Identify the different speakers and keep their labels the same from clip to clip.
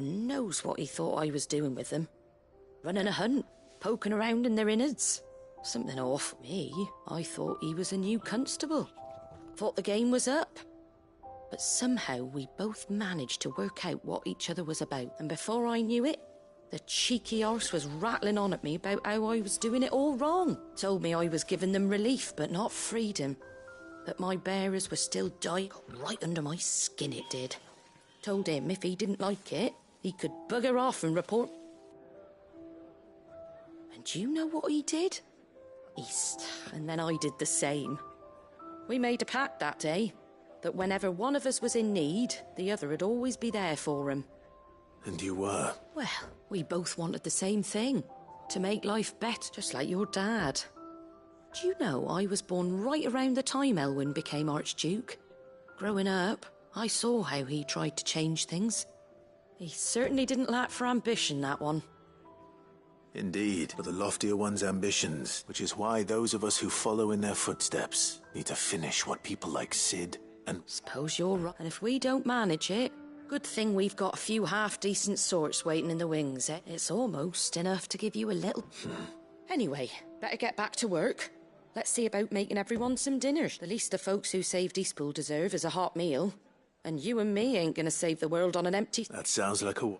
Speaker 1: Knows what he thought I was doing with them. Running a hunt, poking around in their innards. Something off me. I thought he was a new constable. Thought the game was up. But somehow we both managed to work out what each other was about. And before I knew it, the cheeky horse was rattling on at me about how I was doing it all wrong. Told me I was giving them relief, but not freedom. That my bearers were still dying. Got right under my skin, it did. Told him if he didn't like it, he could bugger off and report. And do you know what he did? And then I did the same. We made a pact that day, that whenever one of us was in need, the other would always be there for him.
Speaker 2: And you were?
Speaker 1: Well, we both wanted the same thing. To make life better, just like your dad. Do you know I was born right around the time Elwyn became Archduke? Growing up, I saw how he tried to change things. He certainly didn't lack for ambition, that one.
Speaker 2: Indeed, but the loftier one's ambitions, which is why those of us who follow in their footsteps need to finish what people like Cid and...
Speaker 1: Suppose you're right. And if we don't manage it, good thing we've got a few half-decent sorts waiting in the wings, eh? It's almost enough to give you a little... Anyway, better get back to work. Let's see about making everyone some dinner. The least the folks who saved Eastpool deserve is a hot meal. And you and me ain't gonna save the world on an empty...
Speaker 2: That sounds like a...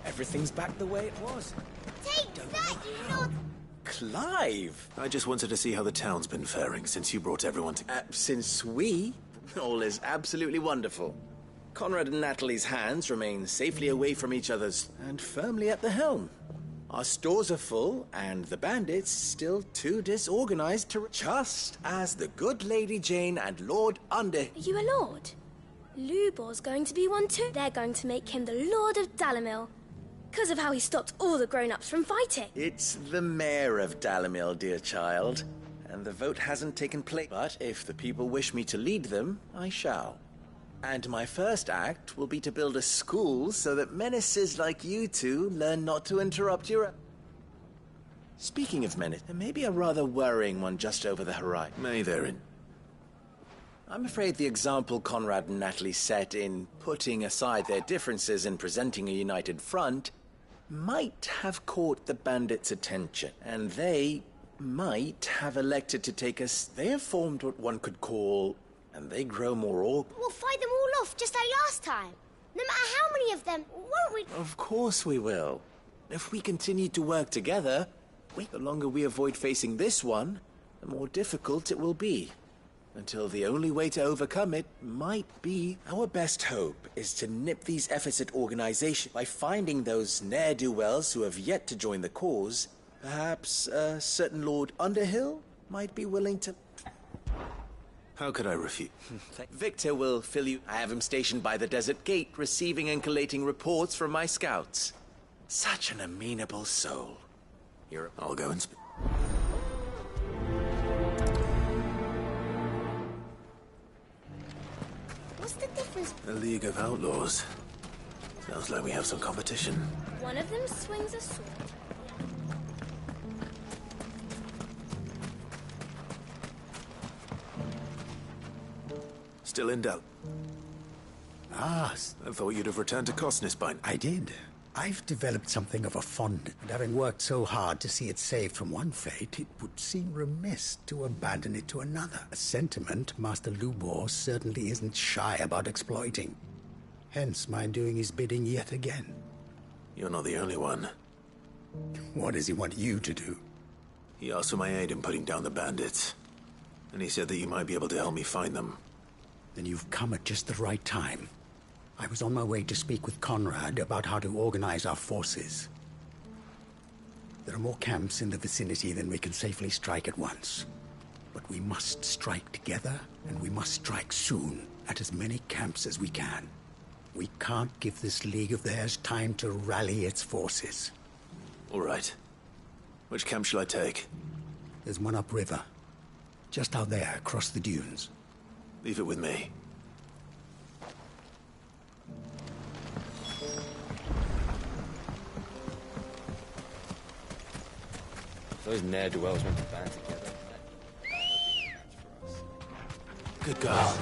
Speaker 3: Everything's back the way it was.
Speaker 4: Take that, you lot!
Speaker 3: Clive!
Speaker 2: I just wanted to see how the town's been faring since you brought everyone to...
Speaker 3: Since all is absolutely wonderful. Conrad and Natalie's hands remain safely away from each other's and firmly at the helm. Our stores are full, and the bandits still too disorganized to... Just as the good Lady Jane and Lord Under...
Speaker 4: Are you a lord? Lubor's going to be one too. They're going to make him the Lord of Dalimil. Because of how he stopped all the grown-ups from fighting.
Speaker 3: It's the mayor of Dalimil, dear child. And the vote hasn't taken place. But if the people wish me to lead them, I shall. And my first act will be to build a school so that menaces like you two learn not to interrupt your... Speaking of menace, there may be a rather worrying one just over the horizon.
Speaker 2: May therein.
Speaker 3: I'm afraid the example Conrad and Natalie set in putting aside their differences and presenting a united front might have caught the bandits' attention, and they might have elected to take us... They have formed what one could call... and they grow more
Speaker 4: We'll fight them all off just like last time. No matter how many of them, won't we?
Speaker 3: Of course we will. If we continue to work together, the longer we avoid facing this one, the more difficult it will be. Until the only way to overcome it might be... Our best hope is to nip these efforts at organization by finding those ne'er-do-wells who have yet to join the cause. Perhaps a certain Lord Underhill might be willing to...
Speaker 2: How could I refuse?
Speaker 3: Victor will fill you... I have him stationed by the Desert Gate, receiving and collating reports from my scouts. Such an amenable soul.
Speaker 2: I'll go and speak.
Speaker 4: What's the difference?
Speaker 2: A League of Outlaws. Sounds like we have some competition.
Speaker 4: One of them swings a sword.
Speaker 2: Still in doubt.
Speaker 5: Ah,
Speaker 2: I thought you'd have returned to Cosnes by now.
Speaker 5: I did. I've developed something of a fondness, and having worked so hard to see it saved from one fate, it would seem remiss to abandon it to another. A sentiment Master Lubor certainly isn't shy about exploiting. Hence my doing his bidding yet again.
Speaker 2: You're not the only one.
Speaker 5: What does he want you to do?
Speaker 2: He asked for my aid in putting down the bandits. And he said that you might be able to help me find them.
Speaker 5: Then you've come at just the right time. I was on my way to speak with Conrad about how to organize our forces. There are more camps in the vicinity than we can safely strike at once. We must strike together, and we must strike soon, at as many camps as we can. We can't give this League of theirs time to rally its forces.
Speaker 2: All right. Which camp shall I take?
Speaker 5: There's one upriver. Just out there, across the dunes.
Speaker 2: Leave it with me.
Speaker 3: Those ne'er-do-wells went to band together.
Speaker 2: Good girl.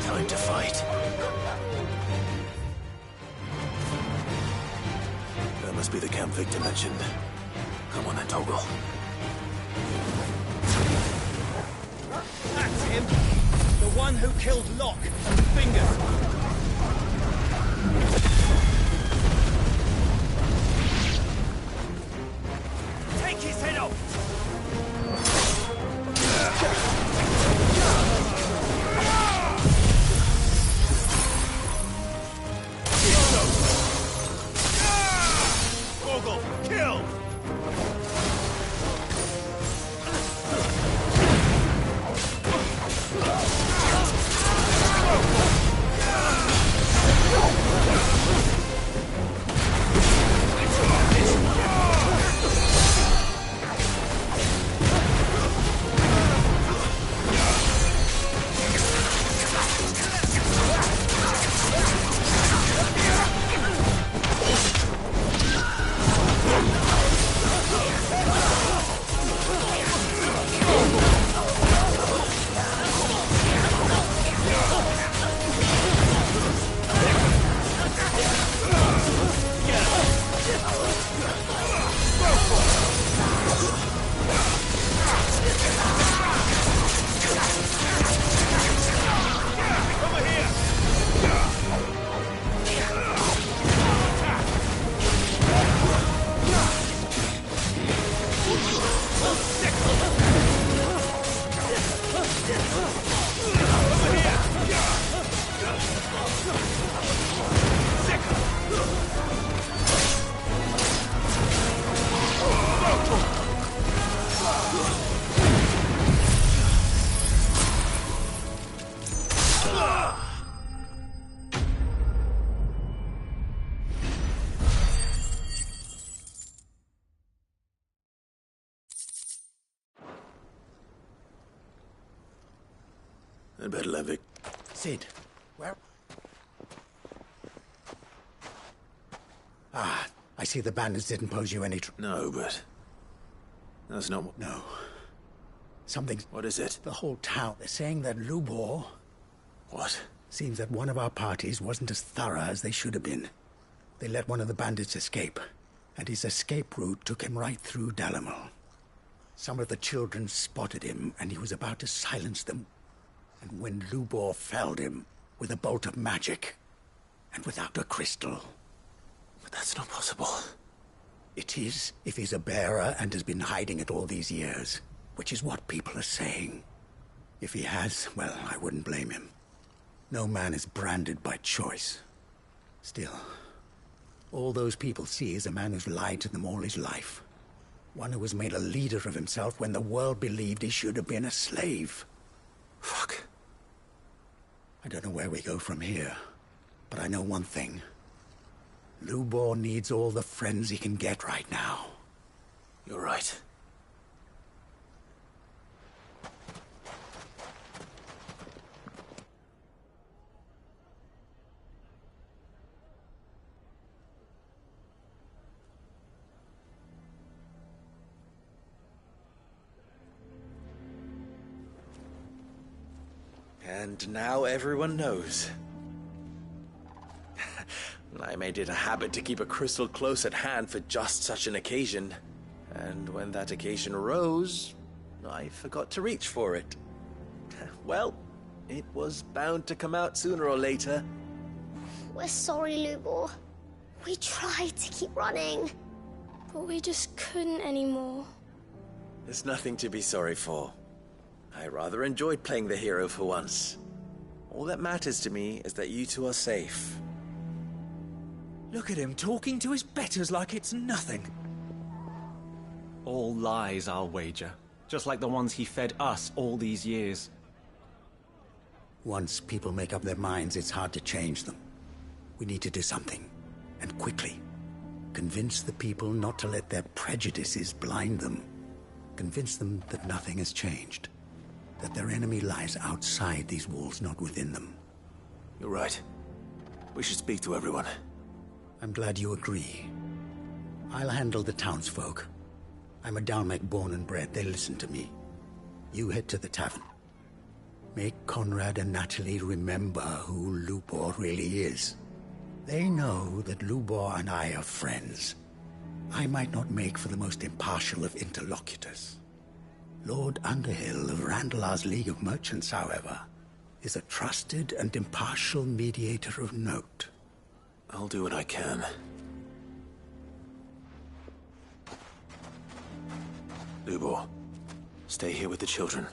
Speaker 2: Time to fight. That must be the camp Victor mentioned. Come on then, Toggle.
Speaker 6: That's him! The one who killed Locke and Fingers! Take his head off! Vogel, kill!
Speaker 2: I'd better let Vic.
Speaker 5: Sid, where... Ah, I see the bandits didn't pose you any
Speaker 2: No, but... That's not what...
Speaker 5: No. Something's...
Speaker 2: What is it?
Speaker 5: The whole town. They're saying that Lubor...
Speaker 2: What?
Speaker 5: Seems that one of our parties wasn't as thorough as they should have been. They let one of the bandits escape, and his escape route took him right through Dalimil. Some of the children spotted him, and he was about to silence them. And when Lubor felled him with a bolt of magic, and without a crystal.
Speaker 2: But that's not possible.
Speaker 5: It is, if he's a bearer and has been hiding it all these years, which is what people are saying. If he has, well, I wouldn't blame him. No man is branded by choice. Still, all those people see is a man who's lied to them all his life. One who was made a leader of himself when the world believed he should have been a slave.
Speaker 2: Fuck.
Speaker 5: I don't know where we go from here, but I know one thing. Lubor needs all the friends he can get right now.
Speaker 2: You're right.
Speaker 3: And now everyone knows. I made it a habit to keep a crystal close at hand for just such an occasion. And when that occasion arose, I forgot to reach for it. Well, it was bound to come out sooner or later.
Speaker 7: We're sorry, Lubor. We tried to keep running.
Speaker 4: But we just couldn't anymore.
Speaker 3: There's nothing to be sorry for. I rather enjoyed playing the hero for once. All that matters to me is that you two are safe.
Speaker 6: Look at him talking to his betters like it's nothing. All lies, I'll wager. Just like the ones he fed us all these years.
Speaker 5: Once people make up their minds, it's hard to change them. We need to do something, and quickly. Convince the people not to let their prejudices blind them. Convince them that nothing has changed. That their enemy lies outside these walls, not within them.
Speaker 2: You're right. We should speak to everyone.
Speaker 5: I'm glad you agree. I'll handle the townsfolk. I'm a Dalmec born and bred. They listen to me. You head to the tavern. Make Conrad and Natalie remember who Lubor really is. They know that Lubor and I are friends. I might not make for the most impartial of interlocutors. Lord Underhill of Randalar's League of Merchants, however, is a trusted and impartial mediator of note.
Speaker 2: I'll do what I can. Lubor, stay here with the children.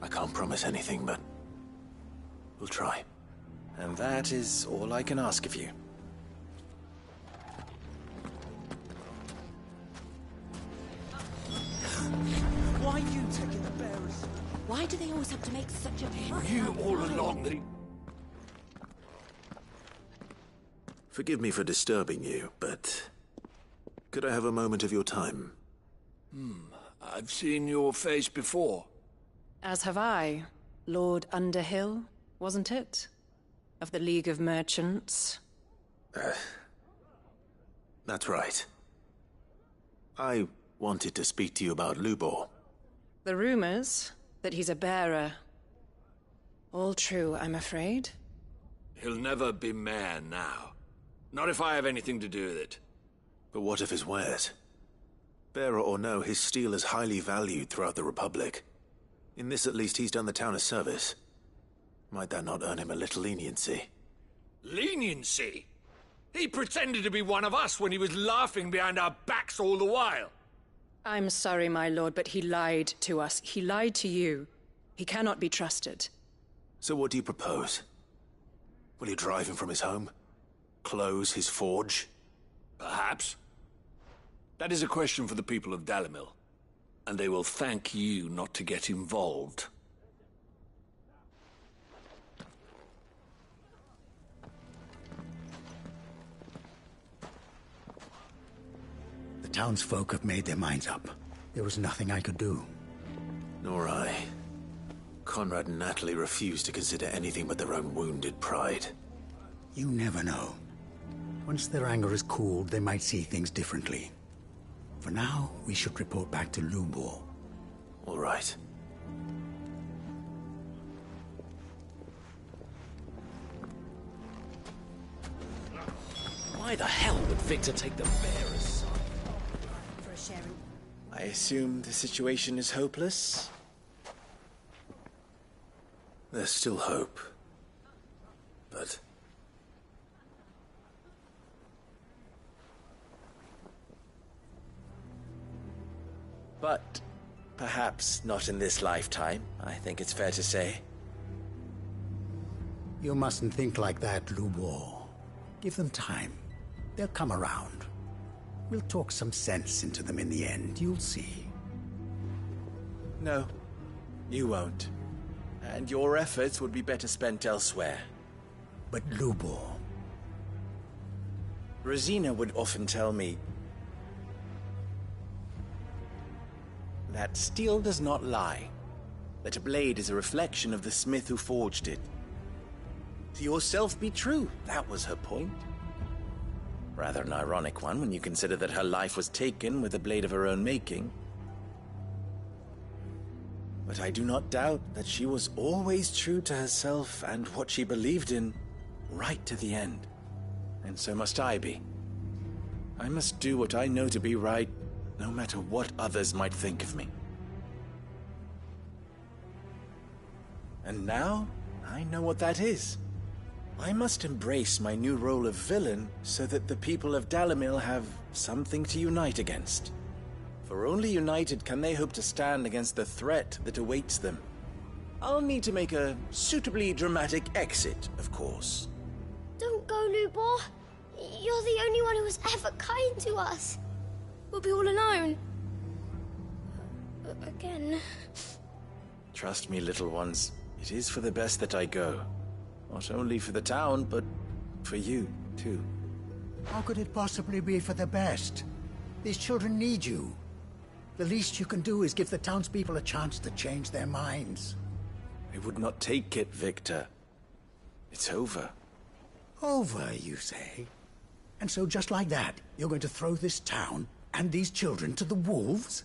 Speaker 2: I can't promise anything, but we'll try.
Speaker 3: And that is all I can ask of you.
Speaker 6: Why are you taking the bearers?
Speaker 8: Why do they always have to make such a...
Speaker 9: You all along the...
Speaker 2: Forgive me for disturbing you, but could I have a moment of your time?
Speaker 9: I've seen your face before.
Speaker 10: As have I. Lord Underhill, wasn't it? Of the League of Merchants.
Speaker 2: That's right. I wanted to speak to you about Lubor.
Speaker 10: The rumors that he's a bearer. All true, I'm afraid.
Speaker 9: He'll never be mayor now. Not if I have anything to do with it.
Speaker 2: But what of his wares? Bearer or no, his steel is highly valued throughout the Republic. In this, at least, he's done the town a service. Might that not earn him a little leniency?
Speaker 9: Leniency? He pretended to be one of us when he was laughing behind our backs all the while.
Speaker 10: I'm sorry, my lord, but he lied to us. He lied to you. He cannot be trusted.
Speaker 2: So what do you propose? Will you drive him from his home? Close his forge?
Speaker 9: Perhaps. That is a question for the people of Dalimil. And they will thank you not to get involved.
Speaker 5: The townsfolk have made their minds up. There was nothing I could do.
Speaker 2: Nor I. Conrad and Natalie refused to consider anything but their own wounded pride.
Speaker 5: You never know. Once their anger is cooled, they might see things differently. For now, we should report back to Lubor.
Speaker 2: All right.
Speaker 6: Why the hell would Victor take the bearers' side?
Speaker 8: For a sharing.
Speaker 3: I assume the situation is hopeless?
Speaker 2: There's still hope. But...
Speaker 3: But perhaps not in this lifetime, I think it's fair to say.
Speaker 5: You mustn't think like that, Lubor. Give them time. They'll come around. We'll talk some sense into them in the end, you'll see.
Speaker 3: No, you won't. And your efforts would be better spent elsewhere.
Speaker 5: But Lubor...
Speaker 3: Rosina would often tell me that steel does not lie, that a blade is a reflection of the smith who forged it. To yourself be true, that was her point. Rather an ironic one when you consider that her life was taken with a blade of her own making. But I do not doubt that she was always true to herself and what she believed in, right to the end. And so must I be. I must do what I know to be right, no matter what others might think of me. And now, I know what that is. I must embrace my new role of villain so that the people of Dalimil have something to unite against. For only united can they hope to stand against the threat that awaits them. I'll need to make a suitably dramatic exit, of course.
Speaker 7: Don't go, Lubor. You're the only one who was ever kind to us.
Speaker 4: We'll be all alone. Again.
Speaker 3: Trust me, little ones. It is for the best that I go. Not only for the town, but for you, too.
Speaker 5: How could it possibly be for the best? These children need you. The least you can do is give the townspeople a chance to change their minds.
Speaker 3: I would not take it, Victor. It's over.
Speaker 5: Over, you say? And so just like that, you're going to throw this town and these children to the wolves?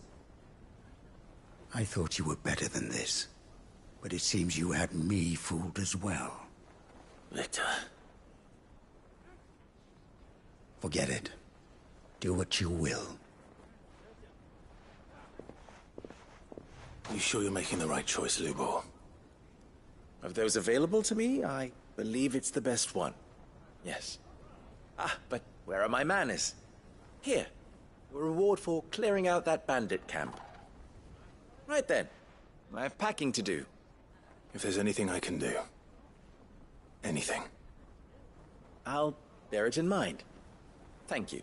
Speaker 5: I thought you were better than this. But it seems you had me fooled as well.
Speaker 2: Victor.
Speaker 5: Forget it. Do what you will.
Speaker 2: You sure you're making the right choice, Lubor?
Speaker 3: Of those available to me, I believe it's the best one. Yes. Ah, but where are my manners? Here. A reward for clearing out that bandit camp. Right then. I have packing to do.
Speaker 2: If there's anything I can do. Anything.
Speaker 3: I'll bear it in mind. Thank you.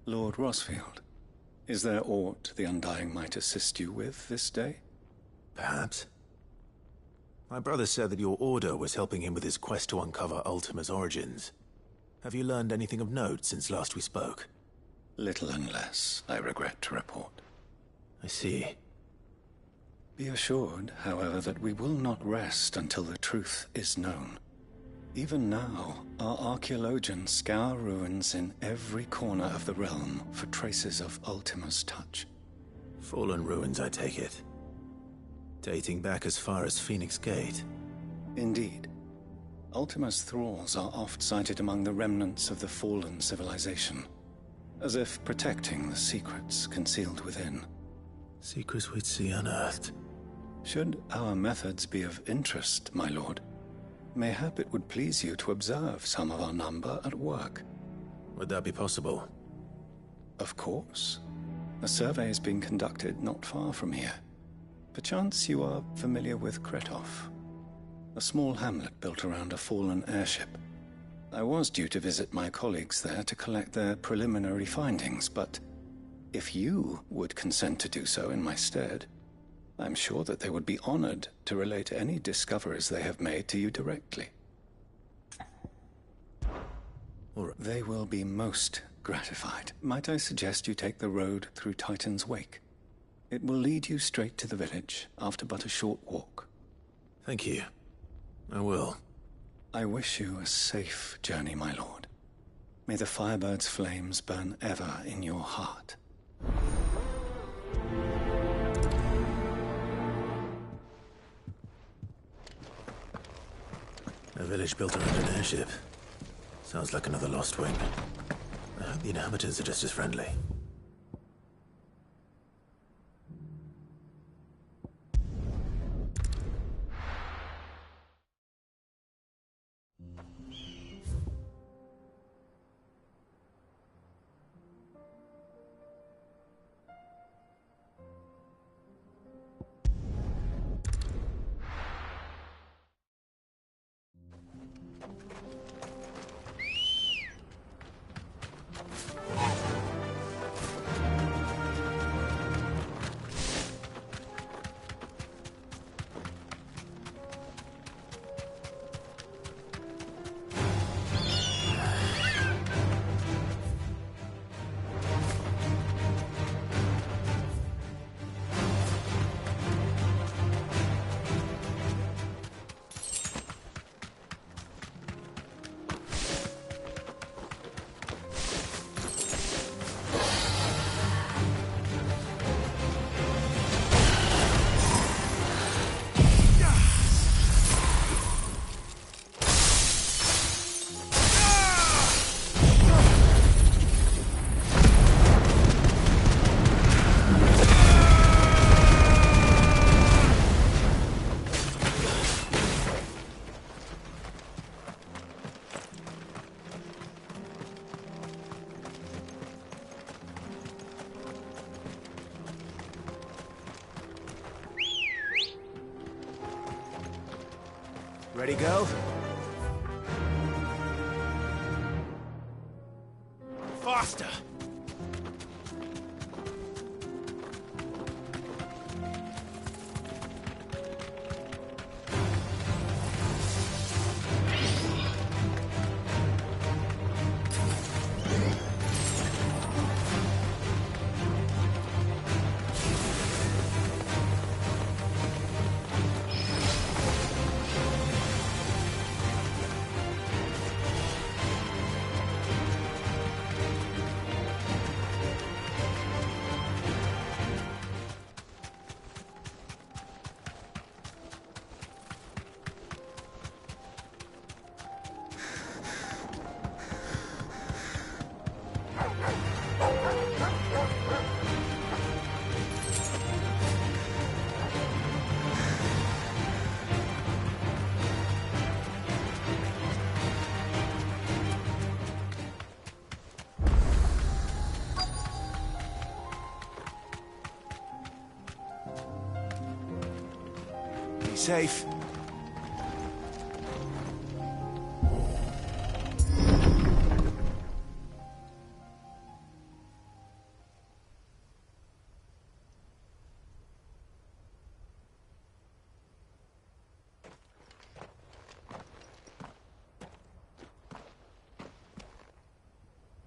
Speaker 11: Lord Rosfield, is there aught the Undying might assist you with this day?
Speaker 2: Perhaps. My brother said that your order was helping him with his quest to uncover Ultima's origins. Have you learned anything of note since last we spoke?
Speaker 11: Little unless, I regret to report.
Speaker 2: I see.
Speaker 11: Be assured, however, that we will not rest until the truth is known. Even now, our archaeologians scour ruins in every corner of the realm for traces of Ultima's touch.
Speaker 2: Fallen ruins, I take it. Dating back as far as Phoenix Gate.
Speaker 11: Indeed. Ultima's thralls are oft sighted among the remnants of the fallen civilization, as if protecting the secrets concealed within.
Speaker 2: Secrets we'd see unearthed.
Speaker 11: Should our methods be of interest, my lord, mayhap it would please you to observe some of our number at work.
Speaker 2: Would that be possible?
Speaker 11: Of course. A survey is being conducted not far from here. Perchance you are familiar with Kretov, a small hamlet built around a fallen airship. I was due to visit my colleagues there to collect their preliminary findings, but if you would consent to do so in my stead, I'm sure that they would be honored to relate any discoveries they have made to you directly. They will be most gratified. Might I suggest you take the road through Titan's Wake? It will lead you straight to the village after but a short walk.
Speaker 2: Thank you. I will.
Speaker 11: I wish you a safe journey, my lord. May the Firebird's flames burn ever in your heart.
Speaker 2: A village built around an airship. Sounds like another Lost Wing. I hope the inhabitants are just as friendly.
Speaker 3: Ready, go? Faster! Be safe.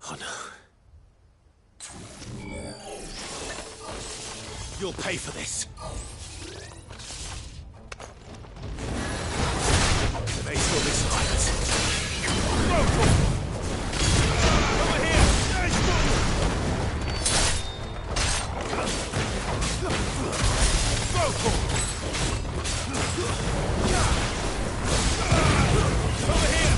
Speaker 3: Oh no. You'll pay for this. They saw this silence. Over here! Over here!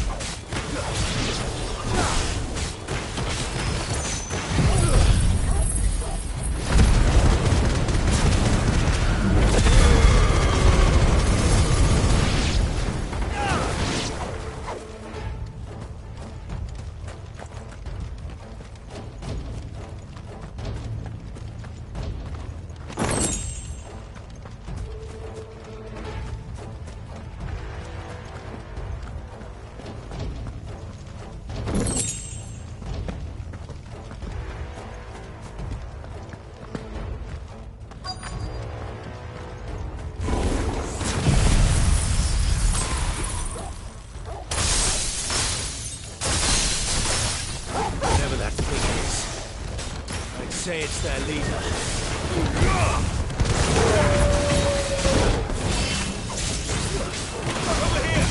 Speaker 3: Say it's their leader. Over here!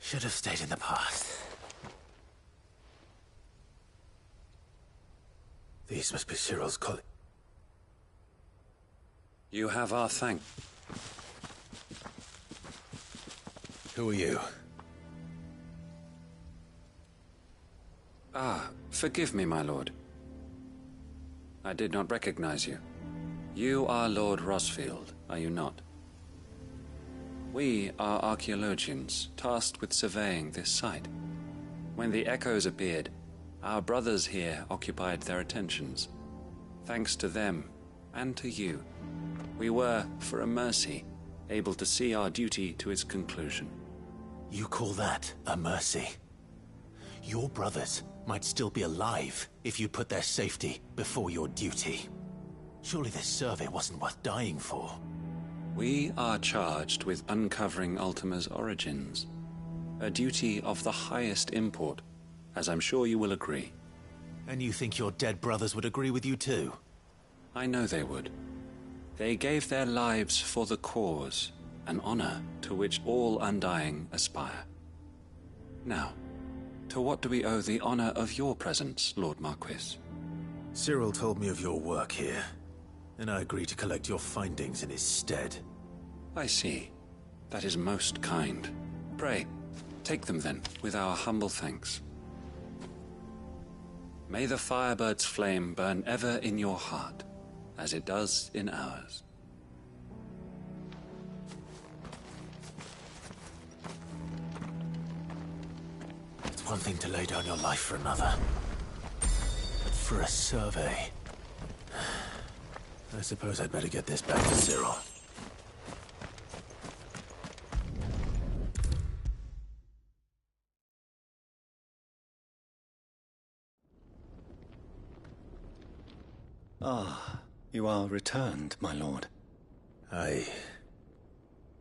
Speaker 3: Should have stayed in the past. These must be Cyril's colleagues.
Speaker 12: You have our thanks.
Speaker 2: Who are you?
Speaker 12: Ah, forgive me, my lord. I did not recognize you. You are Lord Rosfield, are you not? We are archaeologians, tasked with surveying this site. When the echoes appeared, our brothers here occupied their attentions. Thanks to them, and to you, we were, for a mercy, able to see our duty to its conclusion.
Speaker 2: You call that a mercy? Your brothers might still be alive if you put their safety before your duty. Surely this survey wasn't worth dying for.
Speaker 12: We are charged with uncovering Ultima's origins. A duty of the highest import, as I'm sure you will agree.
Speaker 2: And you think your dead brothers would agree with you too?
Speaker 12: I know they would. They gave their lives for the cause, an honor to which all Undying aspire. Now, to what do we owe the honor of your presence, Lord Marquis?
Speaker 2: Cyril told me of your work here, and I agreed to collect your findings in his stead.
Speaker 12: I see. That is most kind. Pray, take them then, with our humble thanks. May the Firebird's flame burn ever in your heart, as it does in ours.
Speaker 2: It's one thing to lay down your life for another, but for a survey... I suppose I'd better get this back to Cyril.
Speaker 11: Ah, you are returned, my lord.
Speaker 2: I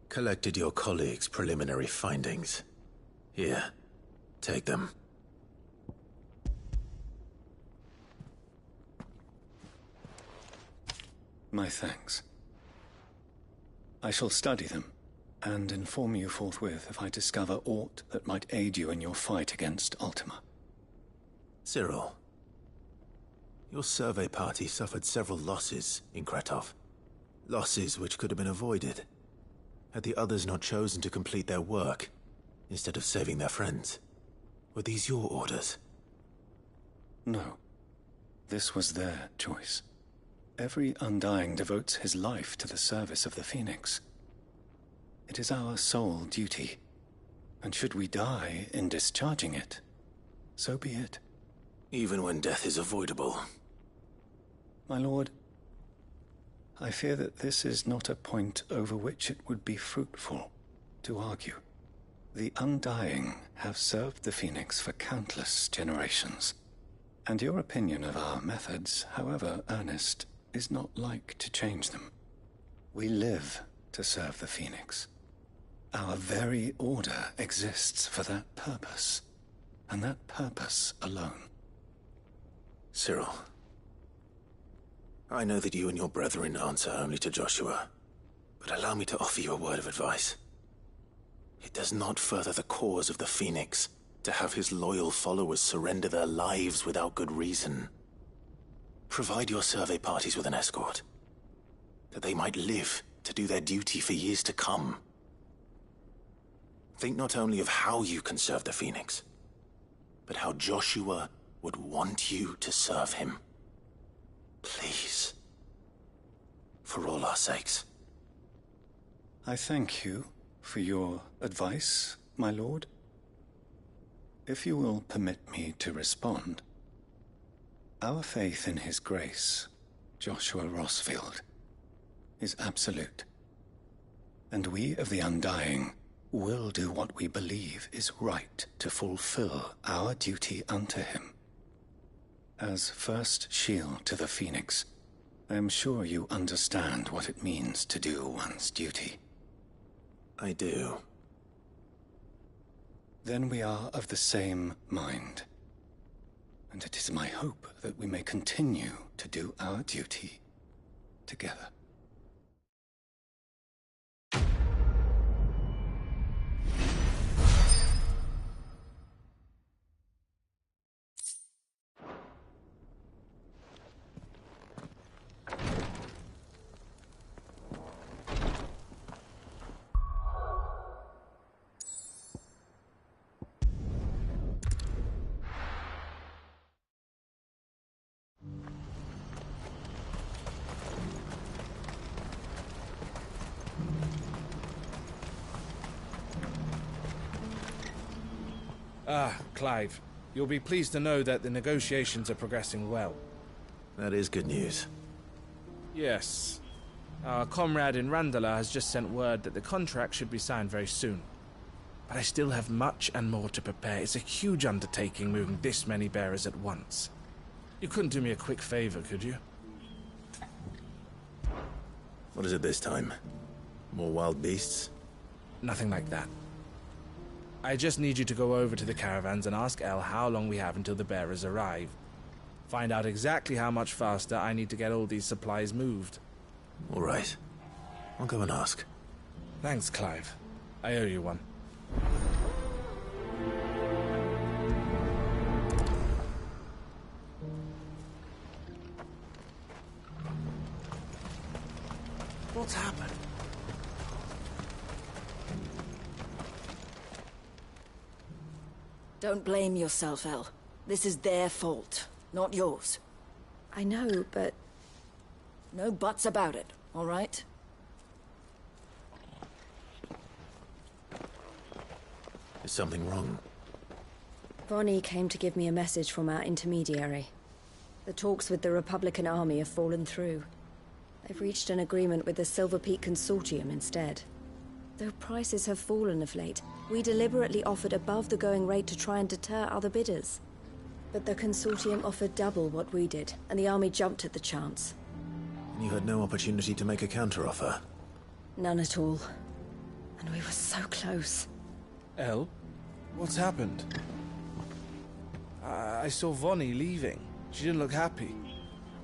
Speaker 2: collected your colleagues' preliminary findings. Here, take them.
Speaker 11: My thanks. I shall study them, and inform you forthwith if I discover aught that might aid you in your fight against Ultima.
Speaker 2: Cyril, your survey party suffered several losses in Kretov. Losses which could have been avoided, had the others not chosen to complete their work, instead of saving their friends. Were these your orders?
Speaker 11: No. This was their choice. Every Undying devotes his life to the service of the Phoenix. It is our sole duty, and should we die in discharging it, so be it.
Speaker 2: Even when death is avoidable.
Speaker 11: My lord, I fear that this is not a point over which it would be fruitful to argue. The Undying have served the Phoenix for countless generations, and your opinion of our methods, however earnest, is not like to change them. We live to serve the Phoenix. Our very order exists for that purpose, and that purpose alone.
Speaker 2: Cyril, I know that you and your brethren answer only to Joshua, but allow me to offer you a word of advice. It does not further the cause of the Phoenix to have his loyal followers surrender their lives without good reason. Provide your survey parties with an escort, that they might live to do their duty for years to come. Think not only of how you can serve the Phoenix, but how Joshua would want you to serve him. Please. For all our sakes.
Speaker 11: I thank you for your advice, my lord. If you will permit me to respond, our faith in his grace, Joshua Rosfield, is absolute. And we of the Undying will do what we believe is right to fulfill our duty unto him. As first shield to the Phoenix, I am sure you understand what it means to do one's duty.
Speaker 2: I do.
Speaker 11: Then we are of the same mind. And it is my hope that we may continue to do our duty together.
Speaker 13: Clive. You'll be pleased to know that the negotiations are progressing well.
Speaker 2: That is good news.
Speaker 13: Yes. Our comrade in Randalar has just sent word that the contract should be signed very soon. But I still have much and more to prepare. It's a huge undertaking moving this many bearers at once. You couldn't do me a quick favor, could you?
Speaker 2: What is it this time? More wild beasts?
Speaker 13: Nothing like that. I just need you to go over to the caravans and ask El how long we have until the bearers arrive. Find out exactly how much faster I need to get all these supplies moved.
Speaker 2: All right. I'll go and ask.
Speaker 13: Thanks, Clive. I owe you one.
Speaker 3: What's happened?
Speaker 14: Don't blame yourself, El. This is their fault, not yours.
Speaker 10: I know, but...
Speaker 14: No buts about it, all right?
Speaker 2: Is something wrong?
Speaker 10: Vonnie came to give me a message from our intermediary. The talks with the Republican army have fallen through. They've reached an agreement with the Silver Peak Consortium instead. Though prices have fallen of late, we deliberately offered above the going rate to try and deter other bidders. But the Consortium offered double what we did, and the army jumped at the chance.
Speaker 2: And you had no opportunity to make a counteroffer?
Speaker 10: None at all. And we were so close.
Speaker 13: El? What's happened? I saw Vonnie leaving. She didn't look happy.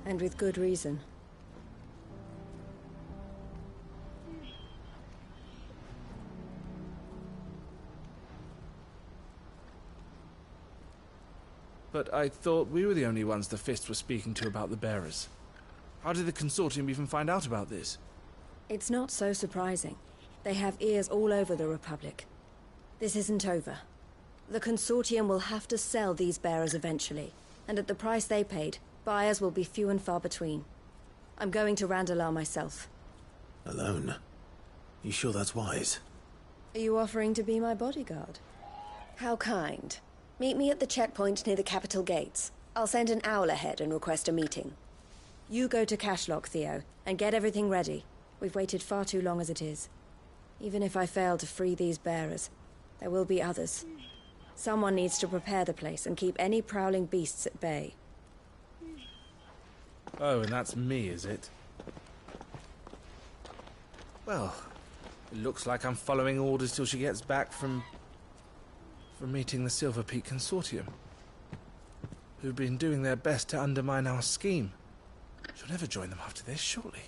Speaker 10: And with good reason.
Speaker 13: But I thought we were the only ones the Fist were speaking to about the bearers. How did the Consortium even find out about this?
Speaker 10: It's not so surprising. They have ears all over the Republic. This isn't over. The Consortium will have to sell these bearers eventually, and at the price they paid, buyers will be few and far between. I'm going to Randalar myself.
Speaker 2: Alone? You sure that's wise?
Speaker 10: Are you offering to be my bodyguard? How kind. Meet me at the checkpoint near the capital gates. I'll send an owl ahead and request a meeting. You go to Cashlock, Theo, and get everything ready. We've waited far too long as it is. Even if I fail to free these bearers, there will be others. Someone needs to prepare the place and keep any prowling beasts at bay.
Speaker 13: Oh, and that's me, is it? Well, it looks like I'm following orders till she gets back from meeting the Silver Peak Consortium, who've been doing their best to undermine our scheme. She'll never join them after this, surely.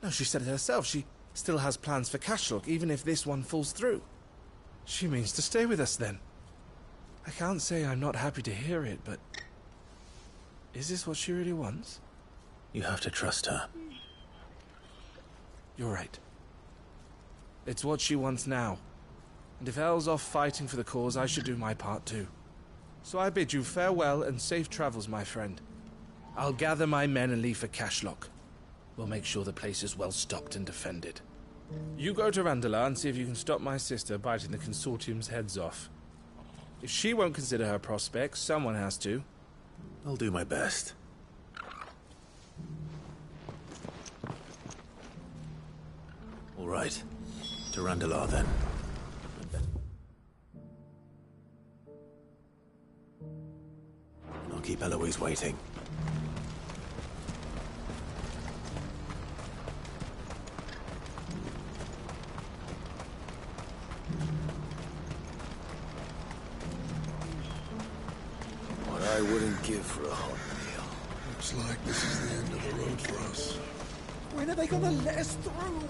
Speaker 13: No, she said it herself. She still has plans for Cashlock, even if this one falls through. She means to stay with us, then. I can't say I'm not happy to hear it, but... is this what she really wants?
Speaker 2: You have to trust her.
Speaker 13: You're right. It's what she wants now. And if El's off fighting for the cause, I should do my part too. So I bid you farewell and safe travels, my friend. I'll gather my men and leave for Cashlock. We'll make sure the place is well stocked and defended. You go to Randalar and see if you can stop my sister biting the Consortium's heads off. If she won't consider her prospects, someone has to.
Speaker 2: I'll do my best. All right. To Randalar, then. I'll keep Eloise waiting.
Speaker 9: What I wouldn't give for a hot meal.
Speaker 15: Looks like this is the end of the road for us.
Speaker 6: When are they gonna let us through?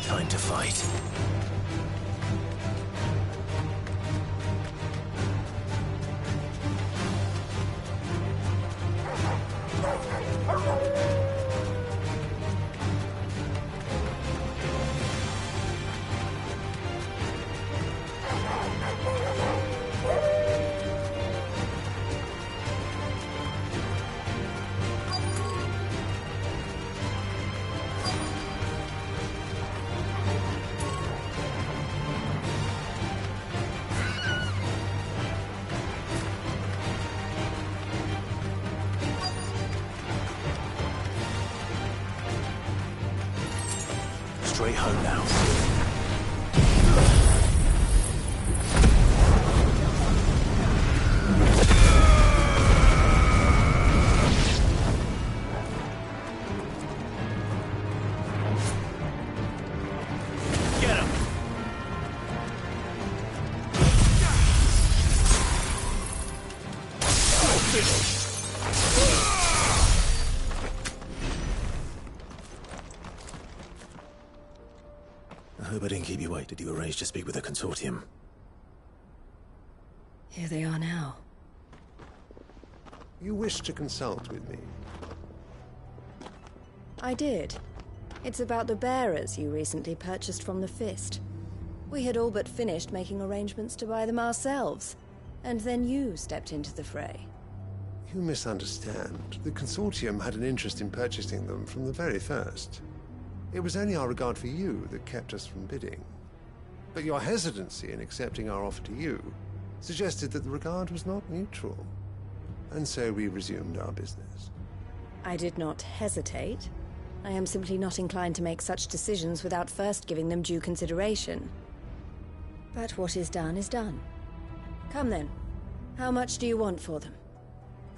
Speaker 2: Time to fight. straight home now. I hope I didn't keep you waiting. Did you arrange to speak with the consortium?
Speaker 10: Here they are now.
Speaker 16: You wish to consult with me?
Speaker 10: I did. It's about the bearers you recently purchased from the Fist. We had all but finished making arrangements to buy them ourselves, and then you stepped into the fray.
Speaker 16: You misunderstand. The consortium had an interest in purchasing them from the very first. It was only our regard for you that kept us from bidding. But your hesitancy in accepting our offer to you suggested that the regard was not mutual. And so we resumed our business.
Speaker 10: I did not hesitate. I am simply not inclined to make such decisions without first giving them due consideration. But what is done is done. Come then. How much do you want for them?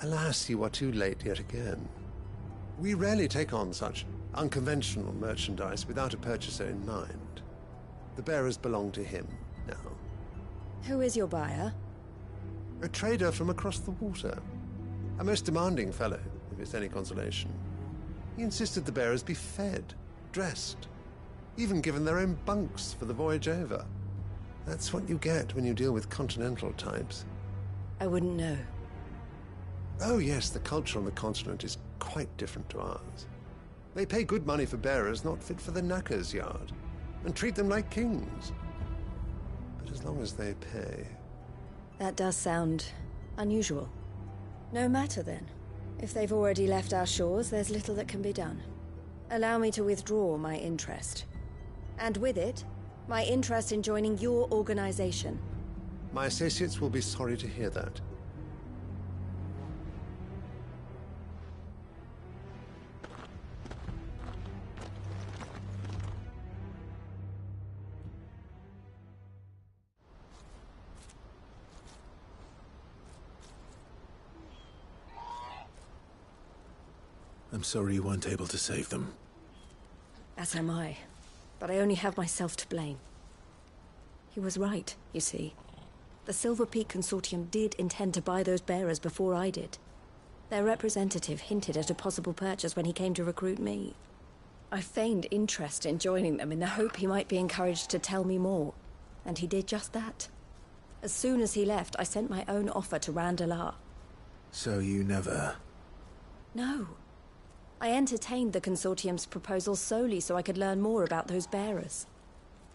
Speaker 16: Alas, you are too late yet again. We rarely take on such unconventional merchandise without a purchaser in mind. The bearers belong to him now.
Speaker 10: Who is your buyer?
Speaker 16: A trader from across the water. A most demanding fellow, if it's any consolation. He insisted the bearers be fed, dressed, even given their own bunks for the voyage over. That's what you get when you deal with continental types.
Speaker 10: I wouldn't know.
Speaker 16: Oh yes, the culture on the continent is quite different to ours. They pay good money for bearers not fit for the knacker's yard, and treat them like kings. But as long as they pay...
Speaker 10: That does sound unusual. No matter then. If they've already left our shores, there's little that can be done. Allow me to withdraw my interest. And with it, my interest in joining your organization.
Speaker 16: My associates will be sorry to hear that.
Speaker 2: I'm sorry you weren't able to save them.
Speaker 10: As am I. But I only have myself to blame. He was right, you see. The Silver Peak Consortium did intend to buy those bearers before I did. Their representative hinted at a possible purchase when he came to recruit me. I feigned interest in joining them in the hope he might be encouraged to tell me more. And he did just that. As soon as he left, I sent my own offer to Randalar.
Speaker 2: So you never...
Speaker 10: No. I entertained the Consortium's proposal solely so I could learn more about those bearers.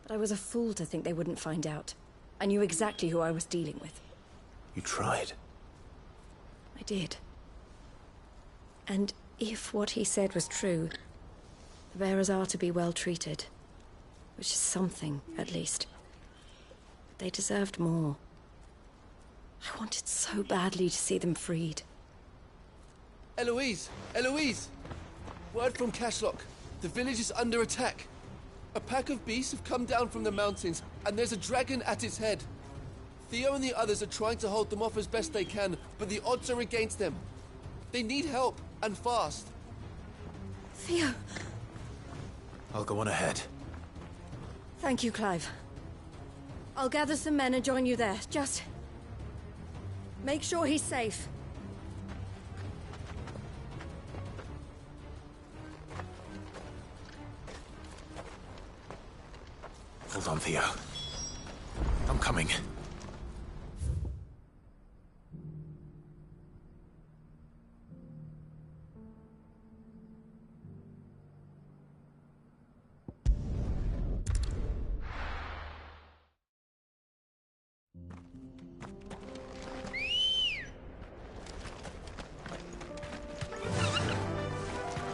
Speaker 10: But I was a fool to think they wouldn't find out. I knew exactly who I was dealing with.
Speaker 2: You tried.
Speaker 10: I did. And if what he said was true, the bearers are to be well treated. Which is something, at least. But they deserved more. I wanted so badly to see them freed.
Speaker 17: Eloise! Eloise! Word from Cashlock. The village is under attack. A pack of beasts have come down from the mountains, and there's a dragon at its head. Theo and the others are trying to hold them off as best they can, but the odds are against them. They need help, and fast.
Speaker 10: Theo!
Speaker 2: I'll go on ahead.
Speaker 10: Thank you, Clive. I'll gather some men and join you there. Just... make sure he's safe.
Speaker 2: Hold on, Theo. I'm coming.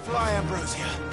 Speaker 2: Fly, Ambrosia.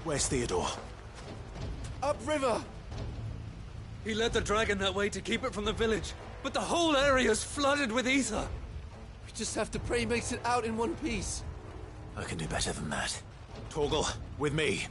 Speaker 2: Where's Theodore?
Speaker 17: Upriver!
Speaker 6: He led the dragon that way to keep it from the village, but the whole area's flooded with ether.
Speaker 17: We just have to pray he makes it out in one piece.
Speaker 2: I can do better than that. Torgal, with me.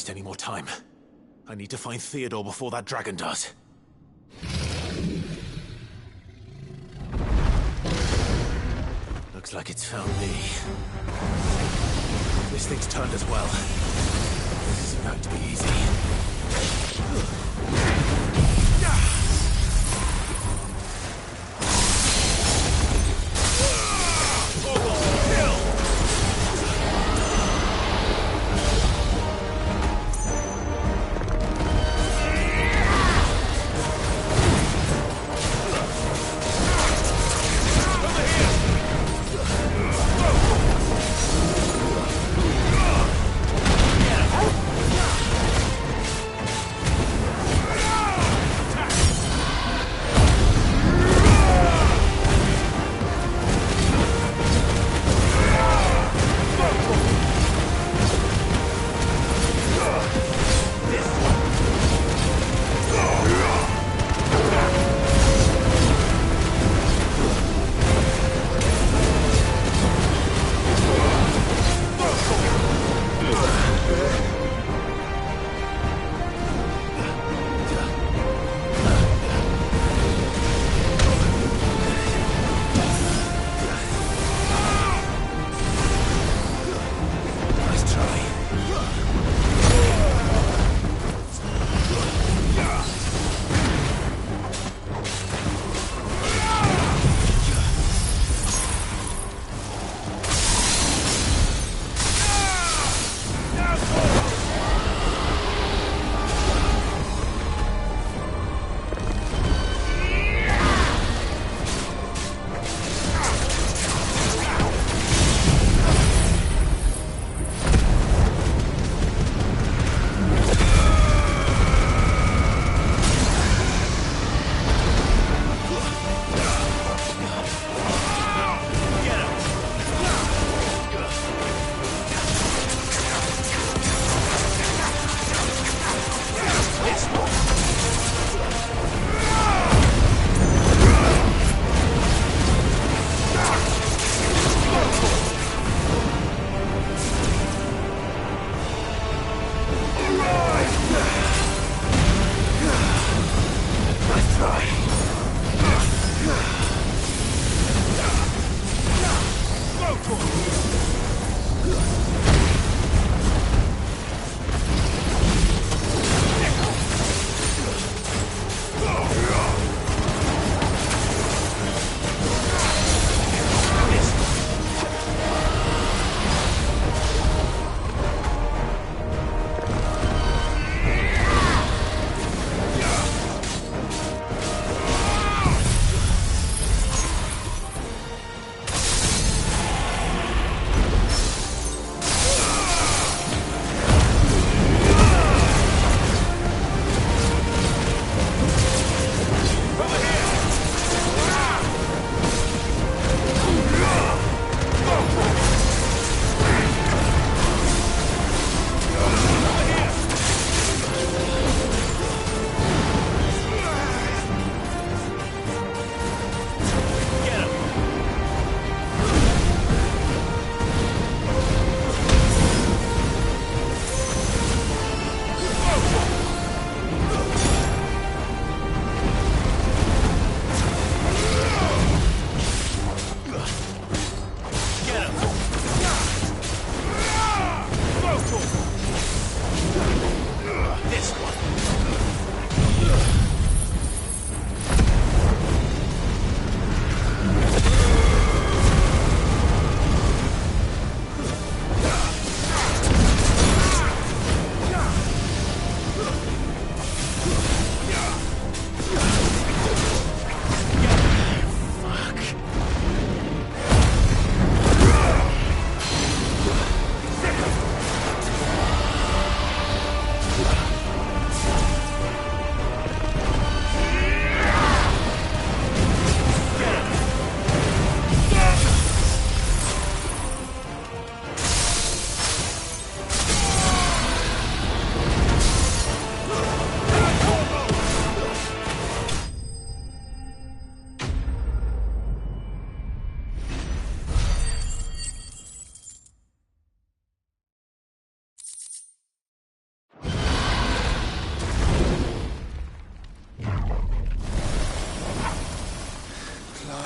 Speaker 2: Any more time. I need to find Theodore before that dragon does. Looks like it's found me. This thing's turned as well. This isn't going to be easy.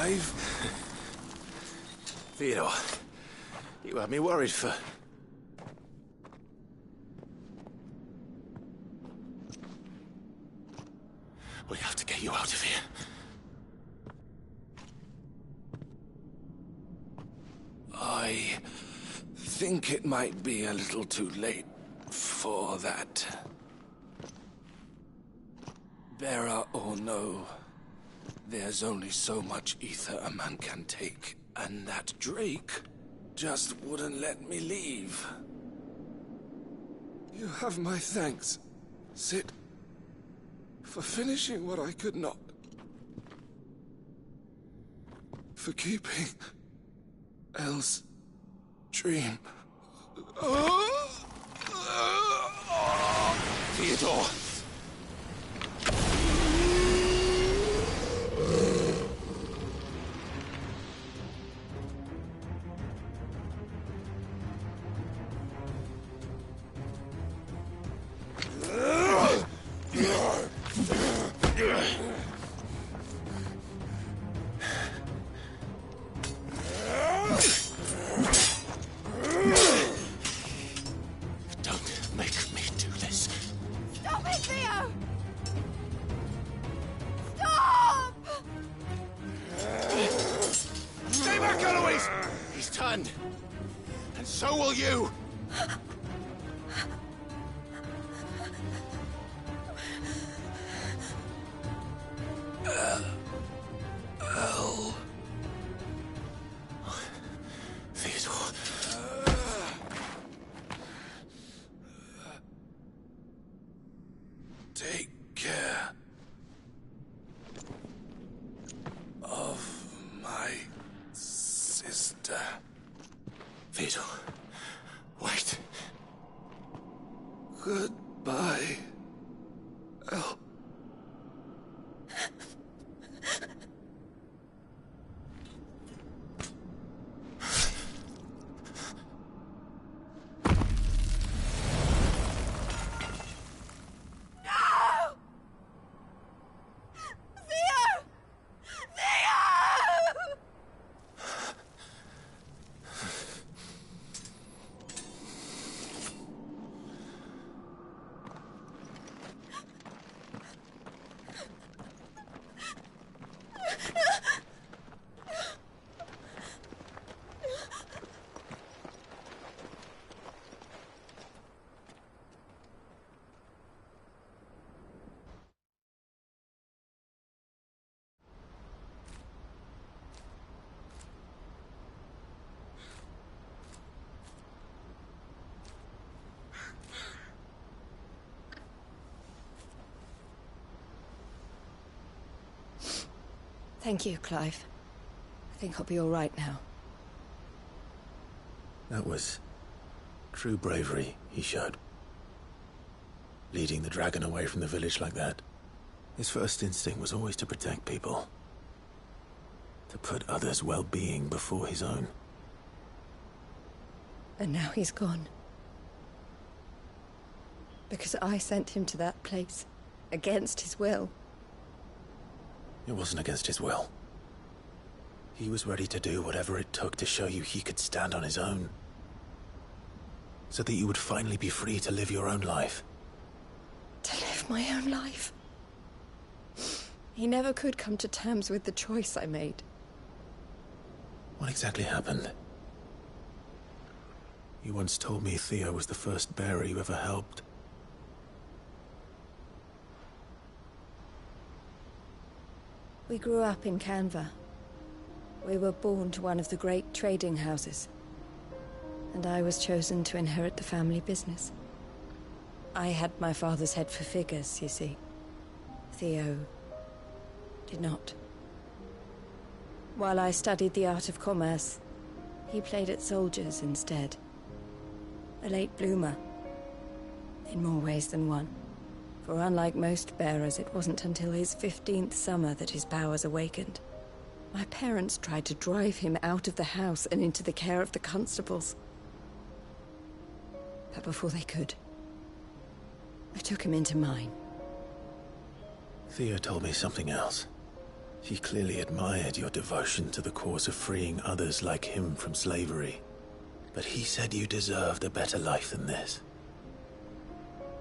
Speaker 3: alive?
Speaker 2: Theodore, you had me worried for... We have to get you out of here.
Speaker 9: I think it might be a little too late for that. Bearer or no, there's only so much ether a man can take, and that Drake just wouldn't let me leave. You have my thanks, Cid, for finishing what I could not. For keeping Elle's dream.
Speaker 2: Theodore!
Speaker 3: So will you!
Speaker 2: Elle. Theodore.
Speaker 9: Take care of my sister.
Speaker 2: Theodore, wait.
Speaker 9: Goodbye, Elle.
Speaker 10: Thank you, Clive. I think I'll be all right now.
Speaker 2: That was true bravery he showed. Leading the dragon away from the village like that. His first instinct was always to protect people. To put others' well-being before his own.
Speaker 10: And now he's gone. Because I sent him to that place, against his will.
Speaker 2: It wasn't against his will. He was ready to do whatever it took to show you he could stand on his own. So that you would finally be free to live your own life.
Speaker 10: To live my own life? He never could come to terms with the choice I made.
Speaker 2: What exactly happened? You once told me Theo was the first bearer you ever helped.
Speaker 10: We grew up in Canva. We were born to one of the great trading houses. And I was chosen to inherit the family business. I had my father's head for figures, you see. Theo did not. While I studied the art of commerce, he played at soldiers instead. A late bloomer, in more ways than one. For unlike most bearers, it wasn't until his 15th summer that his powers awakened. My parents tried to drive him out of the house and into the care of the constables. But before they could, I took him into mine.
Speaker 2: Theo told me something else. He clearly admired your devotion to the cause of freeing others like him from slavery. But he said you deserved a better life than this.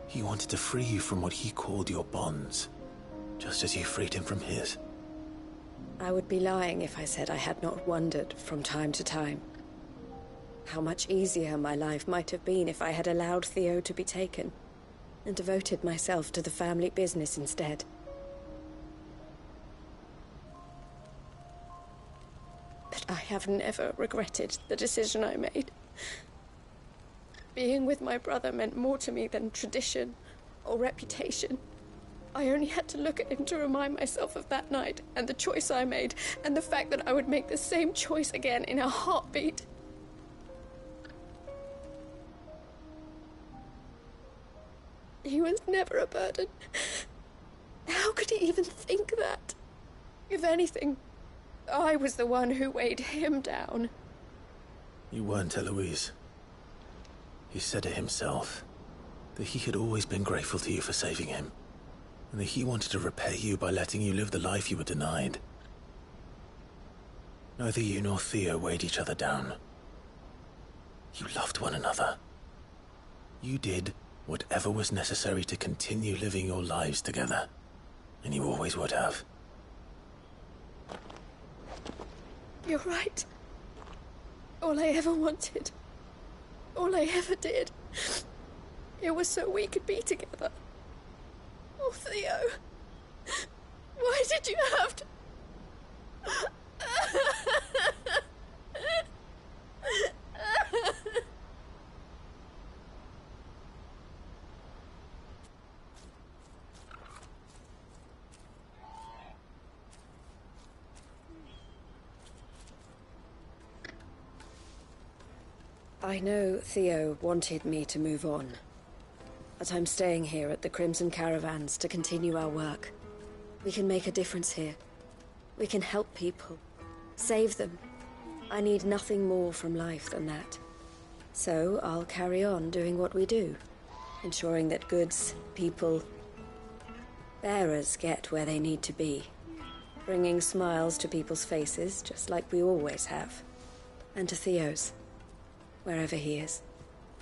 Speaker 2: He wanted to free you from what he called your bonds, just as you freed him from his.
Speaker 10: I would be lying if I said I had not wondered from time to time how much easier my life might have been if I had allowed Theo to be taken and devoted myself to the family business instead. But I have never regretted the decision I made. Being with my brother meant more to me than tradition or reputation. I only had to look at him to remind myself of that night and the choice I made and the fact that I would make the same choice again in a heartbeat. He was never a burden. How could he even think that? If anything, I was the one who weighed him down.
Speaker 2: You weren't, Eloise. He said it himself, that he had always been grateful to you for saving him, and that he wanted to repay you by letting you live the life you were denied. Neither you nor Theo weighed each other down. You loved one another. You did whatever was necessary to continue living your lives together, and you always would have.
Speaker 10: You're right. All I ever wanted, all I ever did, it was so we could be together. Oh, Theo, why did you have to... I know Theo wanted me to move on, but I'm staying here at the Crimson Caravans to continue our work. We can make a difference here. We can help people, save them. I need nothing more from life than that. So I'll carry on doing what we do, ensuring that goods, people, bearers get where they need to be, bringing smiles to people's faces just like we always have, and to Theo's. Wherever he is.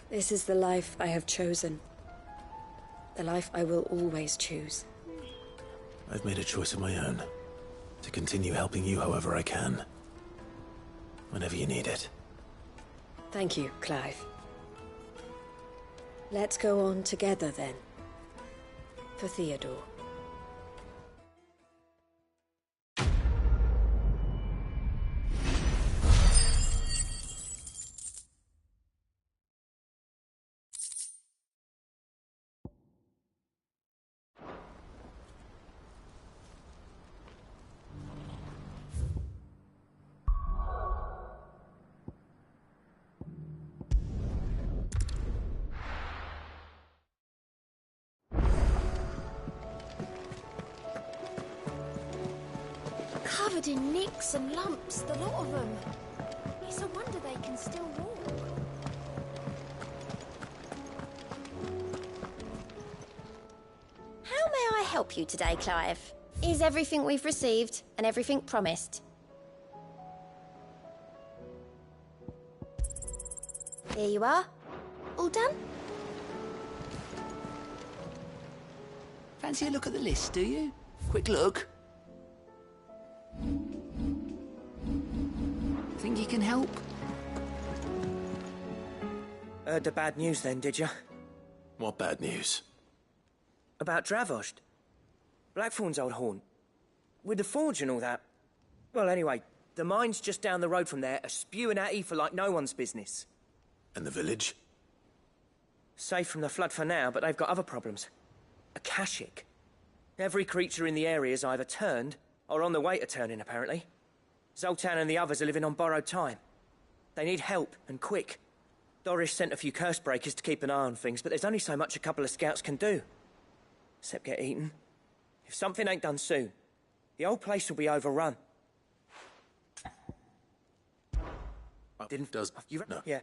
Speaker 10: This is the life I have chosen. The life I will always choose.
Speaker 2: I've made a choice of my own. To continue helping you however I can. Whenever you need it.
Speaker 10: Thank you, Clive. Let's go on together then. For Theodore.
Speaker 7: Covered in nicks and lumps, the lot of them. It's a wonder they can still walk. How may I help you today, Clive? Is everything we've received and everything promised? Here you are. All done?
Speaker 3: Fancy a look at the list, do you? Quick look. Think you can help?
Speaker 18: Heard the bad news then, did you?
Speaker 2: What bad news?
Speaker 18: About Dravost. Blackthorn's old haunt. With the forge and all that. Well, anyway, the mines just down the road from there are spewing out ether like no one's business.
Speaker 2: And the village?
Speaker 18: Safe from the flood for now, but they've got other problems. Akashic. Every creature in the area's either turned or on the way to turning, apparently. Zoltan and the others are living on borrowed time. They need help, and quick. Doris sent a few curse breakers to keep an eye on things, but there's only so much a couple of scouts can do. Except get eaten. If something ain't done soon, the old place will be overrun. Didn't...
Speaker 2: Does...
Speaker 18: You...
Speaker 2: No.
Speaker 18: Yeah.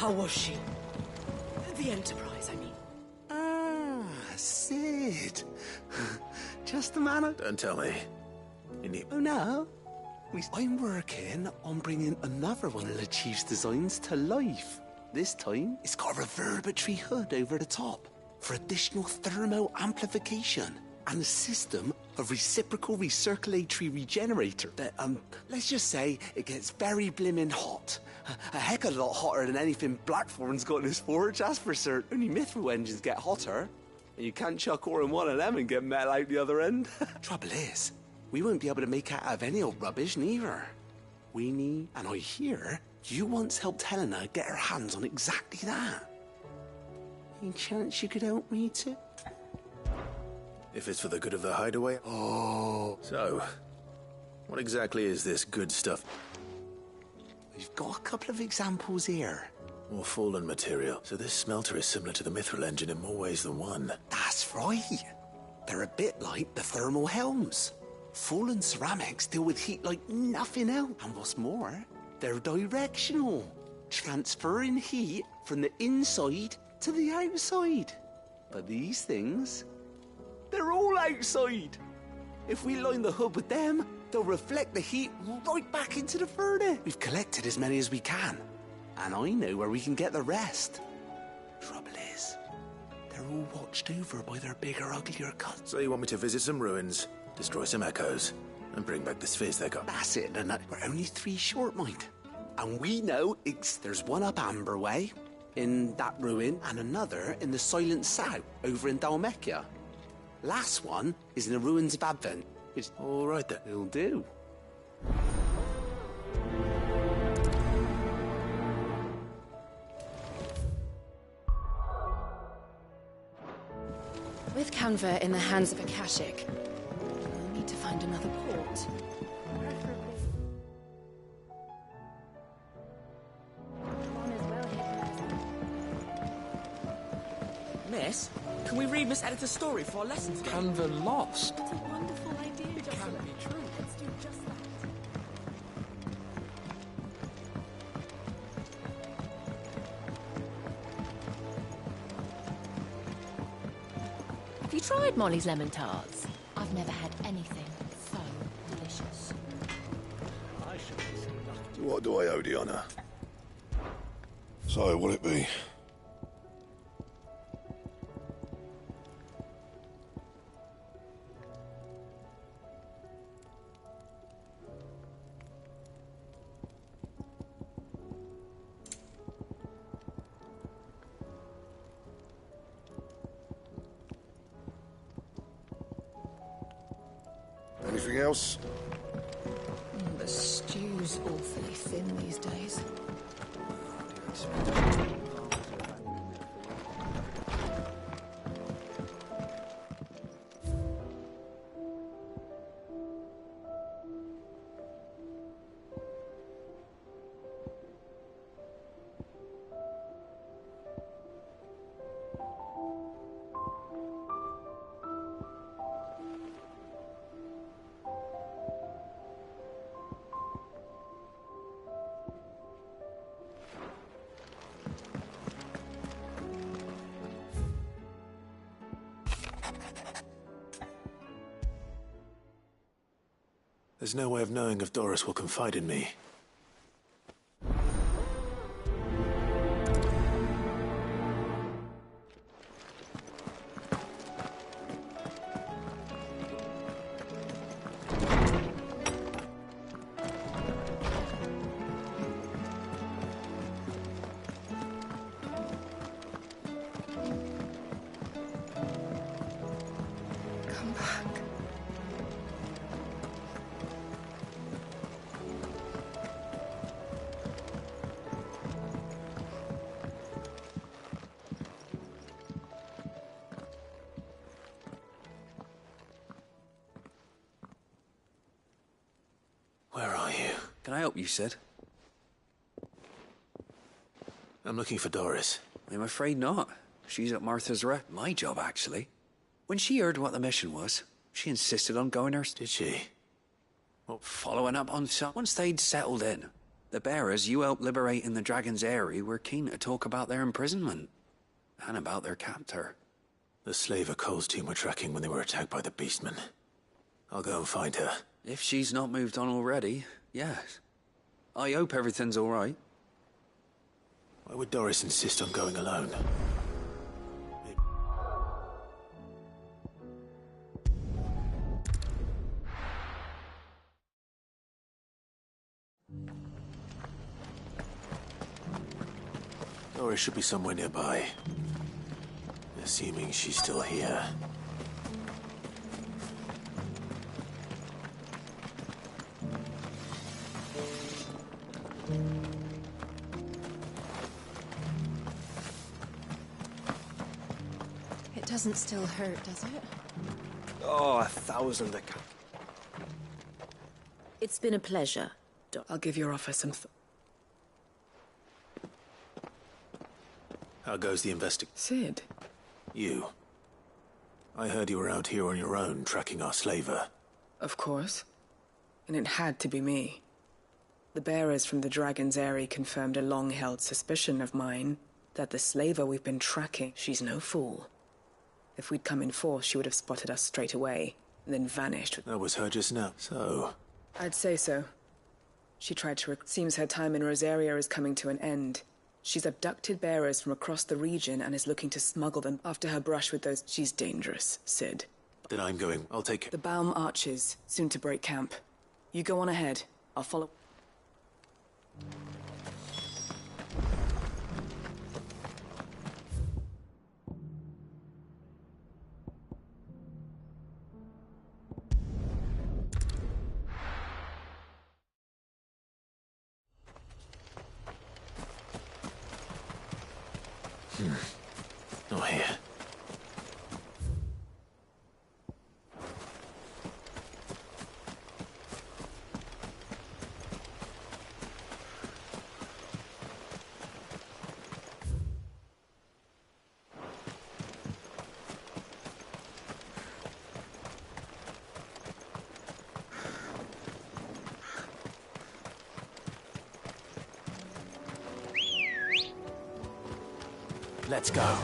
Speaker 19: How was she? The Enterprise, I mean.
Speaker 20: Ah, Sid. Just the man
Speaker 2: Don't tell me. You need...
Speaker 20: Oh, no. I'm working on bringing another one of the Chief's designs to life. This time, it's got a reverberatory hood over the top for additional thermal amplification and a system of reciprocal recirculatory regenerator that, let's just say it gets very blimmin' hot. A heck of a lot hotter than anything Blackthorn's got in his forge, that's for certain. Only Mithril engines get hotter, and you can't chuck ore in one of them and get metal out the other end. Trouble is, we won't be able to make out of any old rubbish, neither. We need, and I hear, you once helped Helena get her hands on exactly that. Any chance you could help me too?
Speaker 2: If it's for the good of the hideaway...
Speaker 20: Oh.
Speaker 2: So, what exactly is this good stuff?
Speaker 20: We've got a couple of examples here.
Speaker 2: More fallen material. So this smelter is similar to the Mithril engine in more ways than one.
Speaker 20: That's right. They're a bit like the thermal helms. Fallen ceramics deal with heat like nothing else. And what's more, they're directional, transferring heat from the inside to the outside. But these things, they're all outside. If we line the hood with them, they'll reflect the heat right back into the furnace. We've collected as many as we can, and I know where we can get the rest. Trouble is, they're all watched over by their bigger, uglier cousins.
Speaker 2: So you want me to visit some ruins, destroy some echoes, and bring back the spheres they got?
Speaker 20: That's it, and we're only 3 short, mind. And we know there's one up Amber Way, in that ruin, and another in the Silent South, over in Dalmekia. Last one is in the ruins of Advent. It's
Speaker 2: all right then.
Speaker 20: It'll do.
Speaker 10: With Canva in the hands of Akashic, we'll need to find another port.
Speaker 19: Miss, can we read Miss Editor's story for our lessons again?
Speaker 9: Canva lost.
Speaker 7: What a wonderful idea,
Speaker 9: It can't be true.
Speaker 7: Let's do just that.
Speaker 21: Have you tried Molly's lemon tarts? I've never had anything so delicious.
Speaker 15: So what do I owe the honour? So, what'll it be? Anything else?
Speaker 21: The stew's awfully thin these days.
Speaker 2: There's no way of knowing if Doris will confide in me.
Speaker 10: Come back.
Speaker 2: Where are you?
Speaker 12: Can I help you, Sid?
Speaker 2: I'm looking for Doris.
Speaker 12: I'm afraid not. She's at Martha's rep. My job, actually. When she heard what the mission was, she insisted on going her...
Speaker 2: Did she?
Speaker 12: Well, following up on some... Once they'd settled in, The bearers you helped liberate in the Dragon's Eyrie were keen to talk about their imprisonment. And about their captor.
Speaker 2: The slaver Cole's team were tracking when they were attacked by the Beastmen. I'll go and find her.
Speaker 12: If she's not moved on already, yes. I hope everything's all right.
Speaker 2: Why would Doris insist on going alone? Doris should be somewhere nearby. Assuming she's still here.
Speaker 21: It doesn't still hurt, does it?
Speaker 1: Oh, 1,000 a cup.
Speaker 14: It's been a pleasure.
Speaker 22: I'll give your offer some
Speaker 2: How goes the investigation?
Speaker 22: Sid.
Speaker 2: You. I heard you were out here on your own, tracking our slaver.
Speaker 22: Of course. And it had to be me. The bearers from the Dragon's Eyrie confirmed a long-held suspicion of mine that the slaver we've been tracking, she's no fool. If we'd come in force, she would have spotted us straight away, and then vanished.
Speaker 2: That was her just now, so...
Speaker 22: I'd say so. She tried to... Seems her time in Rosaria is coming to an end. She's abducted bearers from across the region and is looking to smuggle them after her brush with those... She's dangerous, Sid.
Speaker 2: Then I'm going. I'll take...
Speaker 22: The Baum Archers, soon to break camp. You go on ahead. I'll follow...
Speaker 2: Not here. Let's go.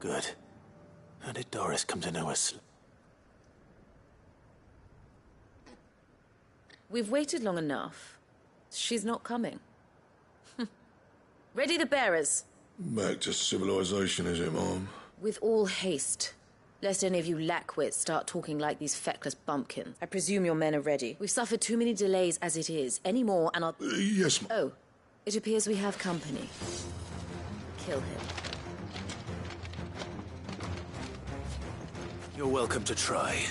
Speaker 2: Good. How did Doris come to know us?
Speaker 14: We've waited long enough. She's not coming. Ready the bearers.
Speaker 15: Back to civilization, is it, Mom?
Speaker 14: With all haste. Lest any of you lackwits start talking like these feckless bumpkins. I presume your men are ready. We've suffered too many delays as it is. Any more and I'll...
Speaker 15: Yes, Mom.
Speaker 14: Oh, it appears we have company. Kill him.
Speaker 2: You're welcome to try.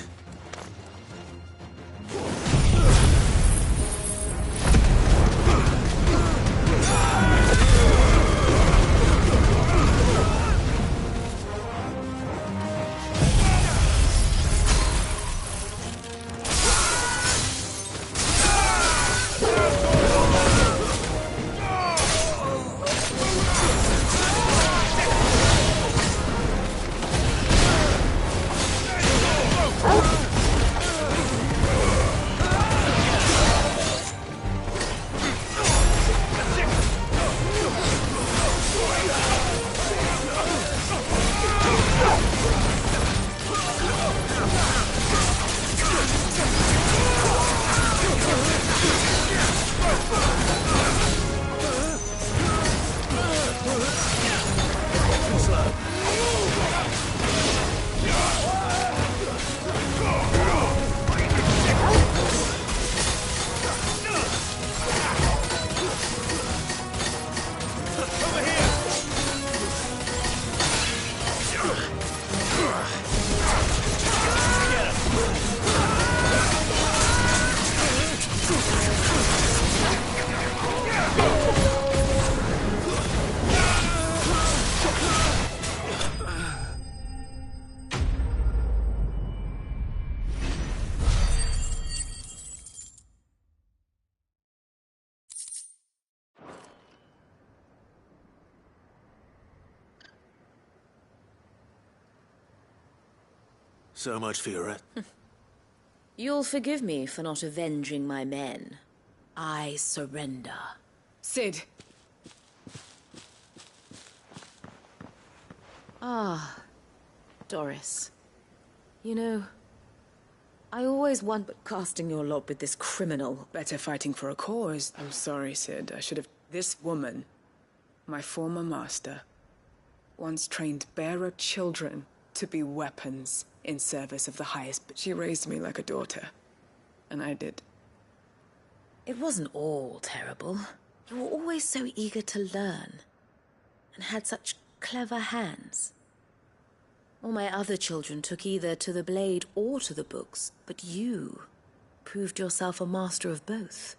Speaker 2: So much for your...
Speaker 14: You'll forgive me for not avenging my men. I surrender.
Speaker 22: Cid!
Speaker 14: Ah, Doris. You know, I always wondered casting your lot with this criminal.
Speaker 22: Better fighting for a cause. I'm sorry, Cid. I should have... This woman, my former master, once trained bearer children to be weapons in service of the highest, but she raised me like a daughter. And I did.
Speaker 14: It wasn't all terrible. You were always so eager to learn, and had such clever hands. All my other children took either to the blade or to the books, but you proved yourself a master of both.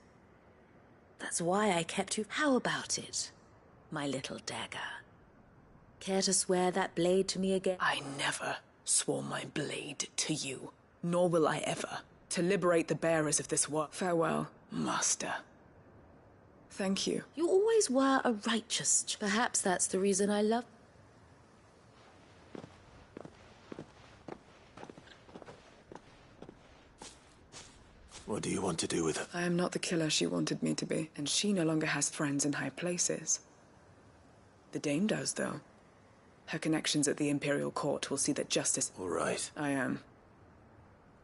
Speaker 14: That's why I kept you. How about it, my little dagger? Care to swear that blade to me again?
Speaker 22: I never swore my blade to you, nor will I ever, to liberate the bearers of this world. Farewell, master. Thank you.
Speaker 14: You always were a righteous. Perhaps that's the reason I love.
Speaker 2: What do you want to do with her?
Speaker 22: I am not the killer she wanted me to be, and she no longer has friends in high places. The Dame does, though. Her connections at the Imperial Court will see that justice...
Speaker 2: All right.
Speaker 22: I am.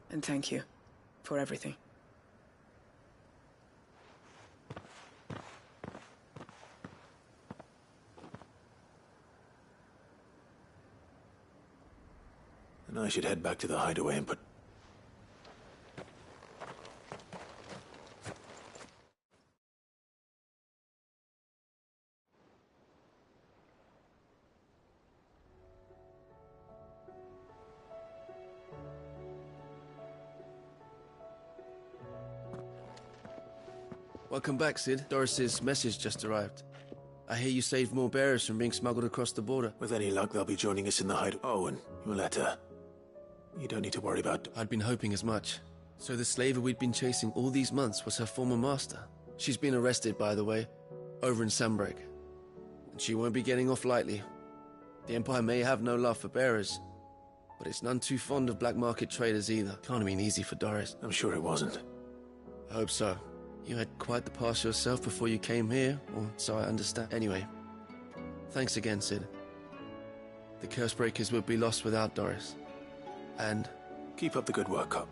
Speaker 22: And thank you for everything.
Speaker 2: And I should head back to the hideaway and put...
Speaker 17: Welcome back, Cid. Doris's message just arrived. I hear you saved more bearers from being smuggled across the border.
Speaker 2: With any luck, they'll be joining us in the hideaway. Oh, and your letter. You don't need to worry about...
Speaker 17: I'd been hoping as much. So the slaver we'd been chasing all these months was her former master. She's been arrested, by the way, over in Sanbreque. And she won't be getting off lightly. The Empire may have no love for bearers, but it's none too fond of black market traders either. Can't have been easy for Doris.
Speaker 2: I'm sure it wasn't.
Speaker 17: I hope so. You had quite the past yourself before you came here, or so I understand. Anyway, thanks again, Cid. The Cursebreakers would be lost without Doris. And...
Speaker 2: keep up the good work, Cop.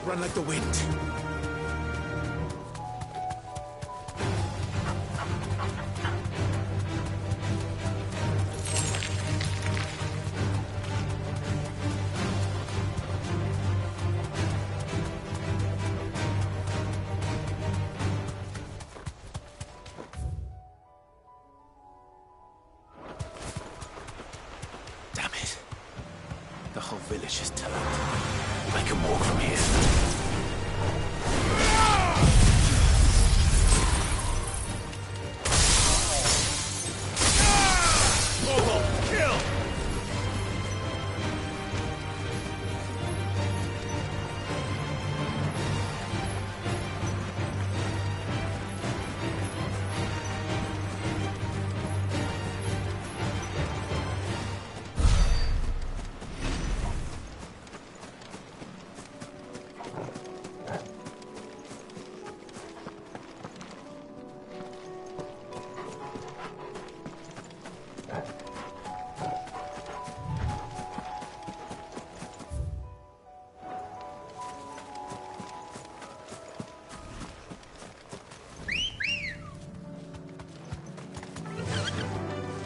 Speaker 2: Run like the wind. Damn it. The whole village is turned. I can walk from here.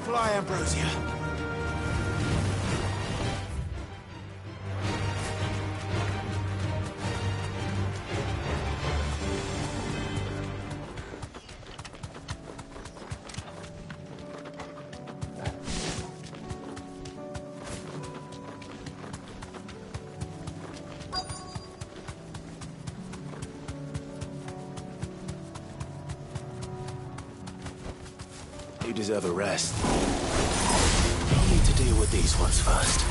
Speaker 2: Fly, Ambrosia. You deserve a rest. I'll need to deal with these ones first.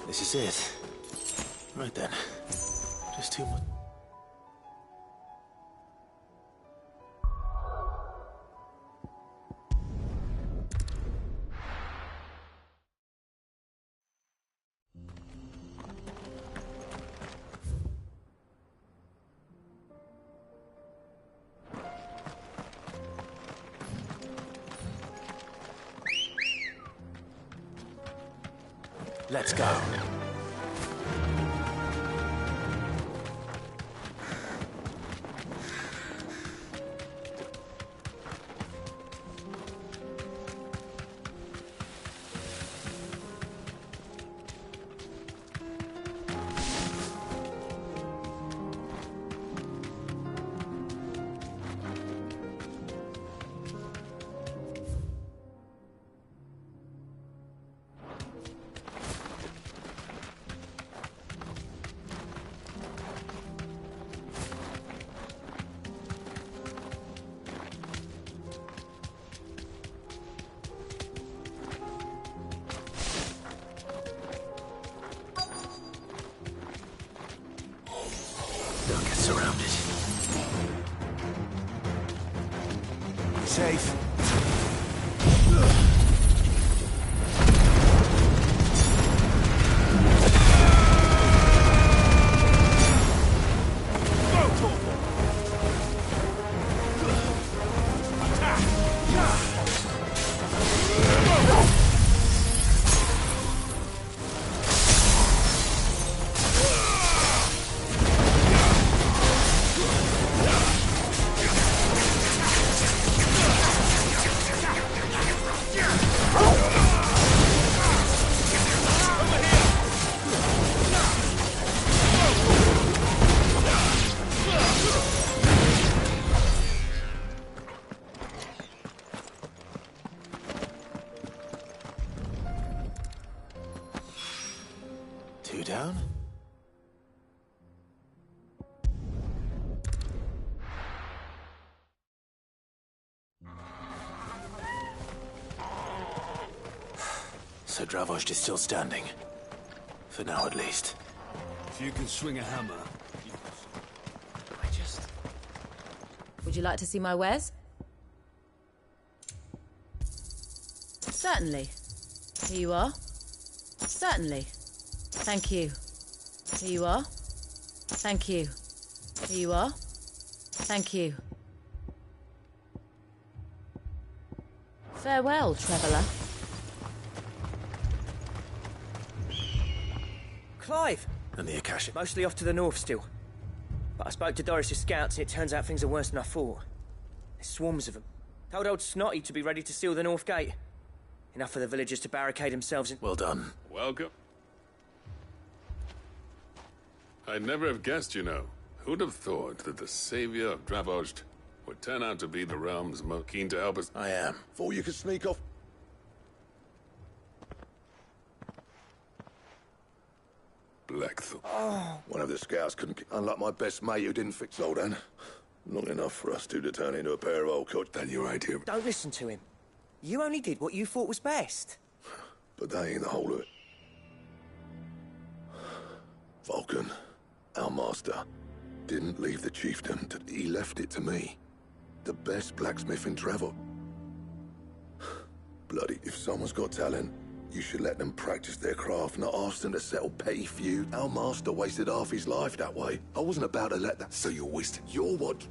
Speaker 2: This is it. Right then. Just 2 more. Let's go. Safe. Down? So Dravost is still standing. For now, at least.
Speaker 9: If you can swing a hammer...
Speaker 14: Would you like to see my wares? Certainly. Here you are. Certainly. Thank you. Here you are. Thank you. Here you are. Thank you. Farewell, traveller.
Speaker 18: Clive!
Speaker 2: And the Akashic.
Speaker 18: Mostly off to the north still. But I spoke to Doris' scouts and it turns out things are worse than I thought. There's swarms of them. Told old Snotty to be ready to seal the north gate. Enough for the villagers to barricade themselves in.
Speaker 2: Well done.
Speaker 4: Welcome. I'd never have guessed, you know. Who'd have thought that the savior of Dravozd would turn out to be the realm's most keen to help us?
Speaker 2: I am.
Speaker 15: Thought you could sneak off.
Speaker 4: Blackthorn.
Speaker 18: Oh.
Speaker 15: One of the scouts couldn't... Unlike my best mate who didn't fix Zoltan. Not enough for us two to turn into a pair of old coach.
Speaker 4: Then your idea.
Speaker 18: Don't listen to him. You only did what you thought was best.
Speaker 15: But that ain't the whole of it. Vulcan, our master, didn't leave the chiefdom. He left it to me. The best blacksmith in Trevor. Bloody, if someone's got talent, you should let them practice their craft, not ask them to settle petty feud. Our master wasted half his life that way. I wasn't about to let that...
Speaker 4: So you're wasted?
Speaker 15: You're what?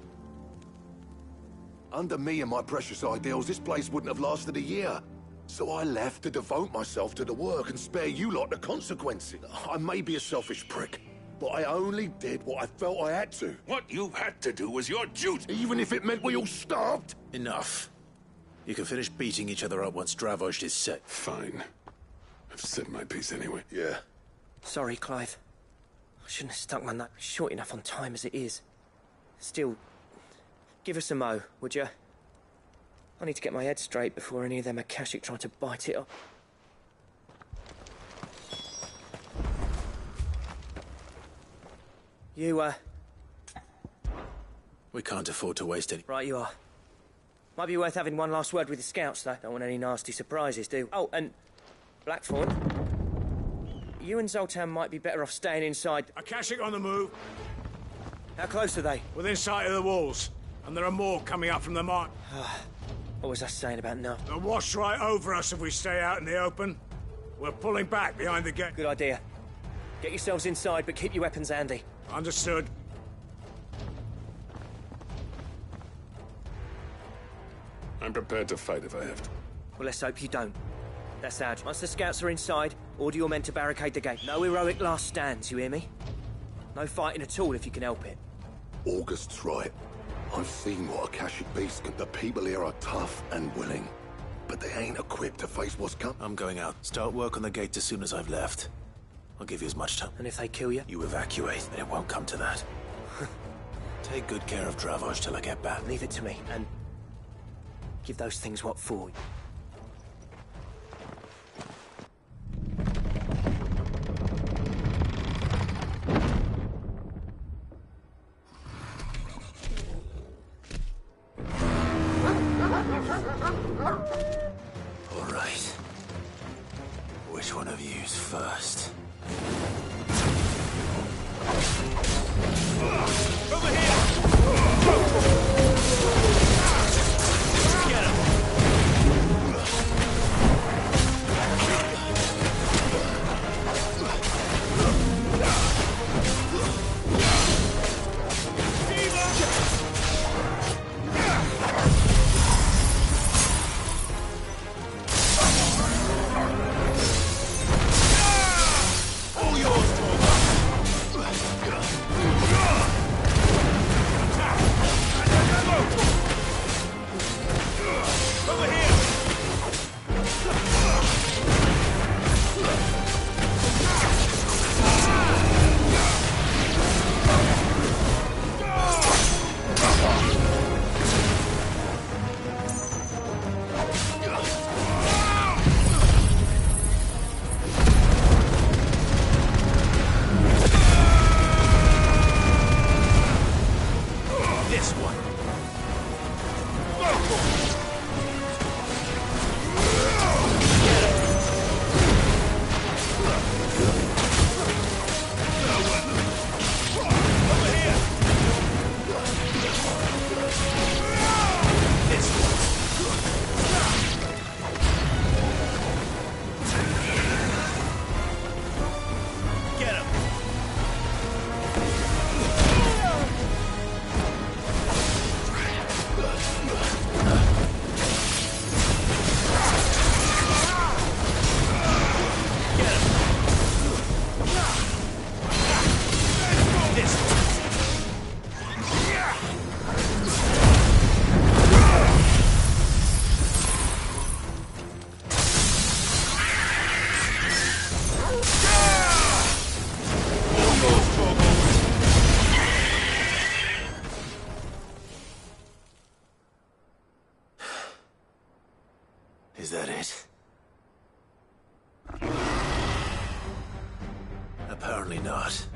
Speaker 15: Under me and my precious ideals, this place wouldn't have lasted a year. So I left to devote myself to the work and spare you lot the consequences. I may be a selfish prick, but I only did what I felt I had to.
Speaker 4: What you had to do was your duty.
Speaker 15: Even if it meant we all starved.
Speaker 2: Enough. You can finish beating each other up once Dravozd is set.
Speaker 4: Fine. I've said my piece anyway.
Speaker 15: Yeah.
Speaker 18: Sorry, Clive. I shouldn't have stuck my nut short enough on time as it is. Still, give us a mo, would you? I need to get my head straight before any of them Akashic try to bite it off. You,
Speaker 2: We can't afford to waste any...
Speaker 18: Right you are. Might be worth having one last word with the scouts, though. Don't want any nasty surprises, do? Oh, and... Blackthorn. You and Zoltan might be better off staying inside.
Speaker 8: Akashic on the move.
Speaker 18: How close are they?
Speaker 8: Within sight of the walls. And there are more coming up from the mark.
Speaker 18: What was I saying about now?
Speaker 8: They'll wash right over us if we stay out in the open. We're pulling back behind the gate.
Speaker 18: Good idea. Get yourselves inside, but keep your weapons handy.
Speaker 8: Understood.
Speaker 4: I'm prepared to fight if I have to.
Speaker 18: Well, let's hope you don't. That's Sarge. Once the scouts are inside, order your men to barricade the gate. No heroic last stands, you hear me? No fighting at all if you can help it.
Speaker 15: August's right. I've seen what Akashic beasts can... The people here are tough and willing. But they ain't equipped to face what's come.
Speaker 2: I'm going out. Start work on the gate as soon as I've left. I'll give you as much time.
Speaker 18: And if they kill you?
Speaker 2: You evacuate, and it won't come to that. Take good care of Dravozd till I get back.
Speaker 18: Leave it to me, and... give those things what for.
Speaker 2: All right. Which one of you's first?
Speaker 8: Over here! Get him!
Speaker 15: All yours,
Speaker 2: Is that it? Apparently not.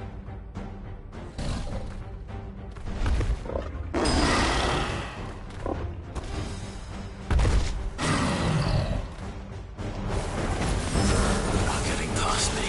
Speaker 2: Not getting past me.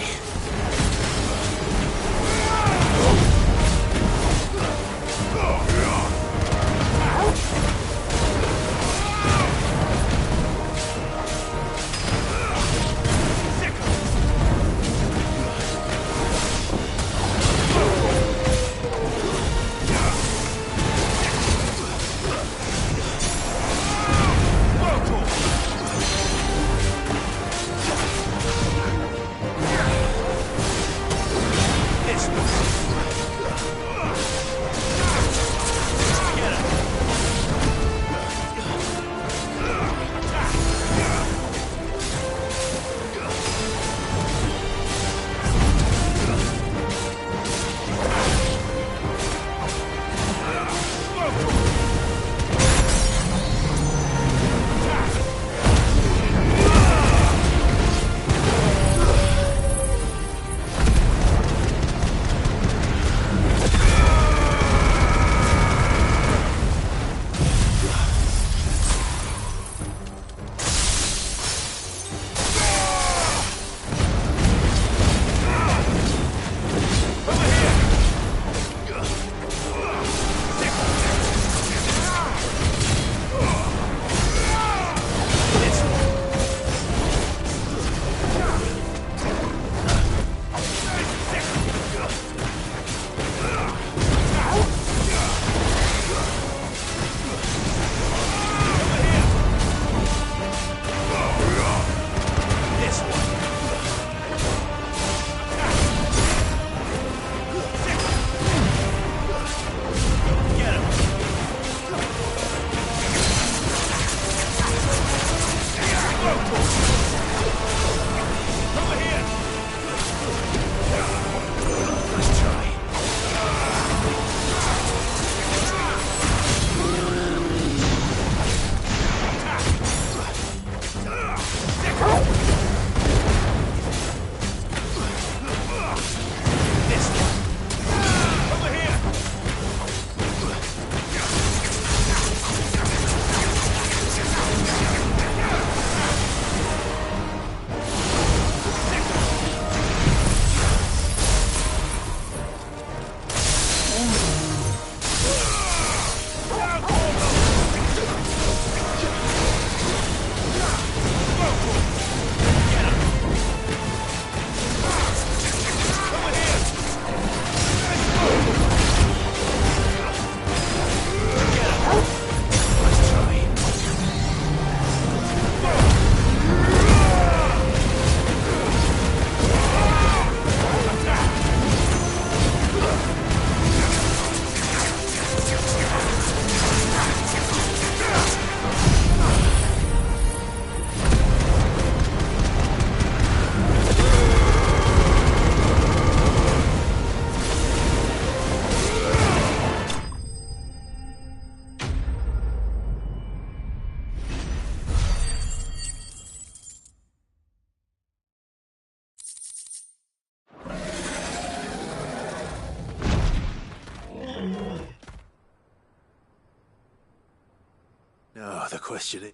Speaker 2: Now, the question is...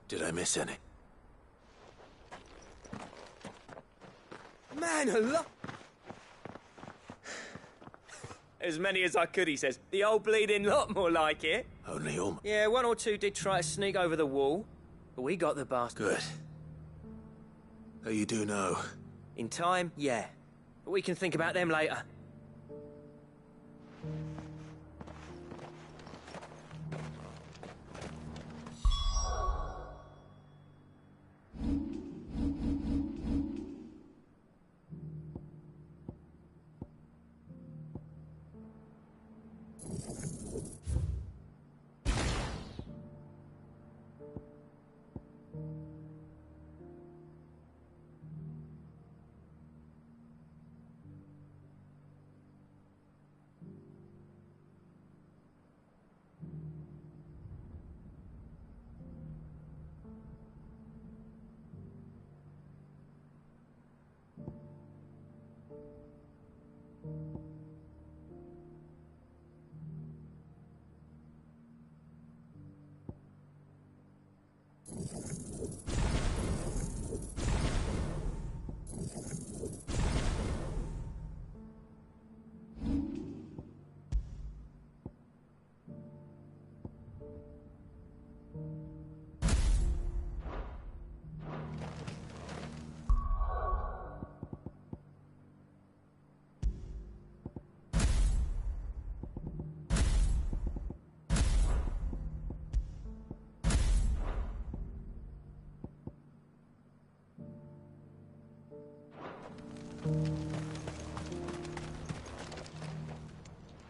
Speaker 2: Did I miss any?
Speaker 18: Man alive! As many as I could, he says. The old bleeding lot, more like it.
Speaker 2: Only almost.
Speaker 18: Yeah, one or two did try to sneak over the wall, but we got the bastard.
Speaker 2: Good. So you do know?
Speaker 18: In time, yeah. But we can think about them later.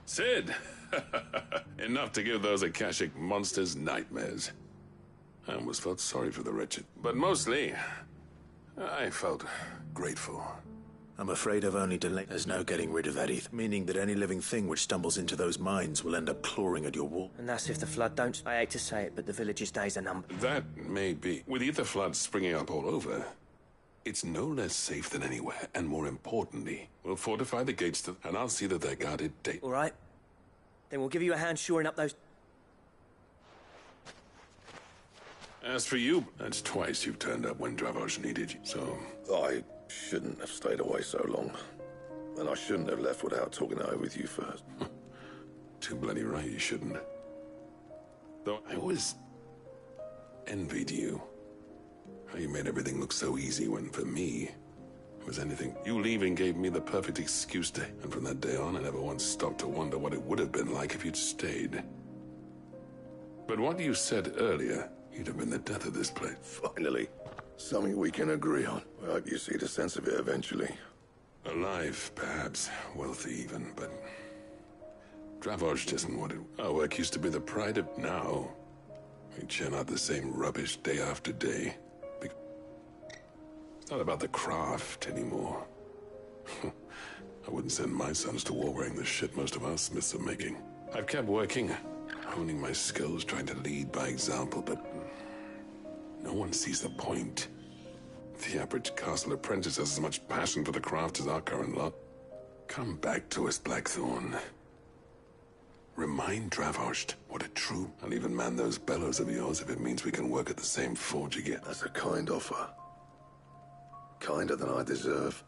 Speaker 4: Cid! Enough to give those Akashic monsters nightmares. I almost felt sorry for the wretched, but mostly, I felt grateful.
Speaker 2: I'm afraid I've only delayed. There's no getting rid of that ether, meaning that any living thing which stumbles into those mines will end up clawing at your wall.
Speaker 18: And that's if the flood don't. I hate to say it, but the village's days are numbered.
Speaker 4: That may be. With ether floods springing up all over, it's no less safe than anywhere, and more importantly, we'll fortify the gates and I'll see that they're guarded daily.
Speaker 18: All right. Then we'll give you a hand shoring up those...
Speaker 4: As for you, that's twice you've turned up when Dravoj needed you, so...
Speaker 15: I shouldn't have stayed away so long. And I shouldn't have left without talking it over with you first.
Speaker 4: Too bloody right you shouldn't. Though I always envied you. How you made everything look so easy when, for me, it was anything. You leaving gave me the perfect excuse to... And from that day on, I never once stopped to wonder what it would have been like if you'd stayed. But what you said earlier, you'd have been the death of this place.
Speaker 15: Finally. Something we can agree on. I hope you see the sense of it eventually.
Speaker 4: Alive, perhaps. Wealthy even, but... Dravoj isn't what it... Our work used to be the pride of... Now, we churn out the same rubbish day after day. It's not about the craft anymore. I wouldn't send my sons to war wearing the shit most of our smiths are making. I've kept working, honing my skills, trying to lead by example, but no one sees the point. The average castle apprentice has as much passion for the craft as our current lot. Come back to us, Blackthorn. Remind Dravoj what a true... I'll even man those bellows of yours if it means we can work at the same forge again.
Speaker 15: That's a kind offer. Kinder than I deserve.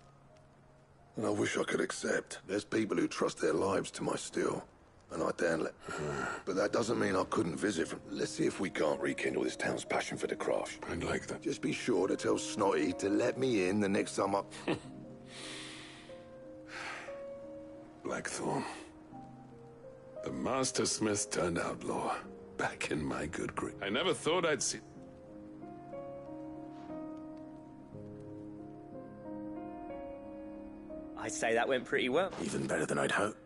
Speaker 15: And I wish I could accept. There's people who trust their lives to my steel. And I daren't let... But that doesn't mean I couldn't visit from... Let's see if we can't rekindle this town's passion for the craft.
Speaker 4: I'd like that.
Speaker 15: Just be sure to tell Snotty to let me in the next time I...
Speaker 4: Blackthorn. The Master Smith turned outlaw. Back in my good grace. I never thought I'd see...
Speaker 18: I'd say that went pretty well.
Speaker 2: Even better than I'd hoped.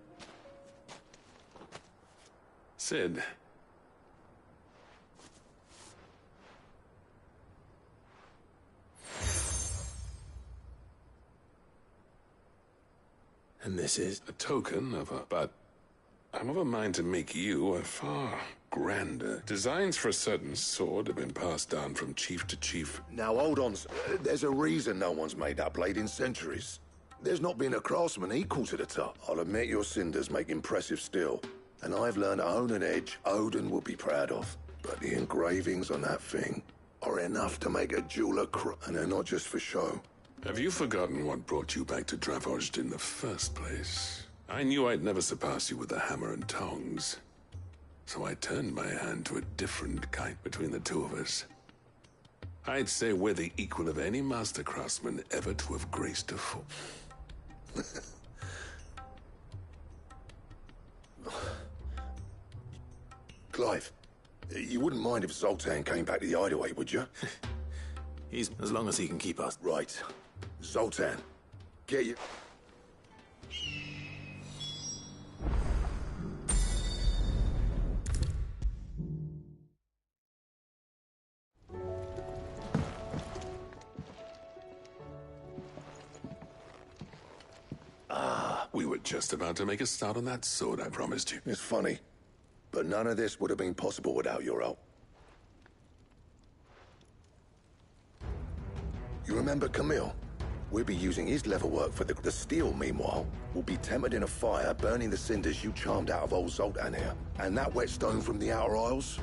Speaker 4: Cid.
Speaker 2: And this is?
Speaker 4: A token of a... But I'm of a mind to make you a far grander. Designs for a certain sword have been passed down from chief to chief.
Speaker 15: Now hold on. There's a reason no one's made that blade in centuries. There's not been a craftsman equal to the top. I'll admit your cinders make impressive steel. And I've learned to own an edge Odin will be proud of. But the engravings on that thing are enough to make a jeweler cry. And they're not just for show.
Speaker 4: Have you forgotten what brought you back to Dravoj in the first place? I knew I'd never surpass you with the hammer and tongs. So I turned my hand to a different kind between the two of us. I'd say we're the equal of any master craftsman ever to have graced a foot.
Speaker 15: Clive, you wouldn't mind if Zoltan came back to the hideaway, would you?
Speaker 2: He's as long as he can keep us.
Speaker 15: Right. Zoltan, get you...
Speaker 4: We were just about to make a start on that sword I promised you.
Speaker 15: It's funny, but none of this would have been possible without your help. You remember Camille? We'll be using his leather work for the steel, meanwhile, will be tempered in a fire, burning the cinders you charmed out of old Zoltan here. And that whetstone from the Outer Isles,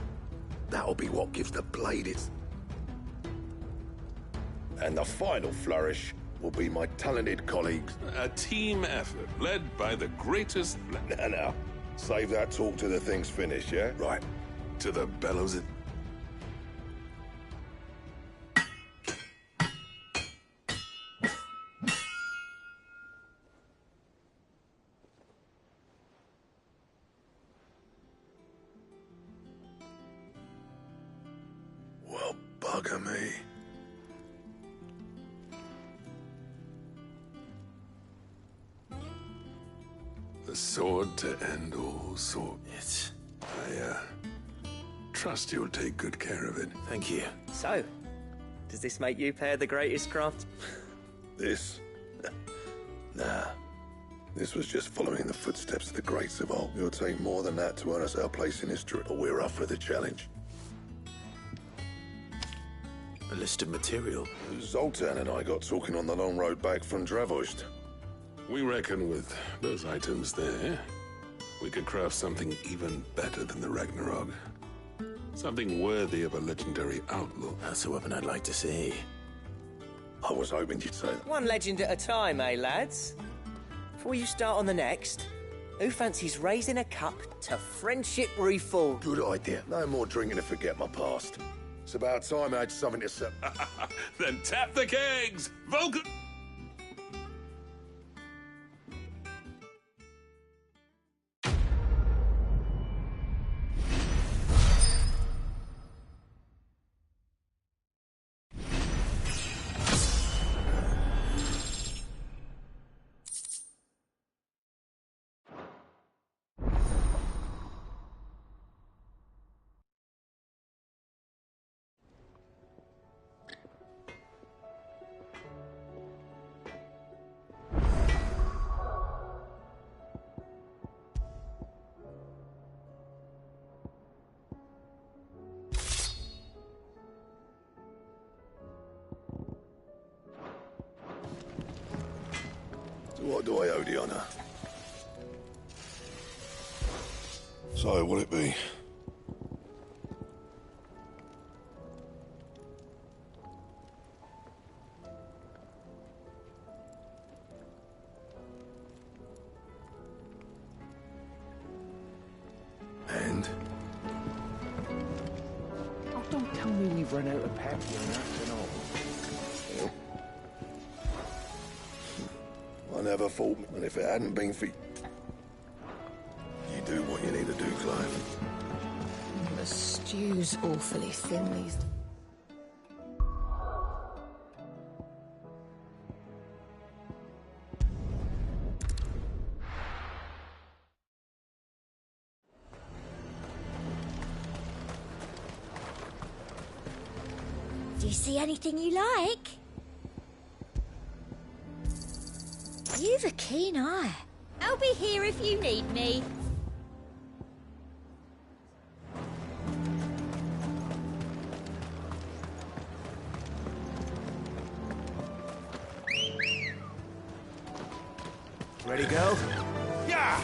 Speaker 15: that'll be what gives the blade its... And the final flourish will be my talented colleagues.
Speaker 4: A team effort led by the greatest...
Speaker 15: Now, save that talk till the thing's finished, yeah?
Speaker 4: Right. To the bellows...
Speaker 15: Well, bugger me.
Speaker 4: The sword to end all sword. I trust you'll take good care of it.
Speaker 2: Thank you.
Speaker 18: So, does this make you pair the greatest craft?
Speaker 15: This? Nah. This was just following the footsteps of the greats of old. It'll take more than that to earn us our place in history, but we're up for the challenge.
Speaker 2: A list of material.
Speaker 15: Zoltan and I got talking on the long road back from Dravoist.
Speaker 4: We reckon with those items there, we could craft something even better than the Ragnarok. Something worthy of a legendary outlaw.
Speaker 2: That's a weapon I'd like to see.
Speaker 15: I was hoping you'd say that.
Speaker 18: One legend at a time, eh, lads? Before you start on the next, who fancies raising a cup to friendship refull?
Speaker 15: Good idea. No more drinking to forget my past. It's about time I had something to say.
Speaker 4: Then tap the kegs! Vulcan...
Speaker 15: What do I owe the honor? So, will it be? And?
Speaker 3: Oh, don't tell me we've run out of pep here after all.
Speaker 15: I never thought, and if it hadn't been for you do what you need to do, Clive.
Speaker 21: The stew's awfully thin these...
Speaker 7: Do you see anything you like? You've a keen eye. I'll be here if you need me.
Speaker 3: Ready, go?
Speaker 15: Yeah!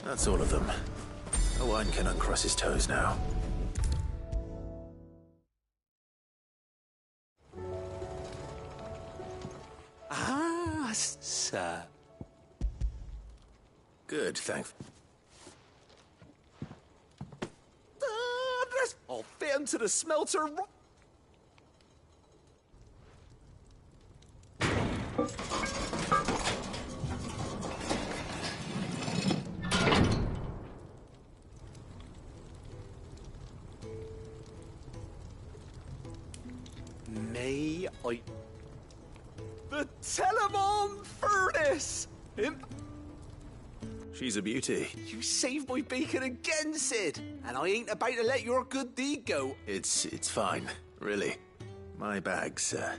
Speaker 2: That's all of them. Owain can uncross his toes now.
Speaker 20: Ah, sir.
Speaker 2: Good, thanks.
Speaker 20: I'll fit him to the smelter. May I? The Telemon furnace!
Speaker 2: She's a beauty.
Speaker 20: You saved my bacon again, Sid! And I ain't about to let your good deed go.
Speaker 2: It's fine, really. My bag, sir.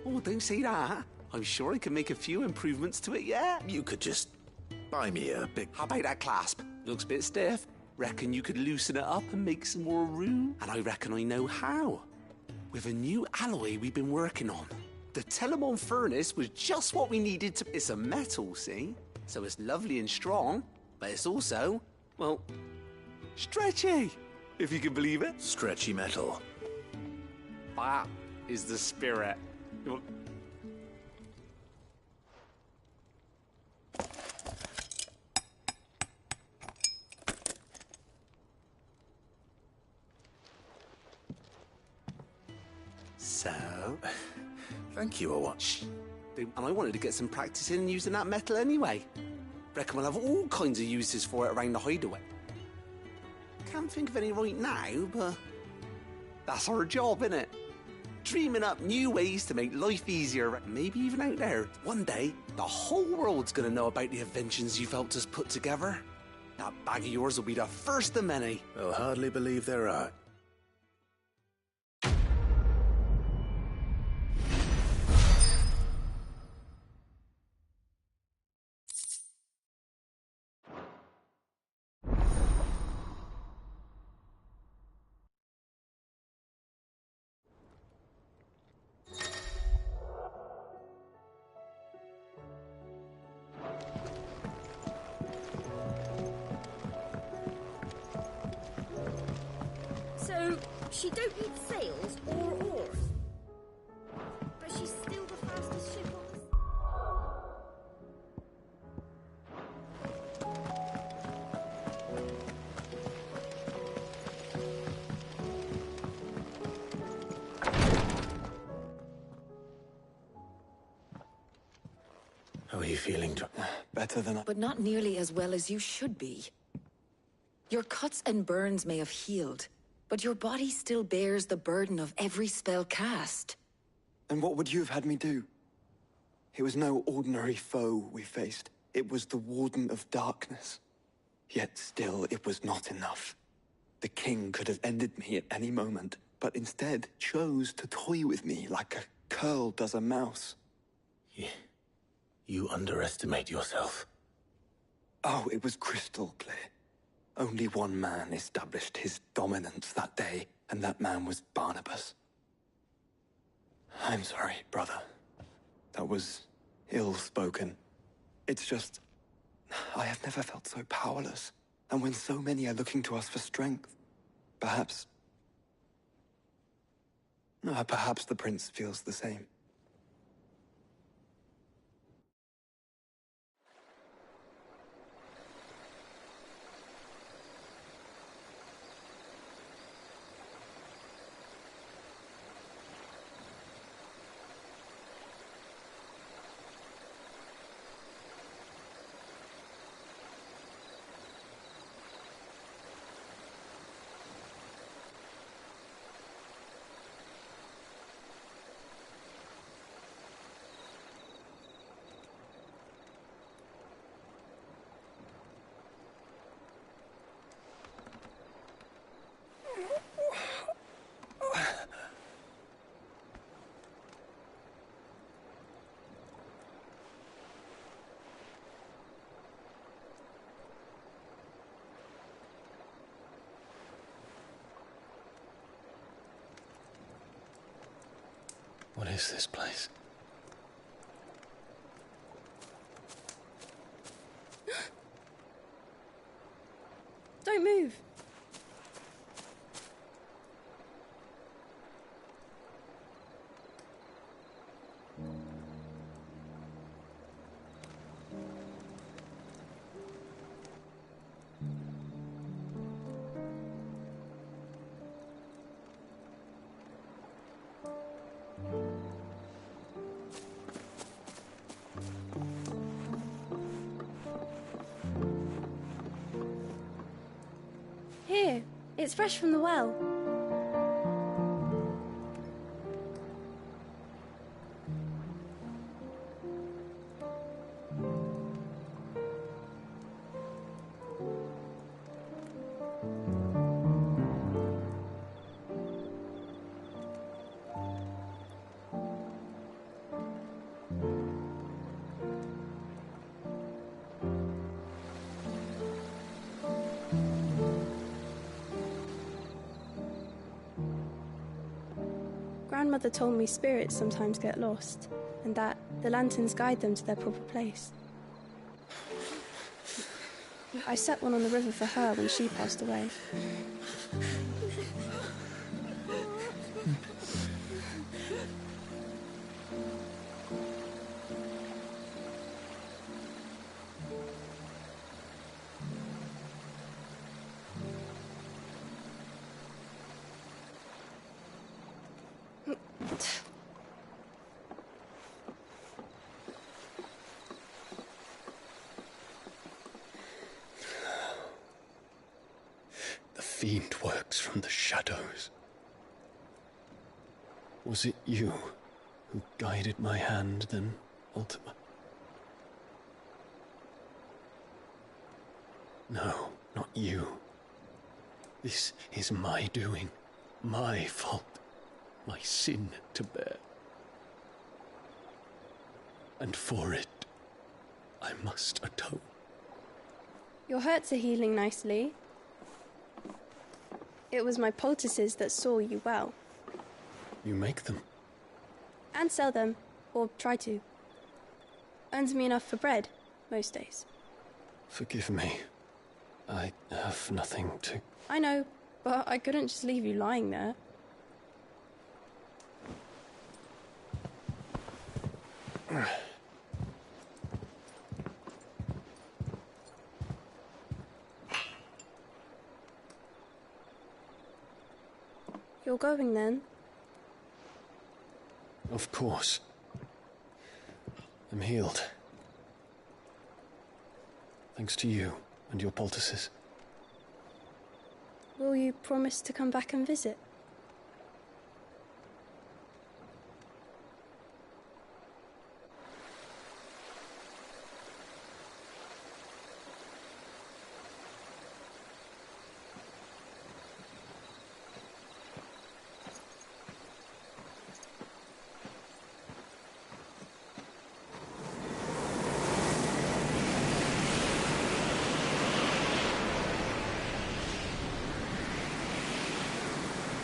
Speaker 20: Oh, don't say that. I'm sure I can make a few improvements to it yet.
Speaker 2: You could just buy me a big...
Speaker 20: How about that clasp? Looks a bit stiff. Reckon you could loosen it up and make some more room? And I reckon I know how. With a new alloy we've been working on. The Telemon furnace was just what we needed to... It's a metal, see? So it's lovely and strong, but it's also, well, stretchy, if you can believe it.
Speaker 2: Stretchy metal.
Speaker 20: That is the spirit. So...
Speaker 2: Thank you, Owain.
Speaker 20: Shh. And I wanted to get some practice in using that metal anyway. Reckon we'll have all kinds of uses for it around the hideaway. Can't think of any right now, but that's our job, innit? Dreaming up new ways to make life easier, maybe even out there. One day, the whole world's gonna know about the inventions you've helped us put together. That bag of yours will be the first of many.
Speaker 2: They'll hardly believe there are.
Speaker 7: So, she don't need sails or oars. But she's still the fastest ship on the...
Speaker 2: How are you feeling, John?
Speaker 5: Better than I...
Speaker 14: But not nearly as well as you should be. Your cuts and burns may have healed, but your body still bears the burden of every spell cast.
Speaker 5: Then what would you have had me do? It was no ordinary foe we faced. It was the Warden of Darkness. Yet still, it was not enough. The king could have ended me at any moment, but instead chose to toy with me like a curl does a mouse.
Speaker 2: You underestimate yourself.
Speaker 5: Oh, it was crystal clear. Only one man established his dominance that day, and that man was Barnabas. I'm sorry, brother. That was ill-spoken. It's just... I have never felt so powerless. And when so many are looking to us for strength, perhaps the prince feels the same.
Speaker 2: What is this place?
Speaker 11: Don't move. Here, it's fresh from the well. Grandmother told me spirits sometimes get lost, and that the lanterns guide them to their proper place. I set one on the river for her when she passed away.
Speaker 5: The fiend works from the shadows. Was it you who guided my hand then, Ultima? No, not you. This is my doing, my fault, my sin to bear. And for it, I must atone.
Speaker 11: Your hurts are healing nicely. It was my poultices that saw you well.
Speaker 5: You make them?
Speaker 11: And sell them, or try to. Earns me enough for bread, most days.
Speaker 5: Forgive me. I have nothing to...
Speaker 11: I know, but I couldn't just leave you lying there. You're going then?
Speaker 5: Of course. I'm healed. Thanks to you and your poultices.
Speaker 11: Will you promise to come back and visit?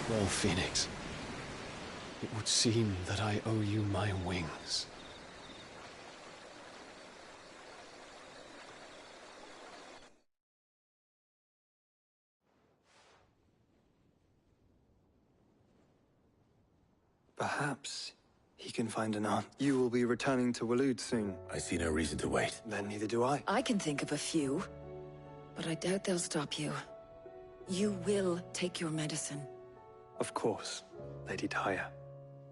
Speaker 5: Well, Phoenix, it would seem that I owe you my wings. Perhaps he can find an answer. You will be returning to Waloed soon.
Speaker 2: I see no reason to wait.
Speaker 5: Then neither do I.
Speaker 13: I can think of a few, but I doubt they'll stop you. You will take your medicine.
Speaker 5: Of course, Lady Daya.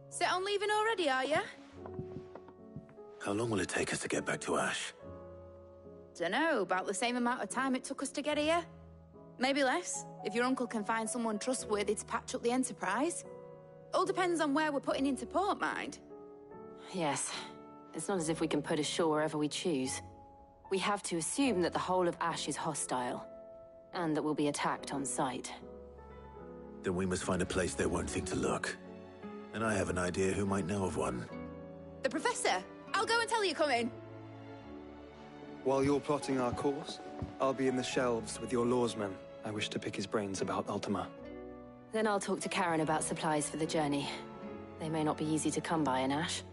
Speaker 14: Set on leaving already, are you?
Speaker 2: How long will it take us to get back to Ash?
Speaker 14: Dunno, about the same amount of time it took us to get here. Maybe less, if your uncle can find someone trustworthy to patch up the Enterprise. All depends on where we're putting into port, mind.
Speaker 23: Yes. It's not as if we can put ashore wherever we choose. We have to assume that the whole of Ash is hostile, and that we'll be attacked on sight.
Speaker 2: Then we must find a place they won't think to look. And I have an idea who might know of one.
Speaker 14: The Professor! I'll go and tell you coming.
Speaker 5: While you're plotting our course, I'll be in the shelves with your lawsman. I wish to pick his brains about Ultima.
Speaker 23: Then I'll talk to Karen about supplies for the journey. They may not be easy to come by in Ash.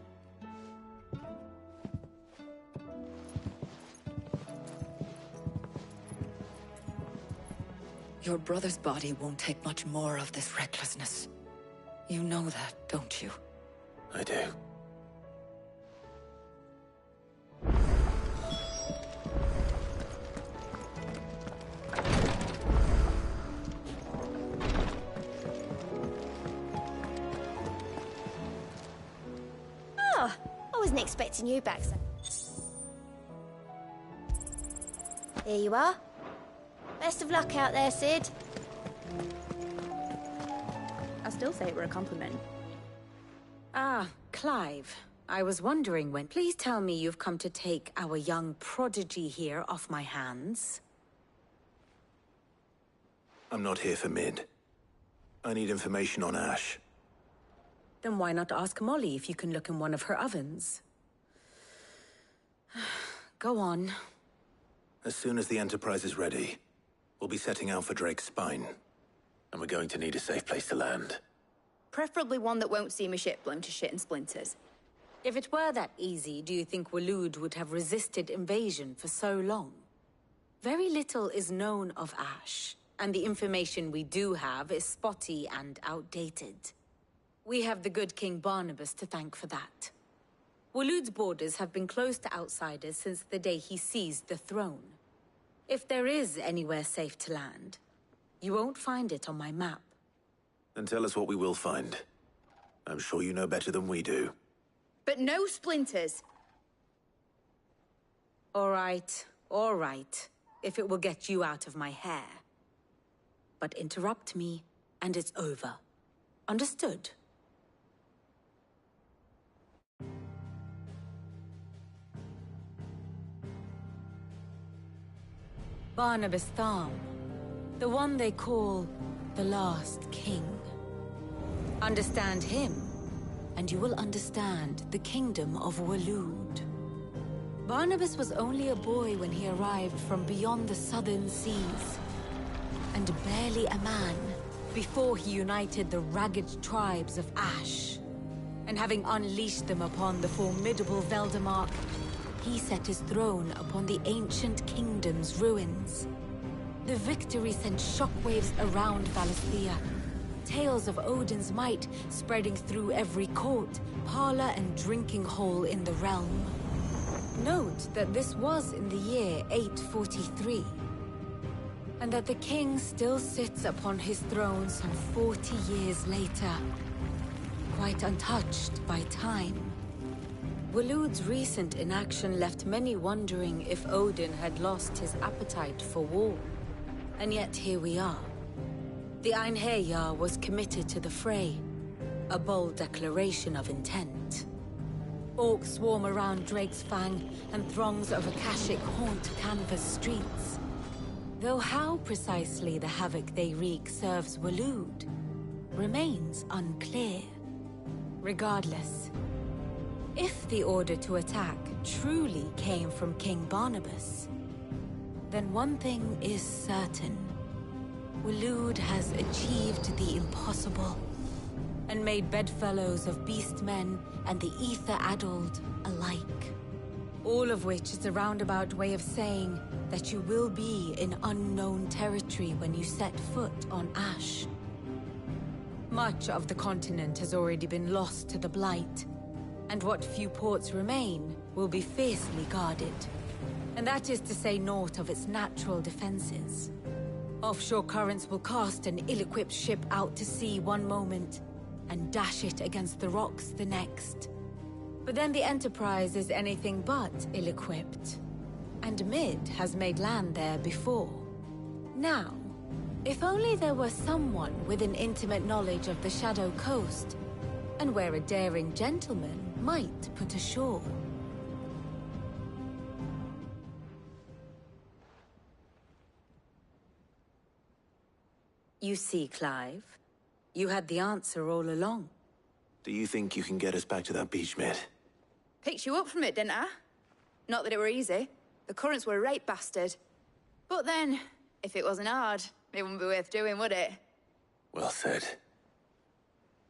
Speaker 13: Your brother's body won't take much more of this recklessness. You know that, don't you?
Speaker 2: I do.
Speaker 7: Oh, I wasn't expecting you back, sir. Here you are. Best of luck out there, Sid.
Speaker 14: I still say it were a compliment.
Speaker 21: Ah, Clive. I was wondering when... Please tell me you've come to take our young prodigy here off my hands.
Speaker 2: I'm not here for Mid. I need information on Ash.
Speaker 21: Then why not ask Molly if you can look in one of her ovens? Go on.
Speaker 2: As soon as the Enterprise is ready, we'll be setting out for Drake's Spine. And we're going to need a safe place to land.
Speaker 14: Preferably one that won't see my ship blown to shit and splinters.
Speaker 21: If it were that easy, do you think Waloed would have resisted invasion for so long? Very little is known of Ash, and the information we do have is spotty and outdated. We have the good King Barnabas to thank for that. Waloed's borders have been closed to outsiders since the day he seized the throne. If there is anywhere safe to land, you won't find it on my map.
Speaker 2: Then tell us what we will find. I'm sure you know better than we do.
Speaker 14: But no splinters!
Speaker 21: All right, if it will get you out of my hair. But interrupt me, and it's over. Understood? Barnabas Tharm, the one they call the Last King. Understand him, and you will understand the kingdom of Waloed. Barnabas was only a boy when he arrived from beyond the southern seas, and barely a man before he united the ragged tribes of Ash. And having unleashed them upon the formidable Veldamark, he set his throne upon the ancient kingdom's ruins. The victory sent shockwaves around Valisthea, tales of Odin's might spreading through every court, parlor, and drinking hole in the realm. Note that this was in the year 843, and that the king still sits upon his throne some 40 years later, quite untouched by time. Waloed's recent inaction left many wondering if Odin had lost his appetite for war. And yet here we are. The Einherjar was committed to the fray, a bold declaration of intent. Orcs swarm around Drake's Fang, and throngs of Akashic haunt Canva's streets. Though how precisely the havoc they wreak serves Waloed remains unclear. Regardless, if the order to attack truly came from King Barnabas, then one thing is certain. Waloed has achieved the impossible, and made bedfellows of beastmen and the ether-addled alike. All of which is a roundabout way of saying that you will be in unknown territory when you set foot on Ash. Much of the continent has already been lost to the Blight, and what few ports remain will be fiercely guarded. And that is to say naught of its natural defenses. Offshore currents will cast an ill-equipped ship out to sea one moment, and dash it against the rocks the next. But then the Enterprise is anything but ill-equipped. And Mid has made land there before. Now, if only there were someone with an intimate knowledge of the Shadow Coast, and where a daring gentleman might put ashore. You see, Clive, you had the answer all along.
Speaker 2: Do you think you can get us back to that beach, Mid?
Speaker 14: Picked you up from it, didn't I? Not that it were easy. The currents were a right bastard. But then, if it wasn't hard, it wouldn't be worth doing, would it?
Speaker 2: Well said.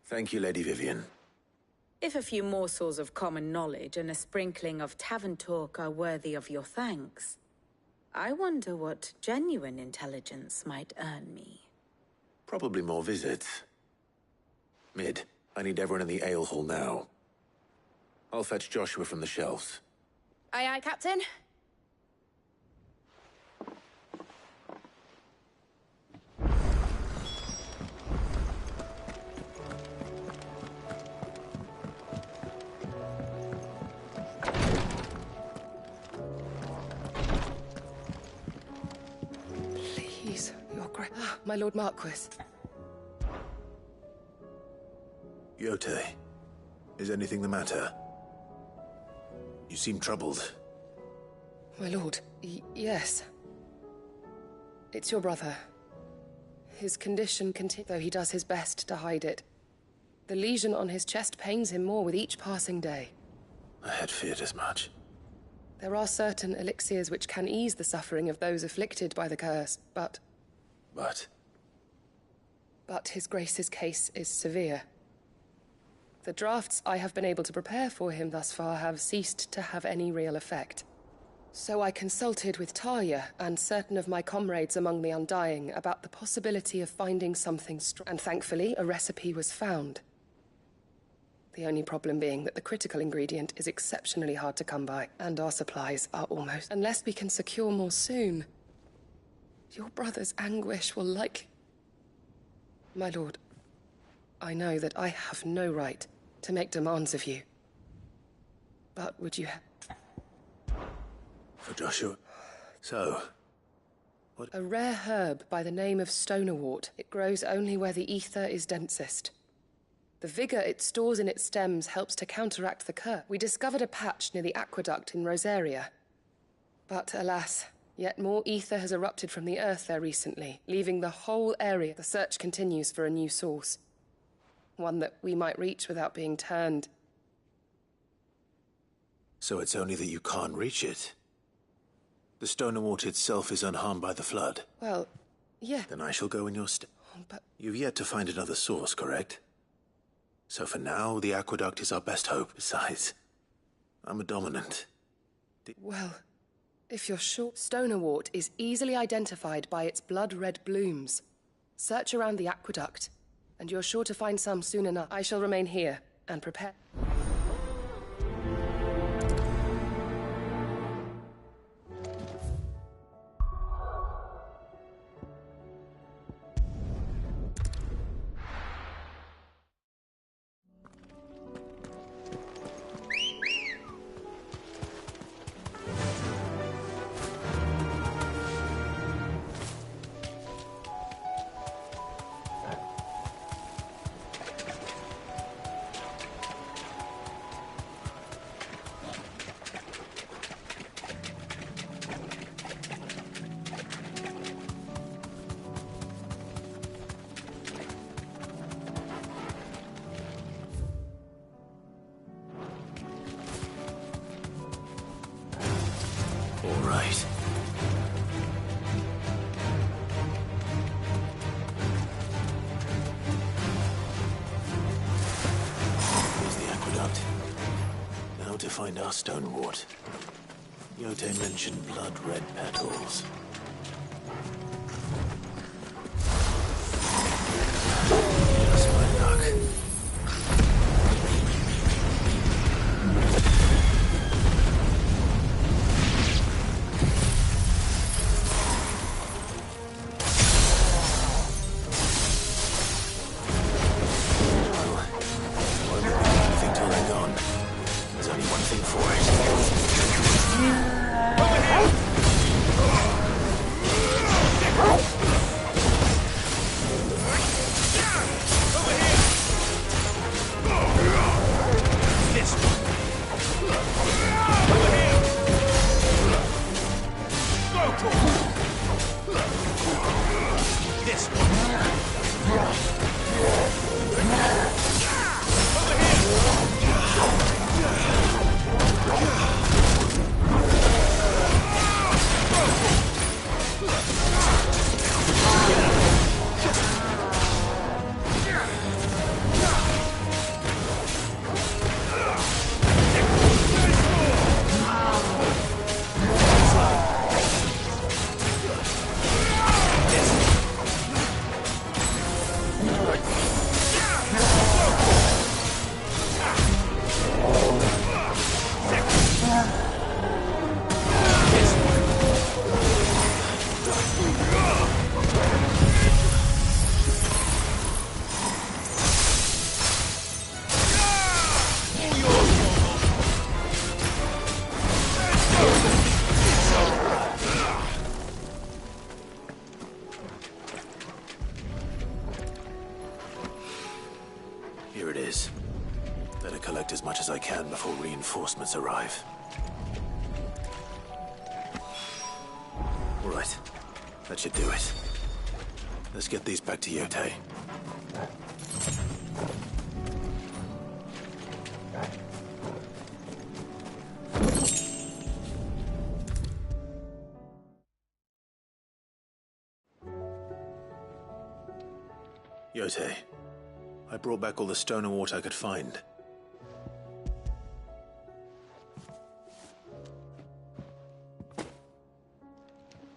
Speaker 2: Thank you, Lady Vivian.
Speaker 21: If a few morsels of common knowledge and a sprinkling of tavern talk are worthy of your thanks, I wonder what genuine intelligence might earn me.
Speaker 2: Probably more visits. Mid, I need everyone in the ale hall now. I'll fetch Joshua from the shelves.
Speaker 7: Aye, aye, Captain.
Speaker 6: Please, your grace. My Lord Marquis.
Speaker 2: Yotei, is anything the matter? You seem troubled.
Speaker 6: My lord, yes. It's your brother. His condition continues, though he does his best to hide it. The lesion on his chest pains him more with each passing day.
Speaker 2: I had feared as much.
Speaker 6: There are certain elixirs which can ease the suffering of those afflicted by the curse, but... But His Grace's case is severe. The drafts I have been able to prepare for him thus far have ceased to have any real effect. So I consulted with Talia and certain of my comrades among the Undying about the possibility of finding something strong, and thankfully a recipe was found. The only problem being that the critical ingredient is exceptionally hard to come by, and our supplies are almost... Unless we can secure more soon, your brother's anguish will likely... My lord, I know that I have no right to make demands of you. But would you
Speaker 2: For Joshua. So, what?
Speaker 6: A rare herb by the name of stonerwort. It grows only where the ether is densest. The vigor it stores in its stems helps to counteract the curse. We discovered a patch near the aqueduct in Rosaria. But alas, yet more ether has erupted from the earth there recently, leaving the whole area. The search continues for a new source. One that we might reach without being turned.
Speaker 2: So it's only that you can't reach it? The stonerwort itself is unharmed by the flood?
Speaker 6: Well, yeah.
Speaker 2: Then I shall go in your stead.
Speaker 6: But...
Speaker 2: You've yet to find another source, correct? So for now, the aqueduct is our best hope. Besides, I'm a dominant.
Speaker 6: Well, if you're sure... Stonerwort is easily identified by its blood-red blooms. Search around the aqueduct, and you're sure to find some soon enough. I shall remain here and prepare...
Speaker 2: Find our stonewort. Yotei mentioned blood-red petals. Just my luck. is. Better collect as much as I can before reinforcements arrive. All right. That should do it. Let's get these back to Yotei. Yotei, I brought back all the stone and water I could find.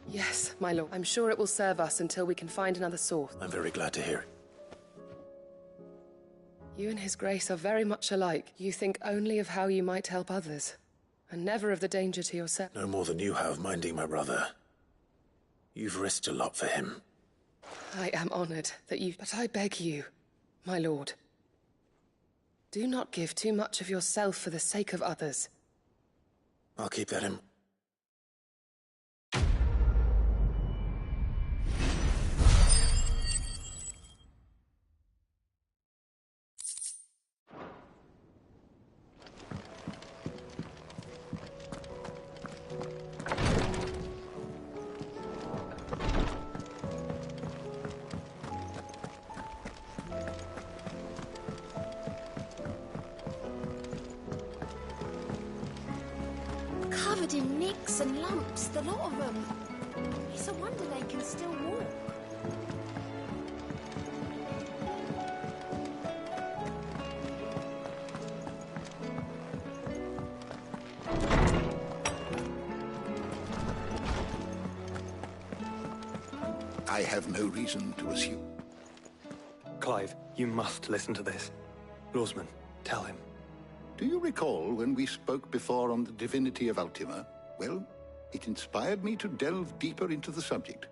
Speaker 6: Yes, my lord. I'm sure it will serve us until we can find another source.
Speaker 2: I'm very glad to hear it.
Speaker 6: You and His Grace are very much alike. You think only of how you might help others, and never of the danger to yourself.
Speaker 2: No more than you have minding my brother. You've risked a lot for him.
Speaker 6: I am honored that you... But I beg you, my lord, do not give too much of yourself for the sake of others.
Speaker 2: I'll keep that in...
Speaker 7: Covered in nicks and lumps, the lot of them. It's a wonder they can still walk.
Speaker 15: I have no reason to assume.
Speaker 5: Clive, you must listen to this. Lawsman, tell him.
Speaker 15: Do you recall when we spoke before on the divinity of Ultima? Well, it inspired me to delve deeper into the subject.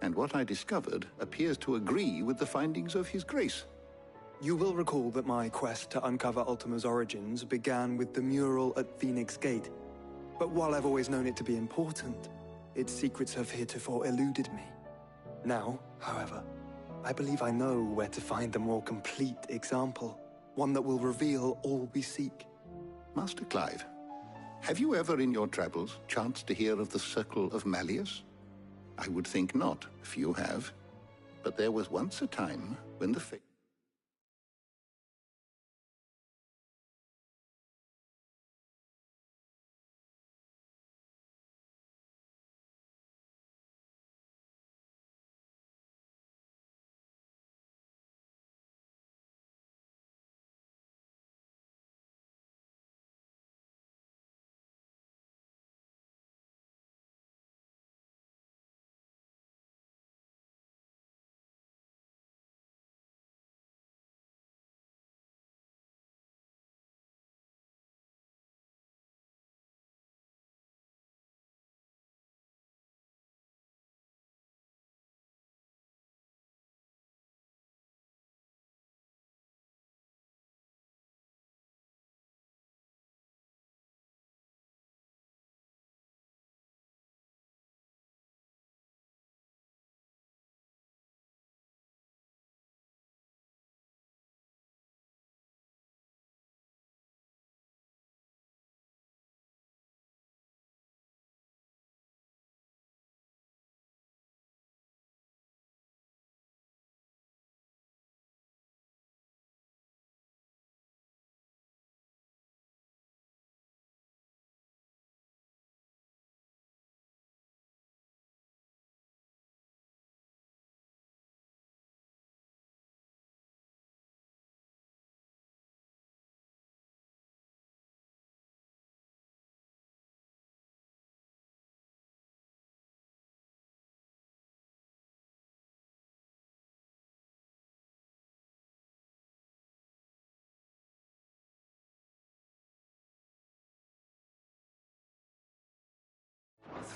Speaker 15: And what I discovered appears to agree with the findings of His Grace.
Speaker 5: You will recall that my quest to uncover Ultima's origins began with the mural at Phoenix Gate. But while I've always known it to be important, its secrets have heretofore eluded me. Now, however, I believe I know where to find the more complete example. One that will reveal all we seek.
Speaker 15: Master Clive, have you ever in your travels chanced to hear of the Circle of Malleus? I would think not, if you have. But there was once a time when the fate...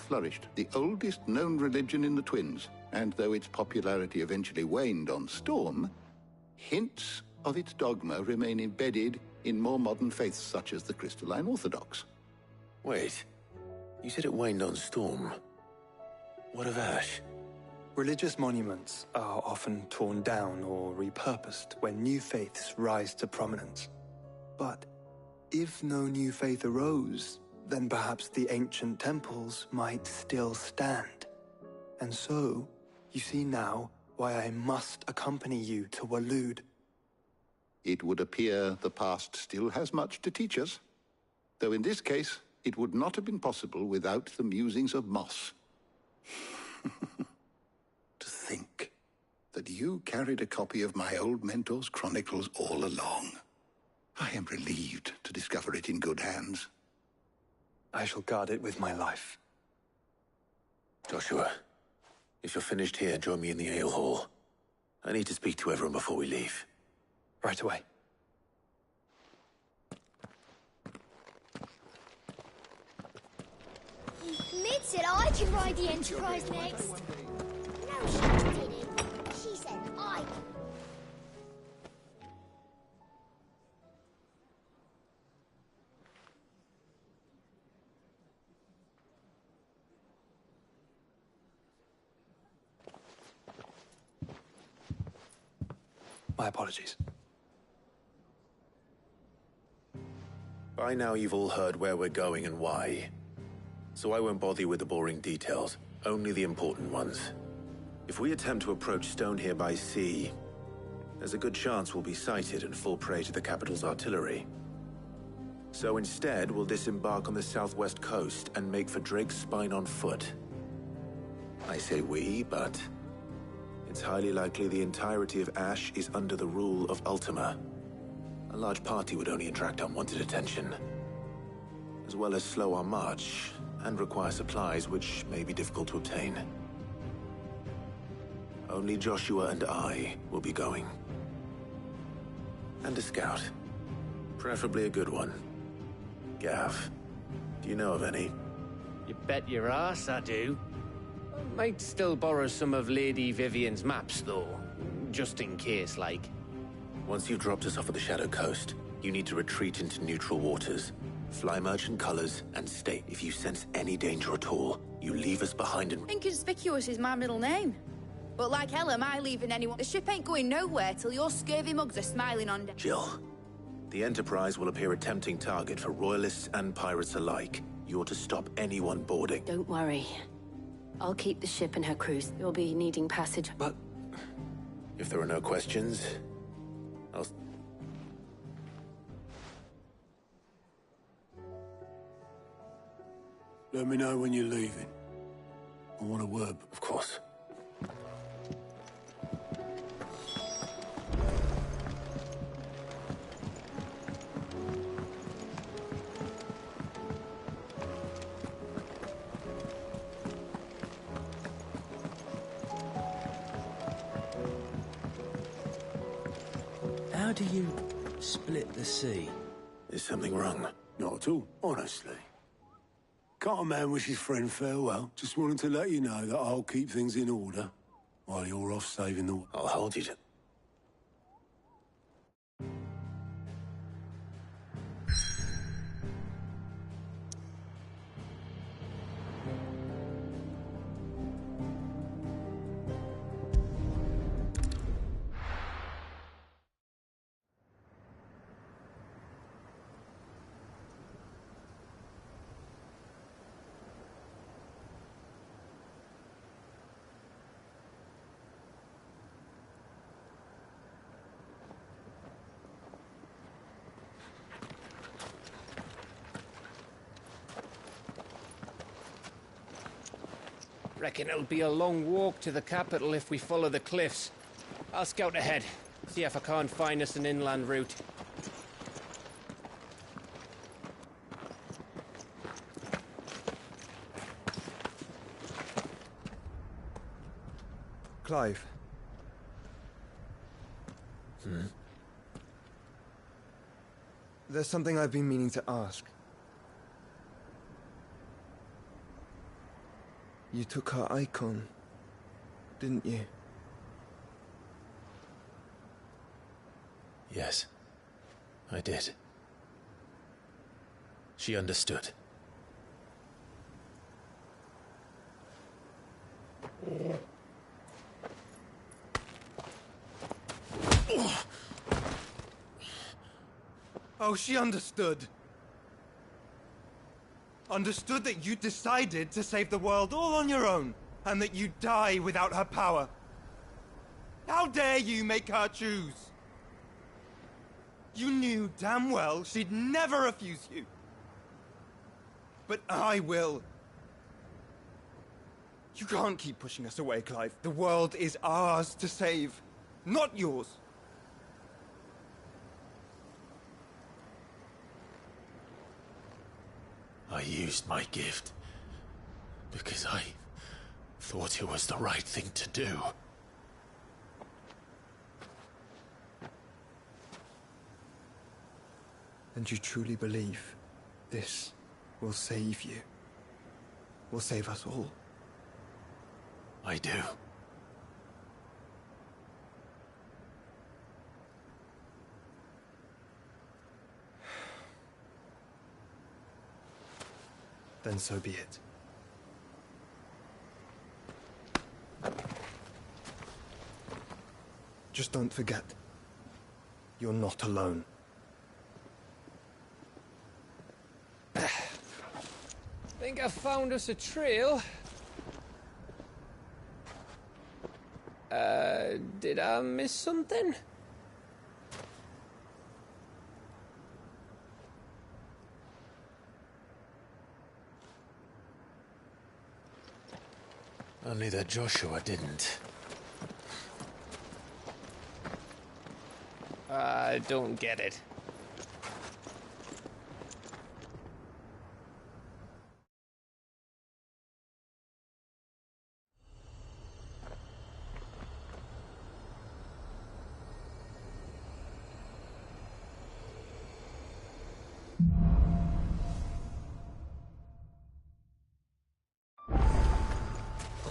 Speaker 15: flourished, the oldest known religion in the Twins, and though its popularity eventually waned on Storm, hints of its dogma remain embedded in more modern faiths such as the Crystalline Orthodox.
Speaker 2: Wait, you said it waned on Storm. What of Ash?
Speaker 5: Religious monuments are often torn down or repurposed when new faiths rise to prominence. But if no new faith arose, then perhaps the ancient temples might still stand. And so, you see now why I must accompany you to Waloed.
Speaker 10: It would appear the past still has much to teach us, though in this case, it would not have been possible without the musings of Moss. To think that you carried a copy of my old mentor's chronicles all along. I am relieved to discover it in good hands.
Speaker 5: I shall guard it with my life.
Speaker 2: Joshua, if you're finished here, join me in the ale hall. I need to speak to everyone before we leave.
Speaker 5: Right away.
Speaker 7: Mid said I can ride the Enterprise next. No, she didn't. She said I could.
Speaker 5: My apologies.
Speaker 2: By now you've all heard where we're going and why. So I won't bother you with the boring details, only the important ones. If we attempt to approach Stonehere by sea, there's a good chance we'll be sighted and fall prey to the capital's artillery. So instead, we'll disembark on the southwest coast and make for Drake's Spine on foot. I say we, but it's highly likely the entirety of Ash is under the rule of Ultima. A large party would only attract unwanted attention, as well as slow our march and require supplies which may be difficult to obtain. Only Joshua and I will be going. And a scout. Preferably a good one. Gav, do you know of any?
Speaker 16: You bet your ass I do. Might still borrow some of Lady Vivian's maps, though. Just in case, like.
Speaker 2: Once you've dropped us off at the Shadow Coast, you need to retreat into neutral waters. Fly merchant colors and state if you sense any danger at all. You leave us behind and...
Speaker 19: Inconspicuous is my middle name. But like hell am I leaving anyone. The ship ain't going nowhere till your scurvy mugs are smiling on deck.
Speaker 2: Jill, the Enterprise will appear a tempting target for royalists and pirates alike. You're to stop anyone boarding.
Speaker 23: Don't worry. I'll keep the ship and her crews. You'll be needing passage.
Speaker 2: But if there are no questions, I'll...
Speaker 24: Let me know when you're leaving. I want a word.
Speaker 2: Of course.
Speaker 25: How do you split the sea?
Speaker 2: Is something wrong?
Speaker 24: Not at all, honestly. Can't a man wish his friend farewell? Just wanted to let you know that I'll keep things in order while you're off saving the...
Speaker 2: I'll hold you to...
Speaker 16: Reckon it'll be a long walk to the capital if we follow the cliffs. I'll scout ahead, see if I can't find us an inland route.
Speaker 1: Clive. There's something I've been meaning to ask. You took her icon, didn't you?
Speaker 2: Yes, I did. She understood.
Speaker 1: Oh, she understood. Understood that you decided to save the world all on your own, and that you'd die without her power. How dare you make her choose? You knew damn well she'd never refuse you. But I will. You can't keep pushing us away, Clive. The world is ours to save, not yours.
Speaker 2: I used my gift because I thought it was the right thing to do.
Speaker 1: And you truly believe this will save you? Will save us all?
Speaker 2: I do.
Speaker 1: Then so be it. Just don't forget, you're not alone.
Speaker 16: Think I found us a trail. Did I miss something?
Speaker 2: Only that Joshua didn't.
Speaker 16: I don't get it.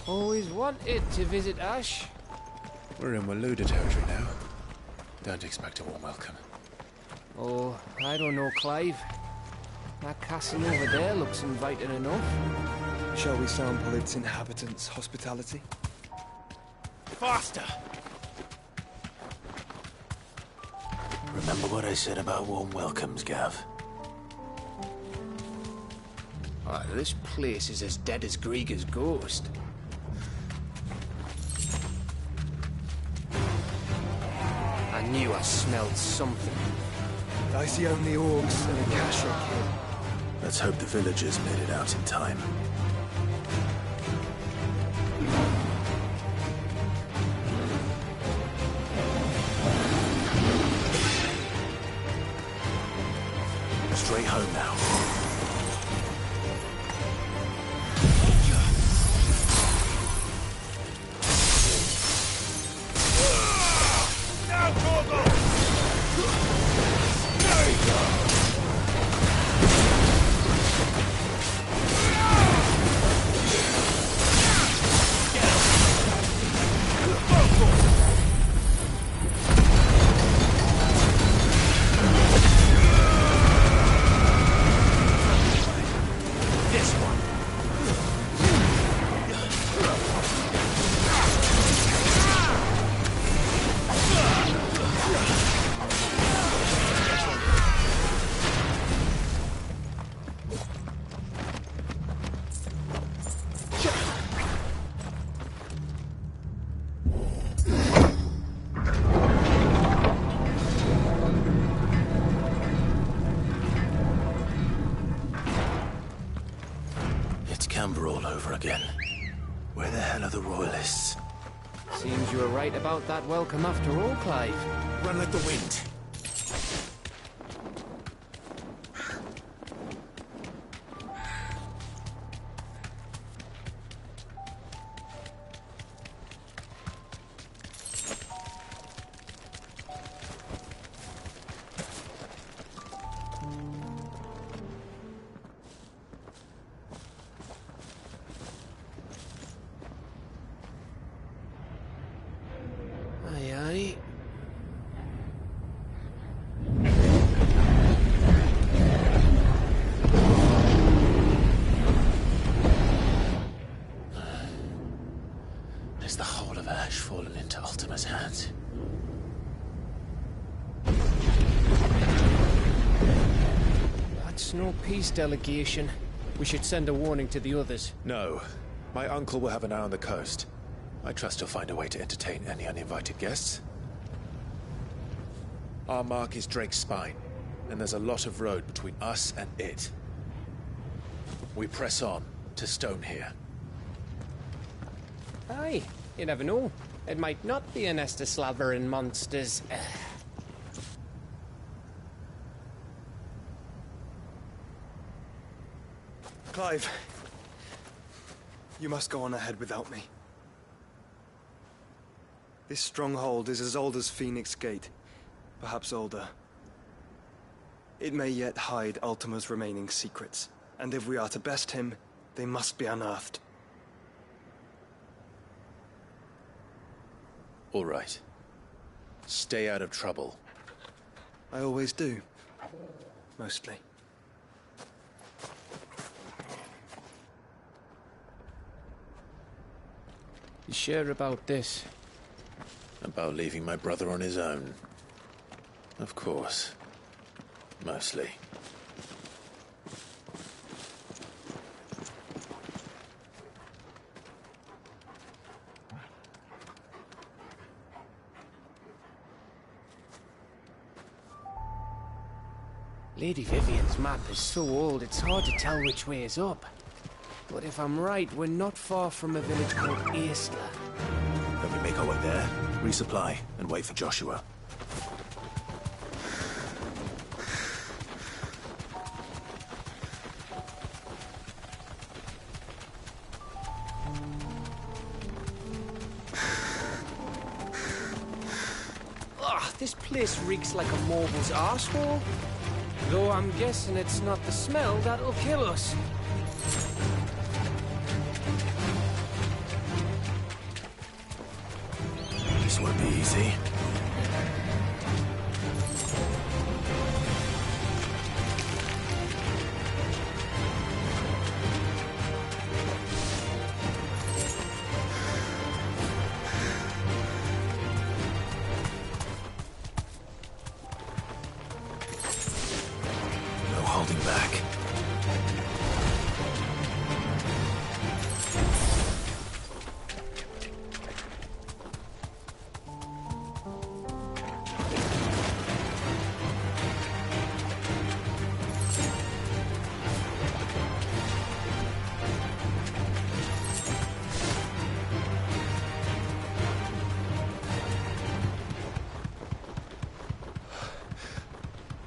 Speaker 16: Always wanted to visit Ash.
Speaker 2: We're in Waluda territory now. Don't expect a warm welcome.
Speaker 16: Oh, I don't know, Clive. That castle over there looks inviting enough.
Speaker 1: Shall we sample its inhabitants' hospitality?
Speaker 2: Faster! Remember what I said about warm welcomes, Gav?
Speaker 16: Oh, this place is as dead as Grieger's ghost. I knew I smelled something.
Speaker 1: I see only orcs and a Kashik here.
Speaker 2: Let's hope the villagers made it out in time. Straight home now. All over again. Where the hell are the royalists?
Speaker 16: Seems you were right about that welcome after all, Clive.
Speaker 2: Run like the wind.
Speaker 16: That's no peace delegation. We should send a warning to the others.
Speaker 2: No. My uncle will have an eye on the coast. I trust he'll find a way to entertain any uninvited guests. Our mark is Drake's Spine, and there's a lot of road between us and it. We press on to Stonehere.
Speaker 16: Aye, you never know. It might not be a nest of slavering monsters.
Speaker 1: Clive, you must go on ahead without me. This stronghold is as old as Phoenix Gate, perhaps older. It may yet hide Ultima's remaining secrets, and if we are to best him, they must be unearthed.
Speaker 2: All right. Stay out of trouble.
Speaker 1: I always do. Mostly.
Speaker 16: You sure about this?
Speaker 2: About leaving my brother on his own? Of course. Mostly.
Speaker 16: Lady Vivian's map is so old it's hard to tell which way is up. But if I'm right, we're not far from a village called Aestla.
Speaker 2: Then we make our way there, resupply, and wait for Joshua.
Speaker 16: Ugh, this place reeks like a morble's arsehole. Though I'm guessing it's not the smell that'll kill us.
Speaker 2: This won't be easy. No holding back.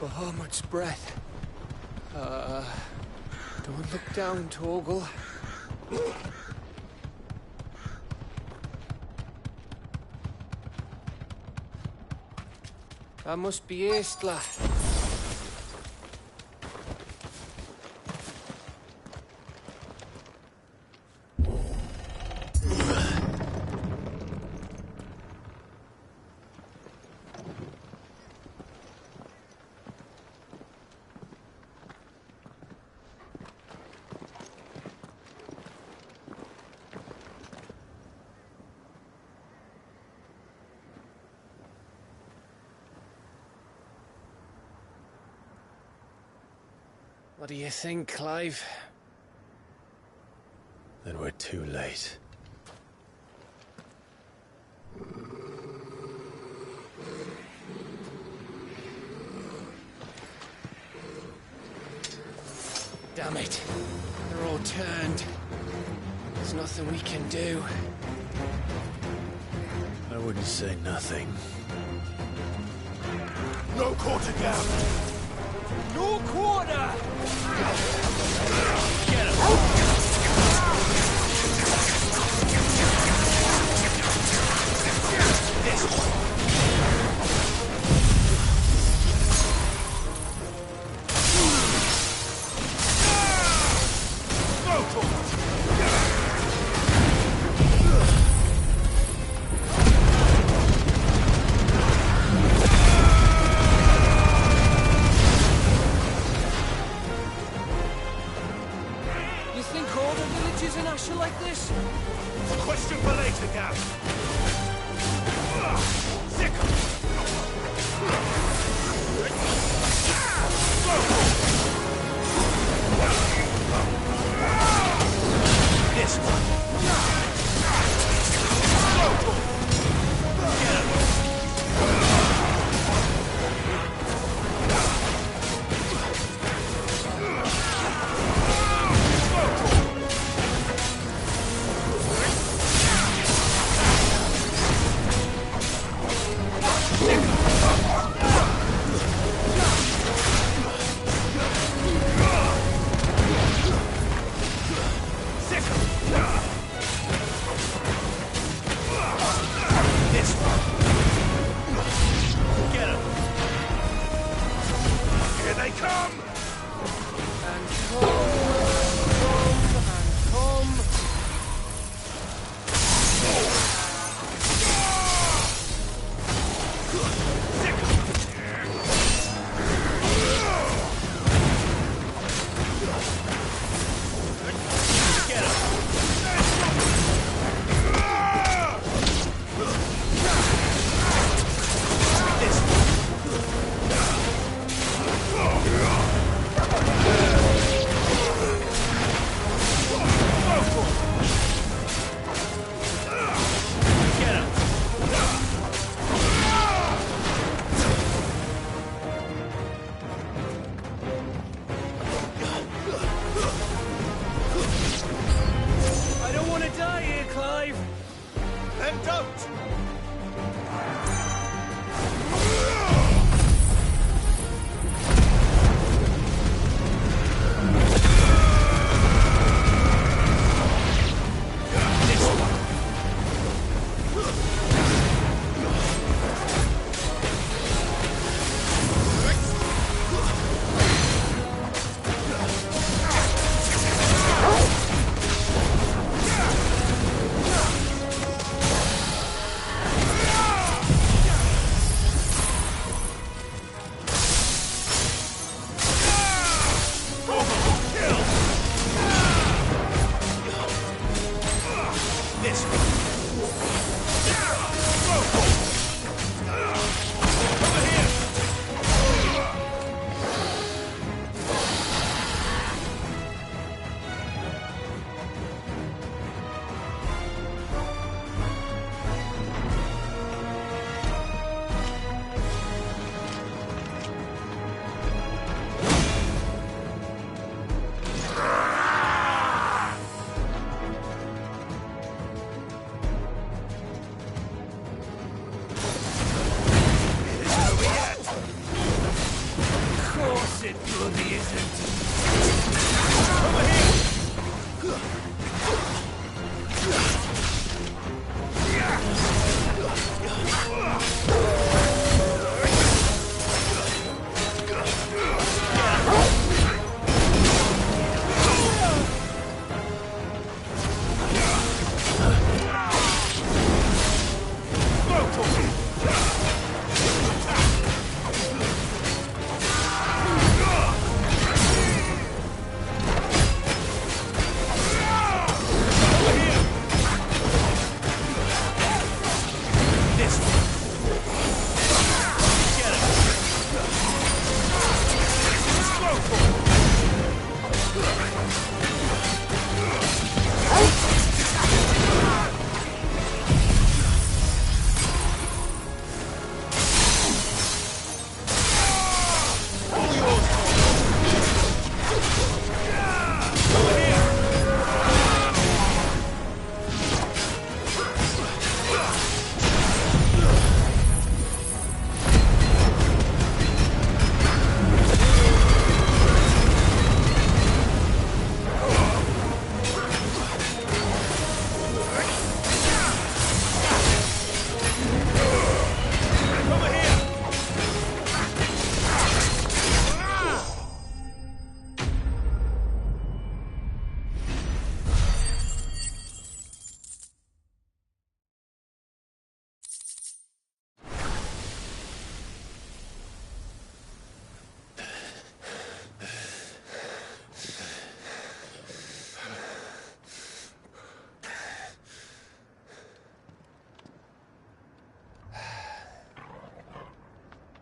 Speaker 16: Bahamut's breath. Don't look down, Torgal. That must be Aestla. What do you think, Clive?
Speaker 2: Then we're too late.
Speaker 16: Damn it. They're all turned. There's nothing we can do.
Speaker 2: I wouldn't say nothing.
Speaker 15: No quarter gap!
Speaker 16: No quarter!
Speaker 15: Get him!
Speaker 16: You think
Speaker 8: then don't!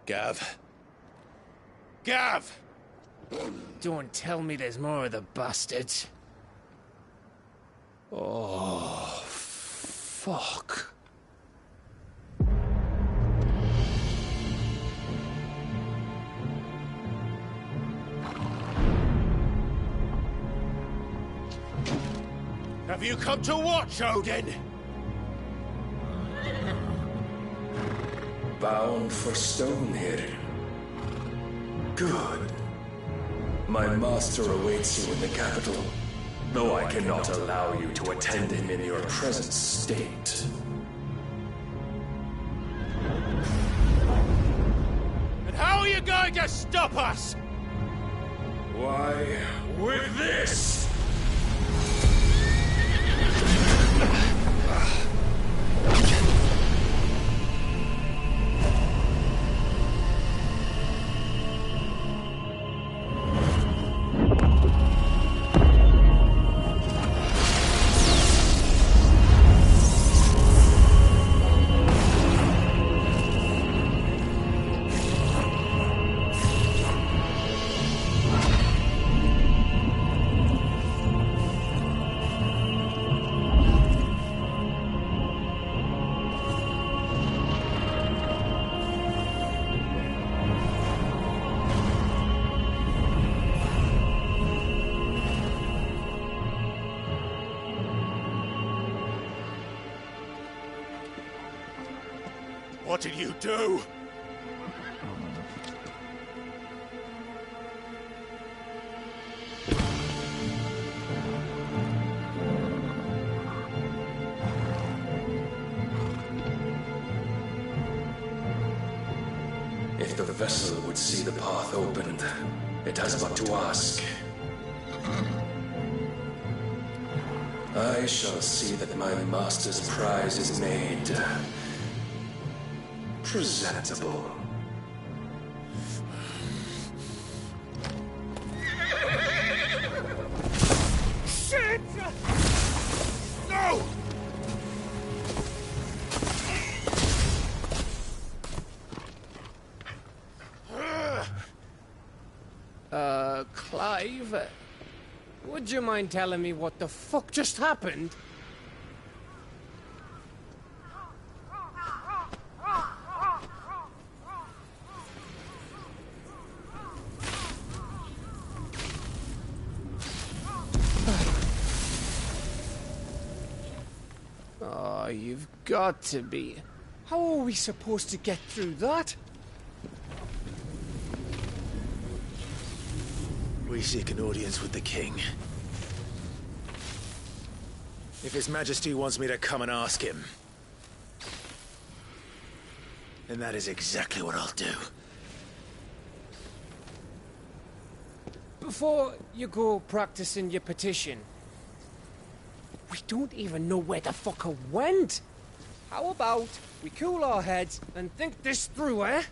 Speaker 16: Gav. Gav! Don't tell me there's more of the bastards. Oh, fuck. Have you come to watch, Odin?
Speaker 9: Bound for Stonehill. Good. My master awaits you in the capital, though I cannot allow you to attend him in your present state.
Speaker 16: And how are you going to stop us?
Speaker 9: Why, with this!
Speaker 15: What did you do?
Speaker 9: If the vessel would see the path opened, it has but to ask. I shall see that my master's prize is made presentable.
Speaker 16: Shit!
Speaker 15: No!
Speaker 16: Clive, would you mind telling me what the fuck just happened? Oh, you've got to be. How are we supposed to get through that?
Speaker 2: We seek an audience with the king. If His Majesty wants me to come and ask him, then that is exactly what I'll do.
Speaker 16: Before you go practicing your petition, we don't even know where the fucker went. How about we cool our heads and think this through, eh?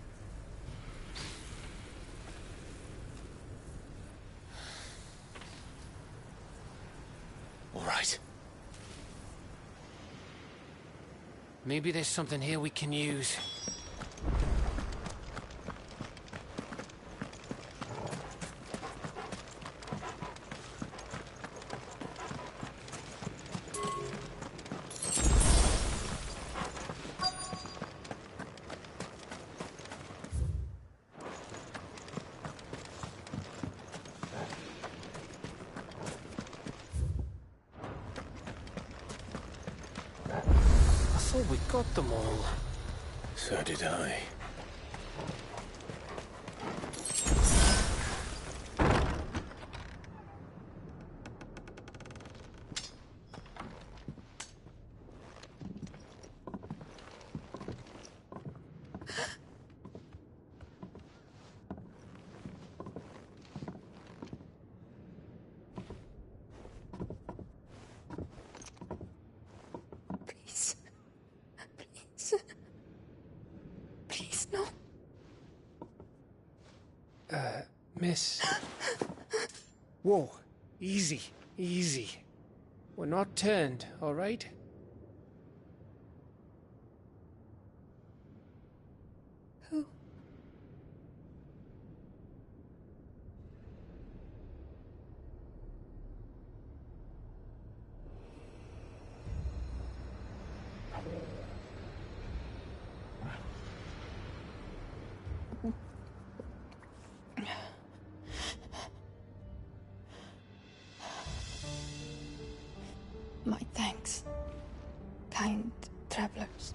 Speaker 2: All right.
Speaker 16: Maybe there's something here we can use. I thought we got them all.
Speaker 2: So did I.
Speaker 6: Please, no.
Speaker 16: Miss. Whoa, easy, easy. We're not turned, all right?
Speaker 6: Who? My thanks, kind travelers.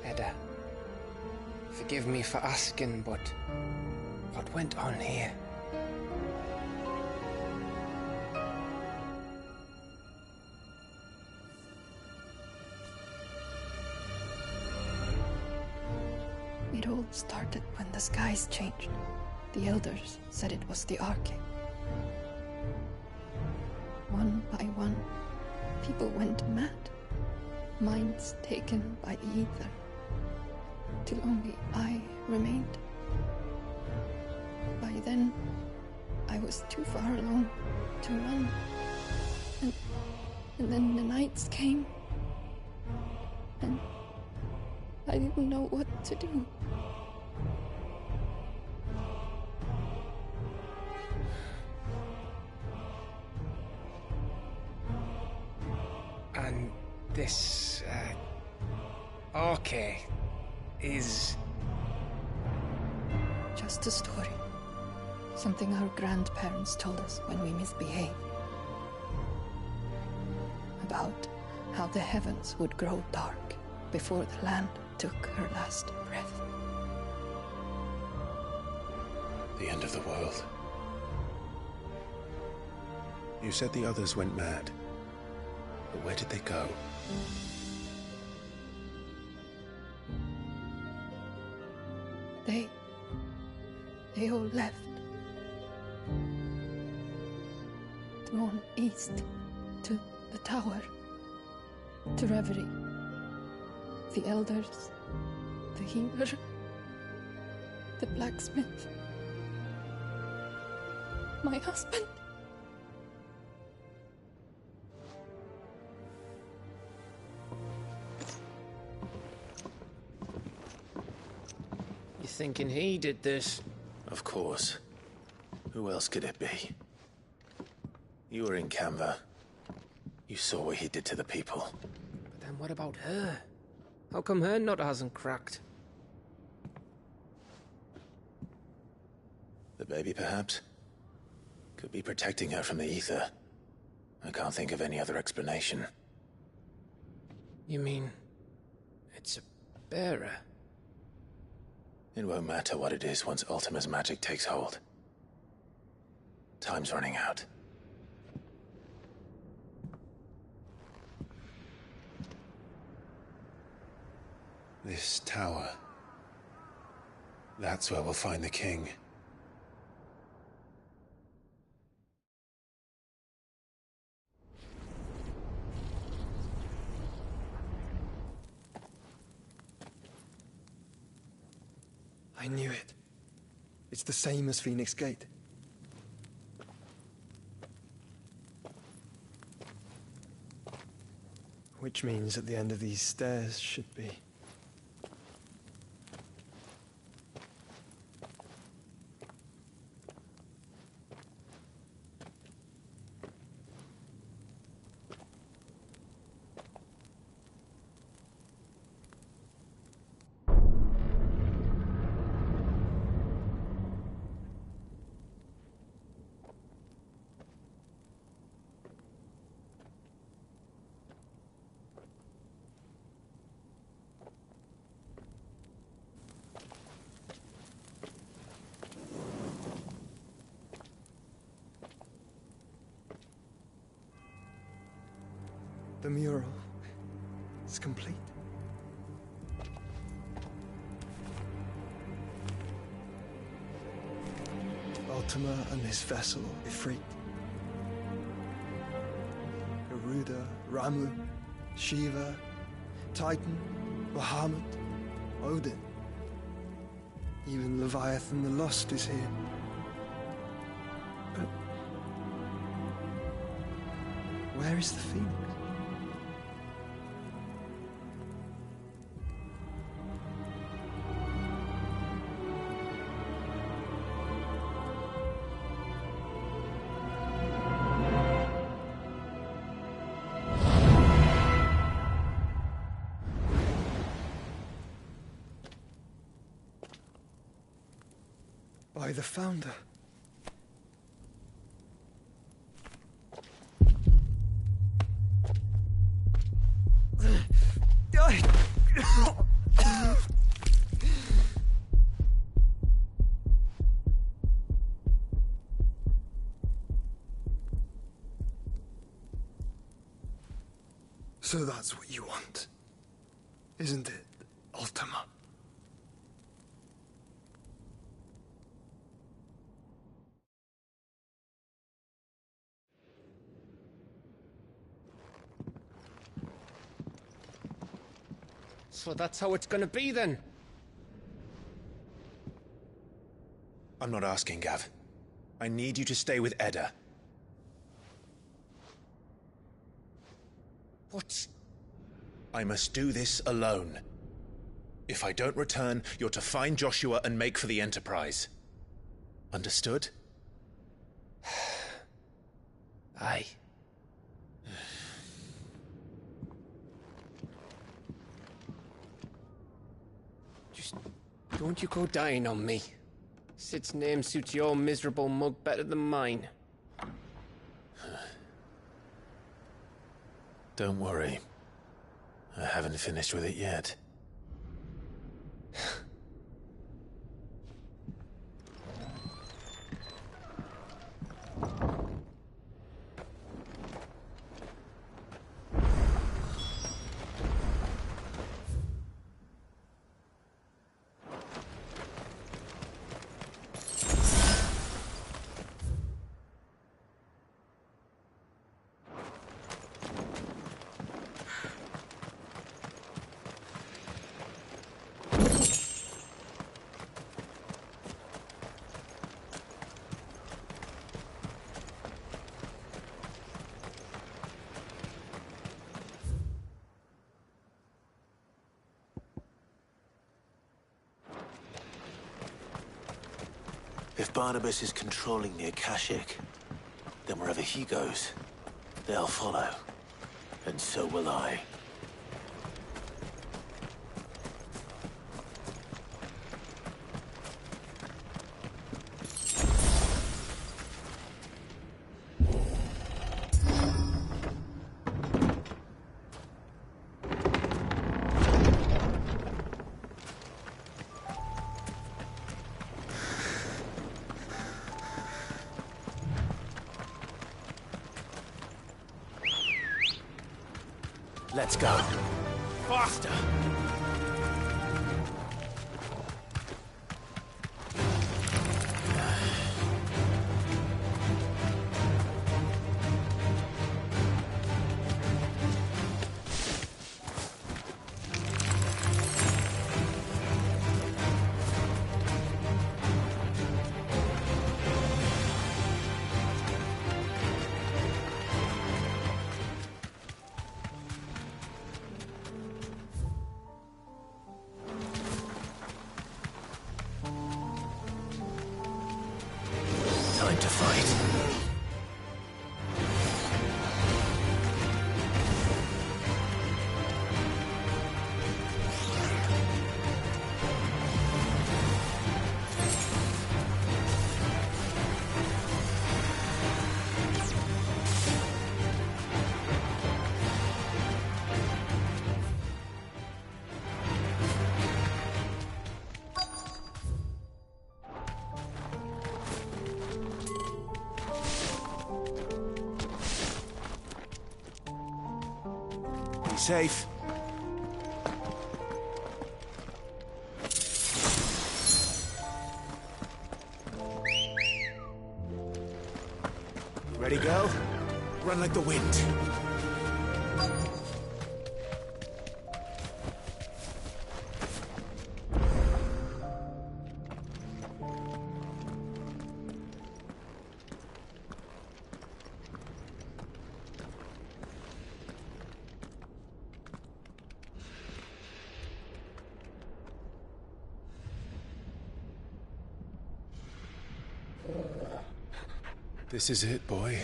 Speaker 16: Edda, forgive me for asking, but what went on here?
Speaker 6: It all started when the skies changed. The elders said it was the Arcane. One by one, people went mad. Minds taken by the ether. Till only I remained. By then, I was too far along to run. And then the nights came. And I didn't know what to do.
Speaker 16: And this, is...
Speaker 6: Just a story.
Speaker 8: Something our grandparents told us when we misbehaved. About how the heavens would grow dark before the land took her last breath.
Speaker 2: The end of the world. You said the others went mad. But where did they go?
Speaker 8: They all left. Drawn east to the tower, to Reverie. The elders, the healer, the blacksmith, my husband.
Speaker 16: You thinking he did this?
Speaker 2: Of course. Who else could it be? You were in Canva. You saw what he did to the people.
Speaker 16: But then what about her? How come her nut hasn't cracked?
Speaker 2: The baby, perhaps? Could be protecting her from the ether. I can't think of any other explanation.
Speaker 16: You mean... it's a bearer?
Speaker 2: It won't matter what it is once Ultima's magic takes hold. Time's running out. This tower. That's where we'll find the king.
Speaker 1: I knew it. It's the same as Phoenix Gate. Which means at the end of these stairs should be... The mural is complete. Ultima and his vessel, Ifrit. Garuda, Ramu, Shiva, Titan, Bahamut, Odin. Even Leviathan the Lost is here. But where is the Phoenix? By the Founder. So that's what you want, isn't it, Ultima?
Speaker 16: So that's how it's gonna be then?
Speaker 2: I'm not asking, Gav. I need you to stay with Edda.
Speaker 16: What?
Speaker 2: I must do this alone. If I don't return, you're to find Joshua and make for the Enterprise. Understood?
Speaker 16: Aye. Just don't you go dying on me. Sid's name suits your miserable mug better than mine.
Speaker 2: Don't worry. I haven't finished with it yet. If Barnabas is controlling the Akashic, then wherever he goes, they'll follow. And so will I. Let's go. Faster! Time to fight. Be safe. Ready, go? Run like the wind. This is it, boy.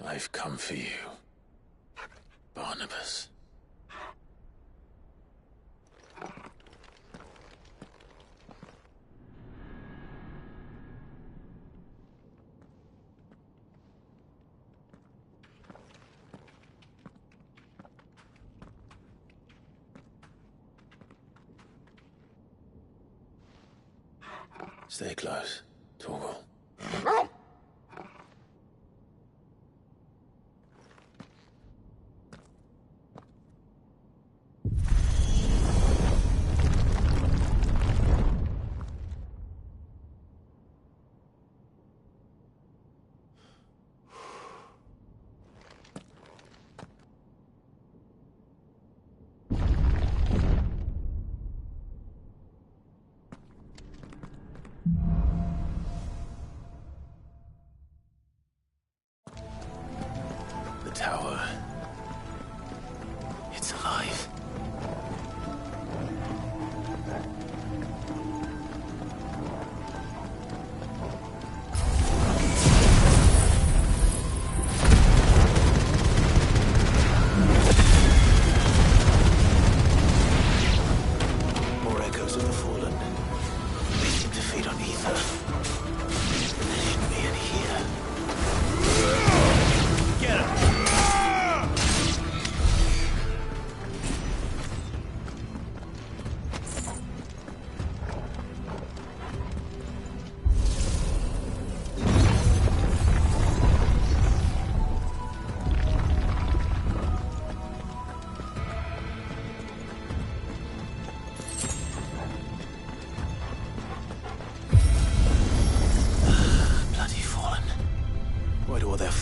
Speaker 2: I've come for you, Barnabas. Stay close, Torgal.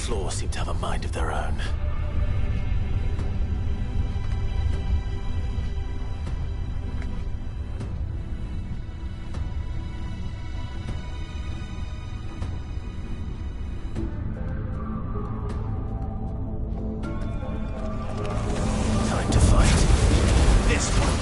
Speaker 2: claws seem to have a mind of their own. Time to fight. This one.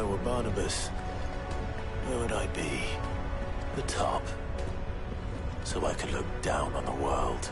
Speaker 2: I were Barnabas, where would I be? The top. So I could look down on the world.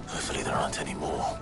Speaker 2: Hopefully there aren't any more.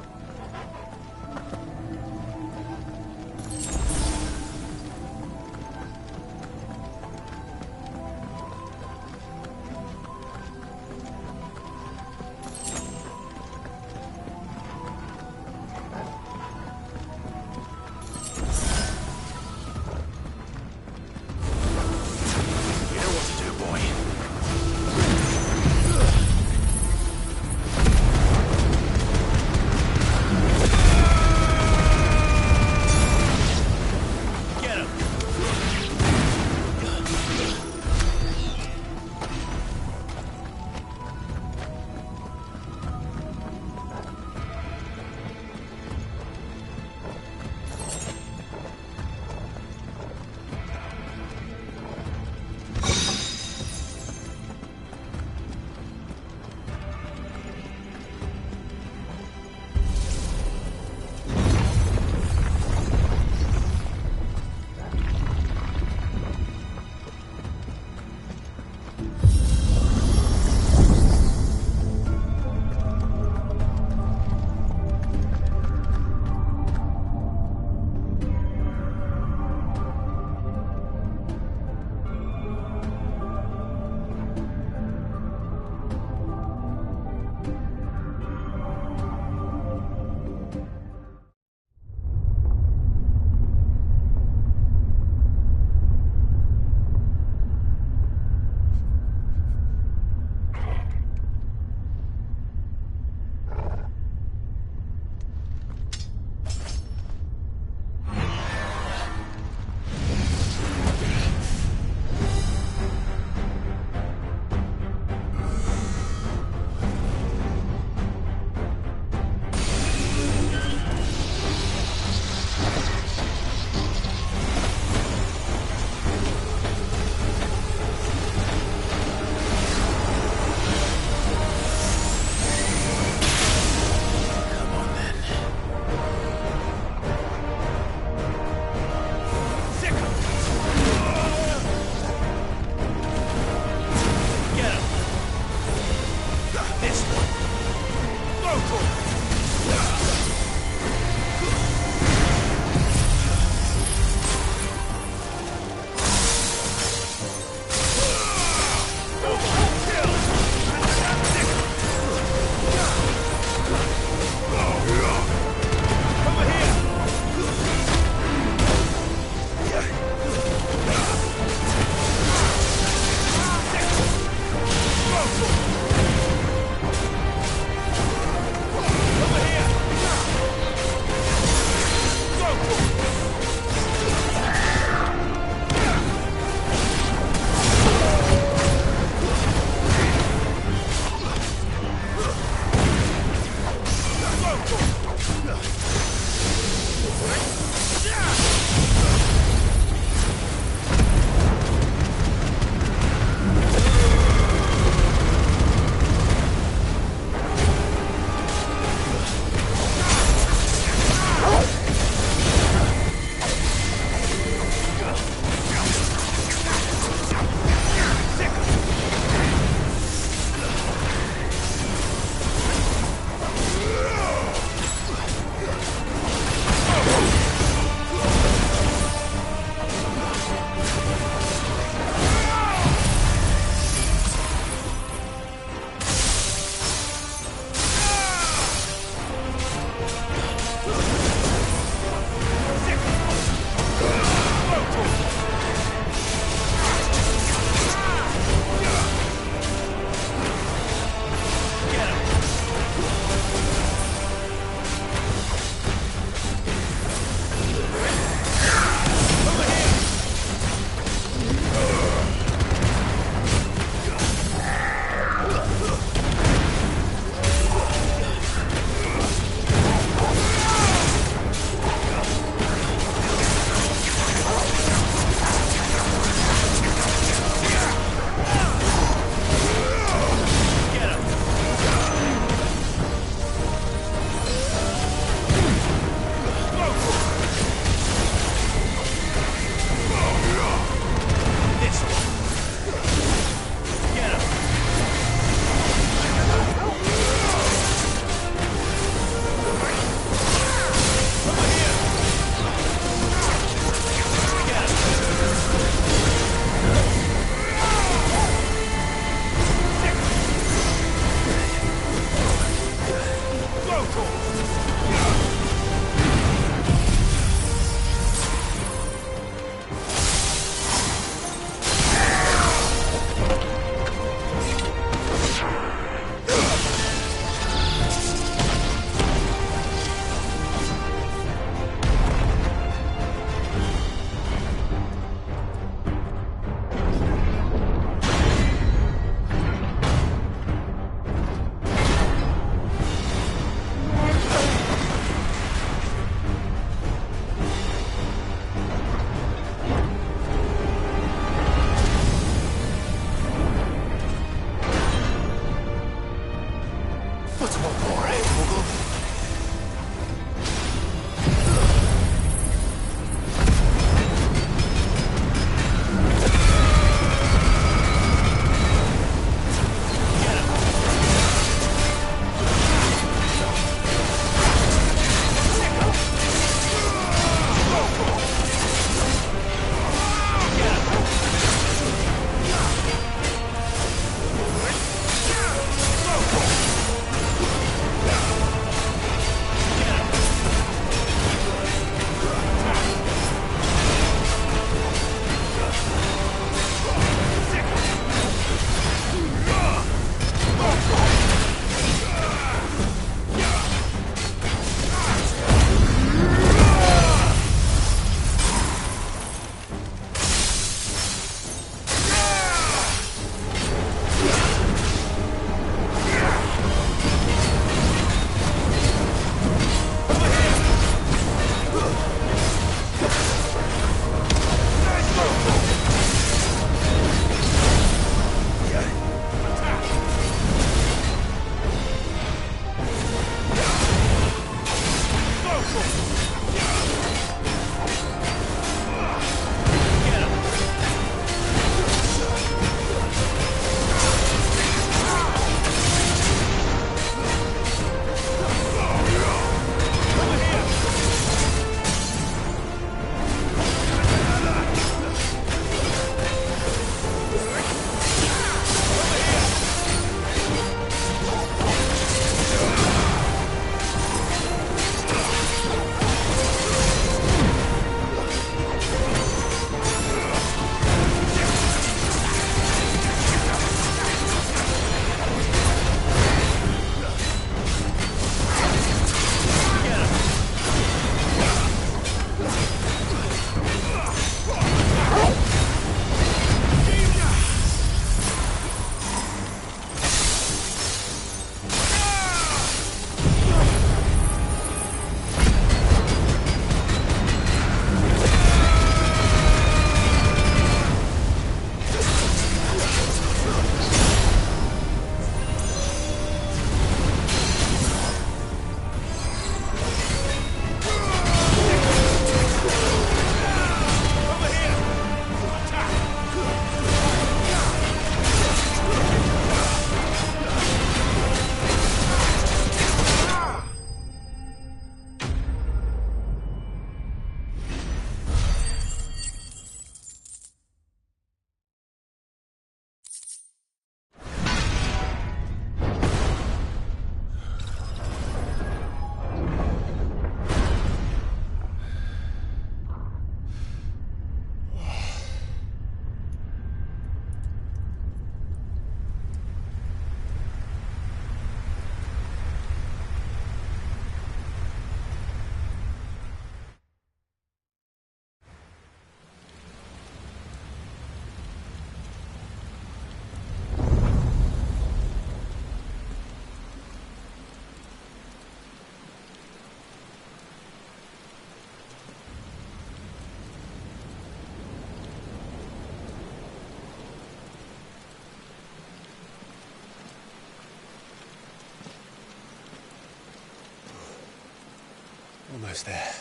Speaker 20: Almost there.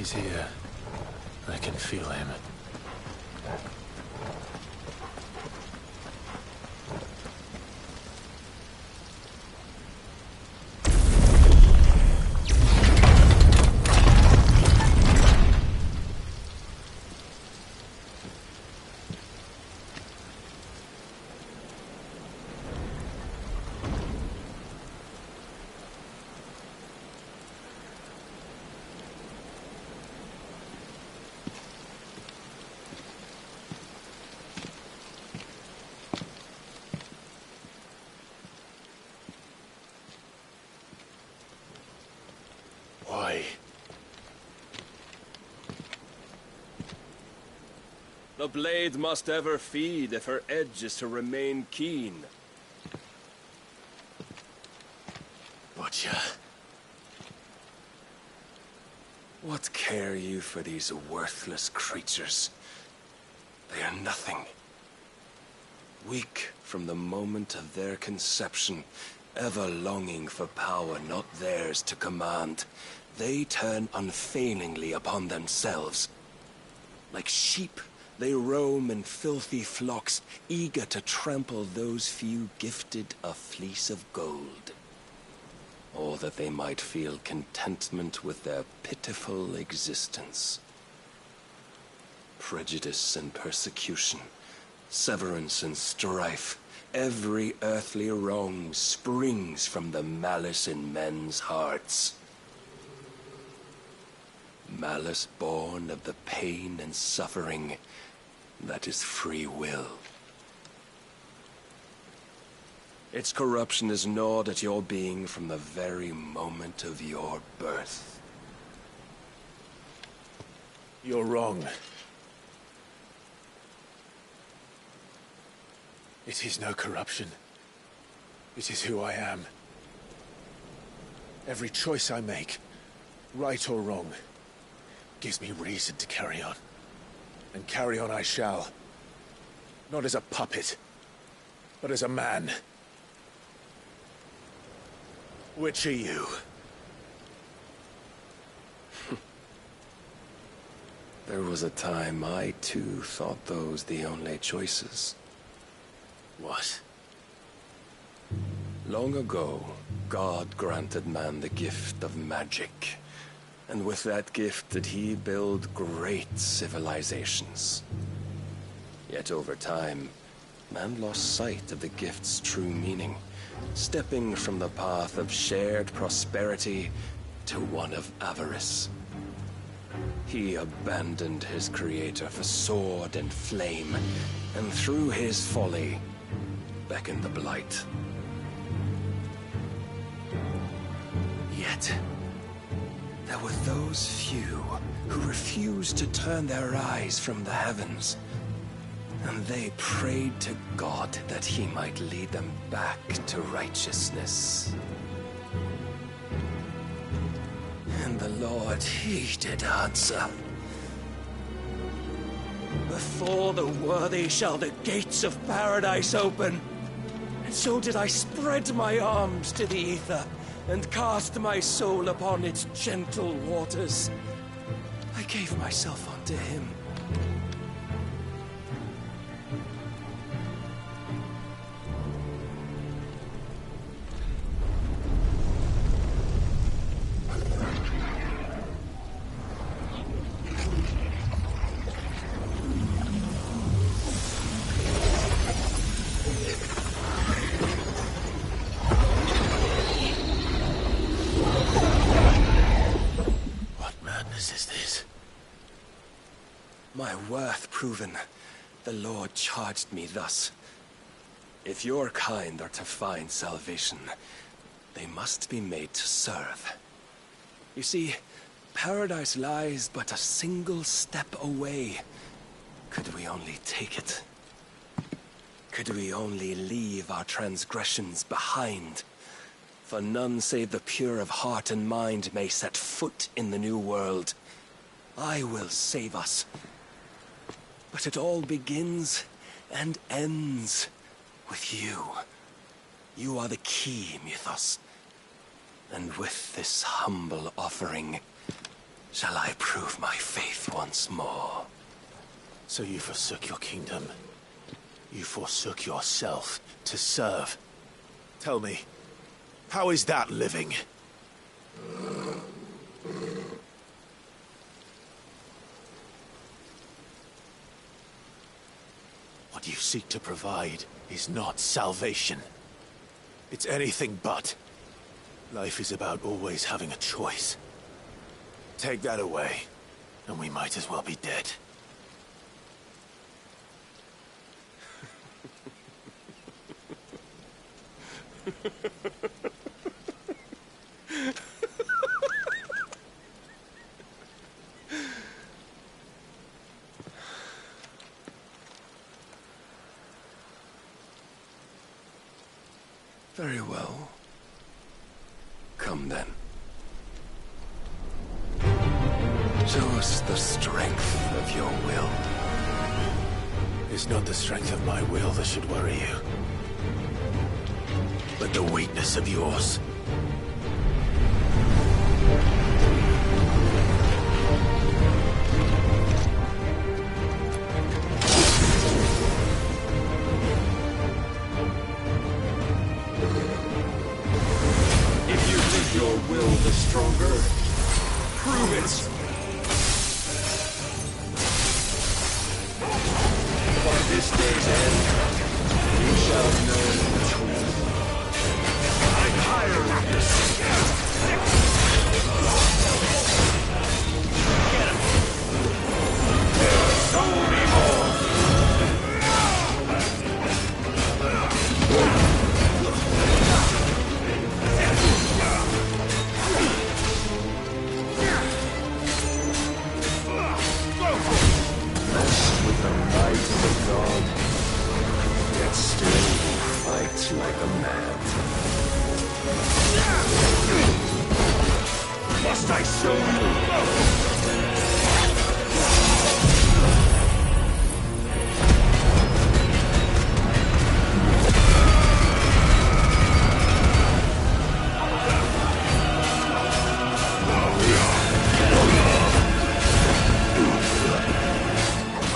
Speaker 2: He's here. I can feel him. Why?
Speaker 9: The blade must ever feed if her edge is to remain keen.
Speaker 2: Butcher.
Speaker 9: What care you for these worthless creatures? They are nothing. Weak from the moment of their conception, ever longing for power not theirs to command, they turn unfailingly upon themselves. Like sheep, they roam in filthy flocks, eager to trample those few gifted a fleece of gold. Or that they might feel contentment with their pitiful existence. Prejudice and persecution, severance and strife, every earthly wrong springs from the malice in men's hearts. Malice born of the pain and suffering that is free will. Its corruption is gnawed at your being from the very moment of your birth.
Speaker 2: You're wrong. It is no corruption. It is who I am. Every choice I make, right or wrong, gives me reason to carry on. And carry on I shall. Not as a puppet, but as a man. Which are you?
Speaker 9: There was a time I too thought those the only choices.
Speaker 2: What?
Speaker 9: Long ago, God granted man the gift of magic. And with that gift did he build great civilizations. Yet over time, man lost sight of the gift's true meaning, stepping from the path of shared prosperity to one of avarice. He abandoned his creator for sword and flame, and through his folly, beckoned the blight. Yet, there were those few who refused to turn their eyes from the heavens, and they prayed to God that he might lead them back to righteousness. And the Lord, he did answer. Before the worthy shall the gates of paradise open. And so did I spread my arms to the ether, and cast my soul upon its gentle waters. I gave myself unto him. My worth proven, the Lord charged me thus. If your kind are to find salvation, they must be made to serve. You see, paradise lies but a single step away. Could we only take it? Could we only leave our transgressions behind? For none save the pure of heart and mind may set foot in the new world. I will save us. But it all begins and ends with you. You are the key, Mythos. And with this humble offering, shall I prove my faith once more.
Speaker 2: So you forsook your kingdom. You forsook yourself to serve. Tell me, how is that living? What you seek to provide is not salvation. It's anything but. Life is about always having a choice. Take that away, and we might as well be dead.
Speaker 9: Very well. Come then. Show us the strength of your will.
Speaker 2: It's not the strength of my will that should worry you, but the weakness of yours.
Speaker 9: If you think your will the stronger, prove it! By this day's end, you shall know the truth. I'm tired of this. Get him! Show me more! With the might of a god, yet still fight like a man. Must I show you?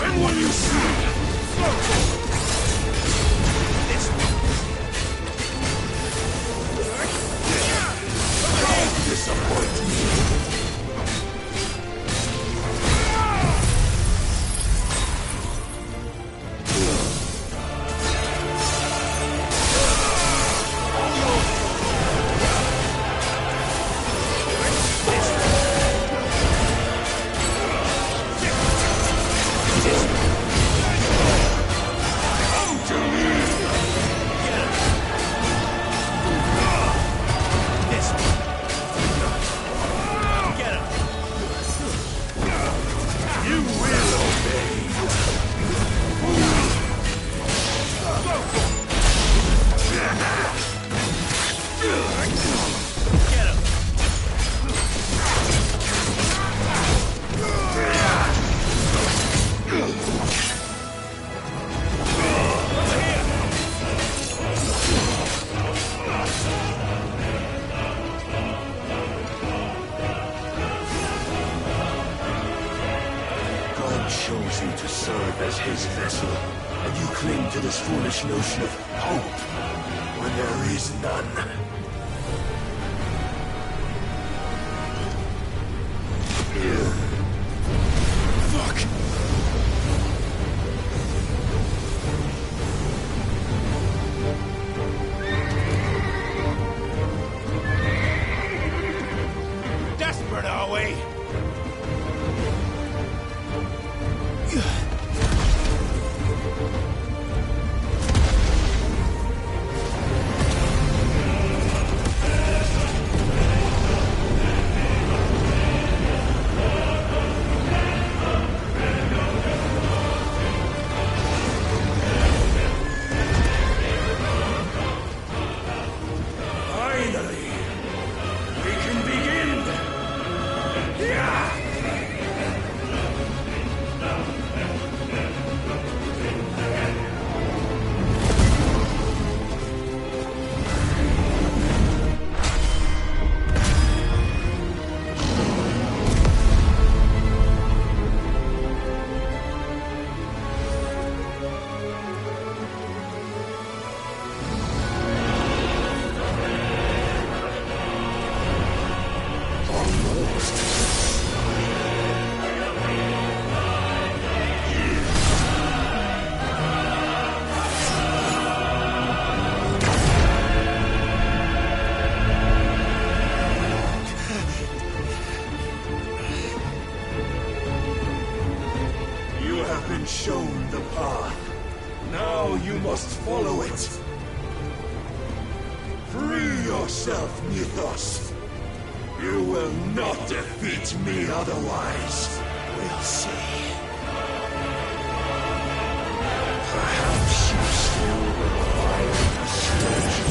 Speaker 9: And what you see? Don't disappoint me. Chose you to serve as his vessel, and you cling to this foolish notion of hope when there is none. Fuck! Desperate, are we? Finally, we can begin. Yeah!
Speaker 4: shown the path. Now you must follow it. Free yourself, Mythos. You will not defeat me otherwise. We'll see. Perhaps you still will find the strength.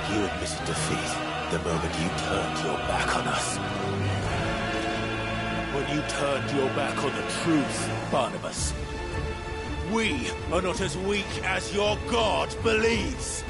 Speaker 2: You admitted defeat the moment you turned your back on us. When you turned your back on the truth, Barnabas. We are not as weak as your God believes.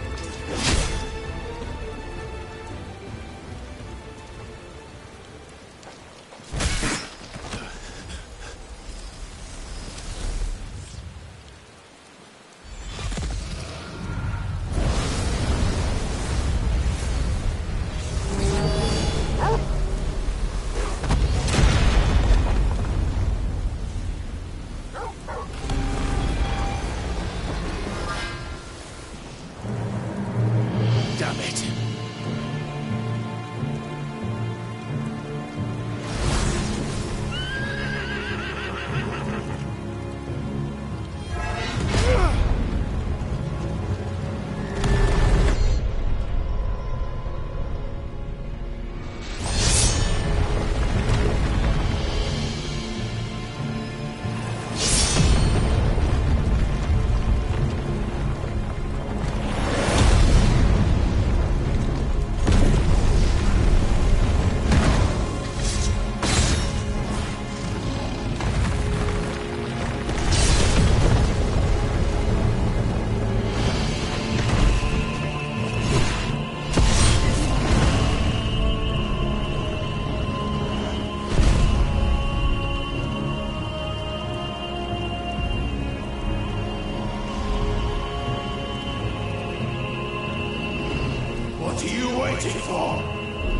Speaker 4: What are you waiting for?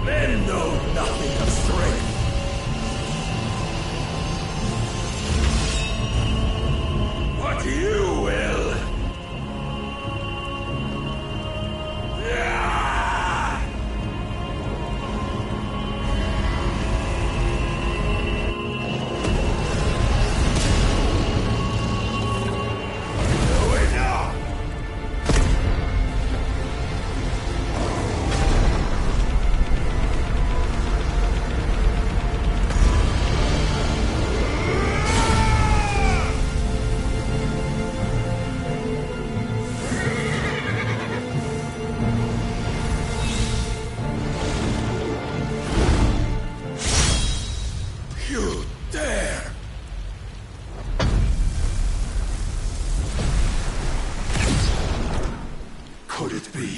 Speaker 4: Men know nothing of strength. But you will.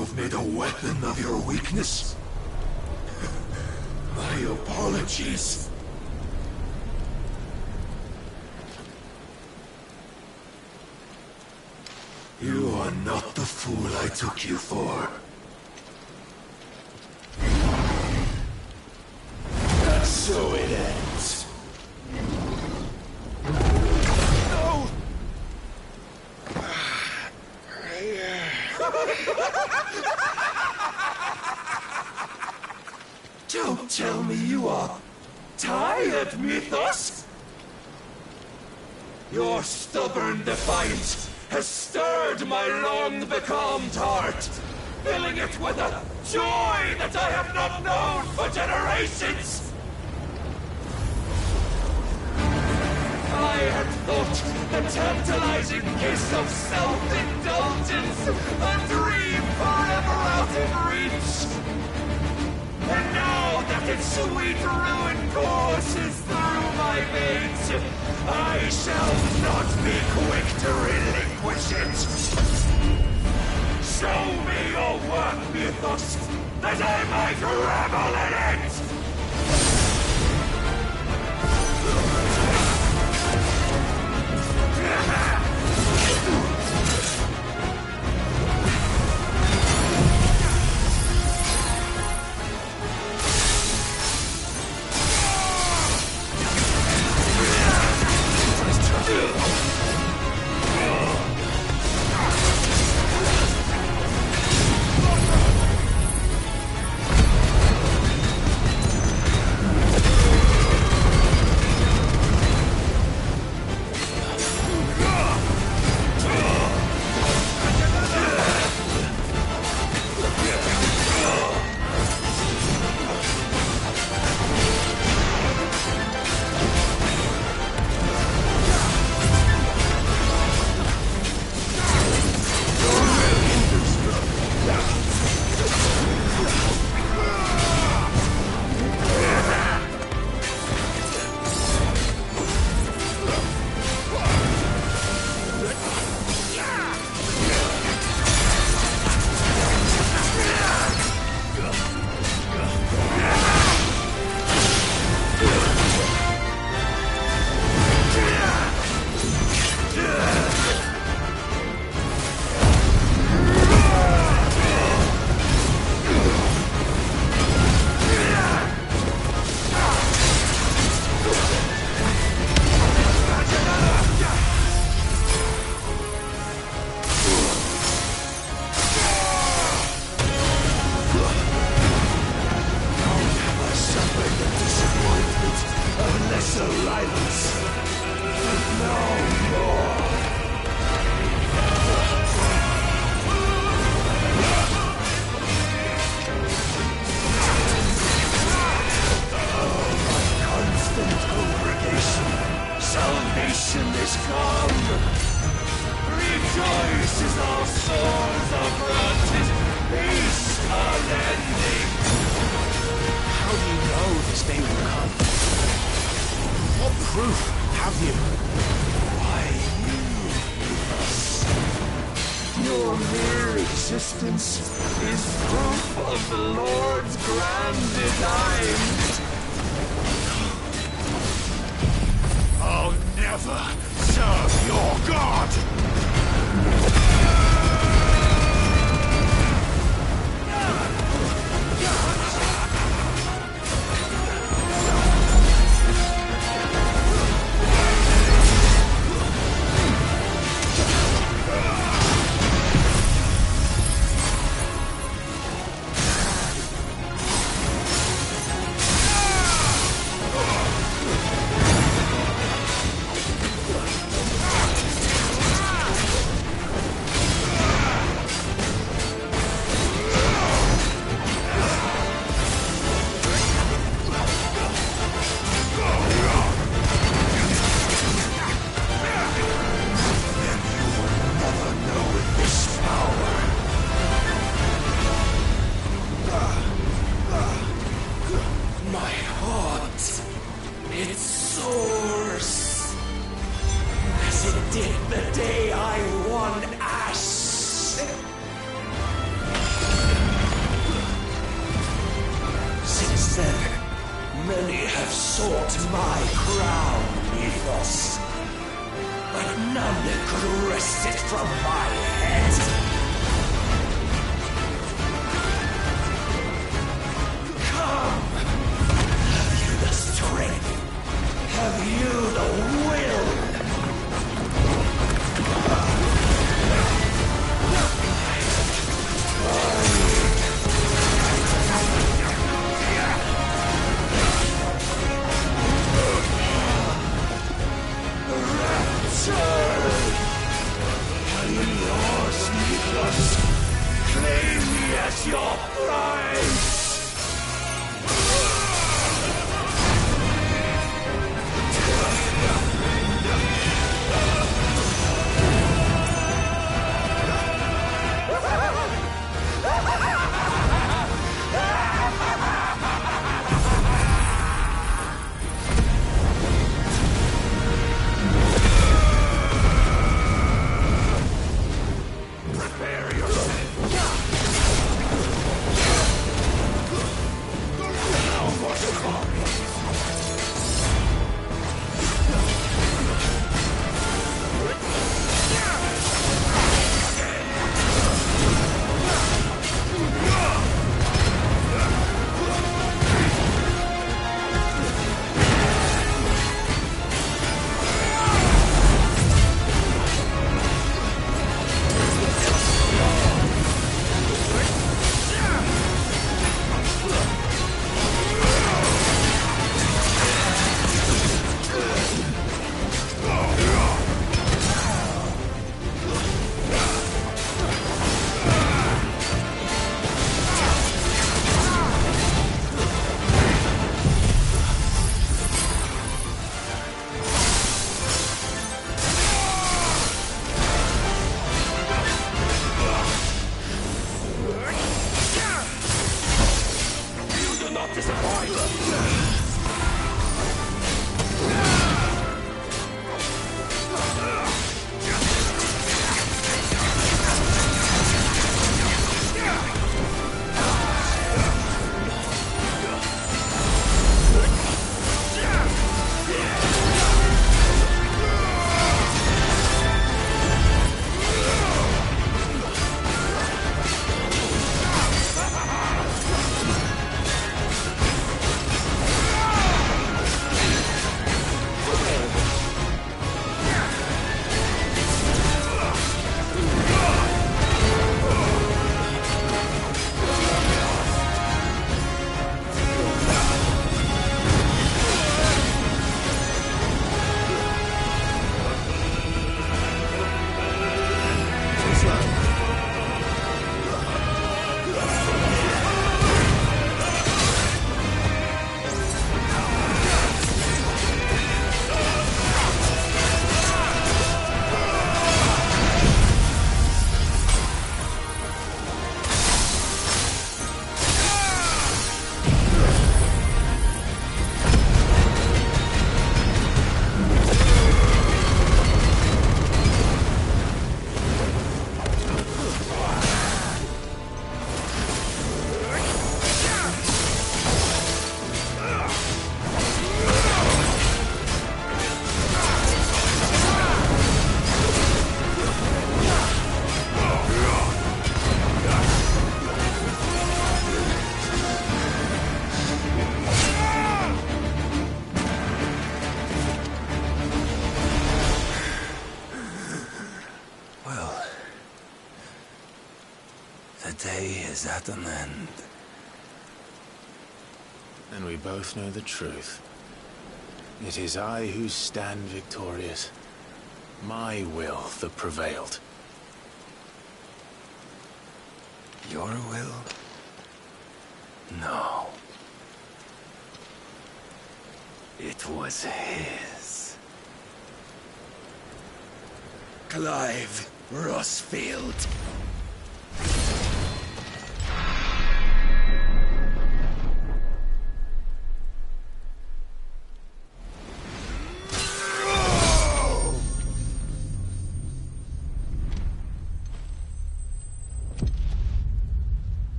Speaker 4: you have made a weapon of your weakness. My apologies. You are not the fool I took you for. And so it ends. No! Don't tell me you are tired, Mythos! Your stubborn defiance has stirred my long-becalmed heart, filling it with a joy that I have not known for generations! I had thought the tantalizing kiss of self-indulgence a dream forever out of reach. And now that its sweet ruin courses through my veins, I shall not be quick to relinquish it. Show me your work, Mythos, that I might revel in it! sought my crown, Ethos. But none could wrest it from my head. Come! Have you the strength? Have you the will? Claim me as your prize! Prepare yourself!
Speaker 9: is at an end.
Speaker 2: And we both know the truth. It is I who stand victorious. My will that prevailed.
Speaker 9: Your will? No. It was his.
Speaker 4: Clive Rossfield.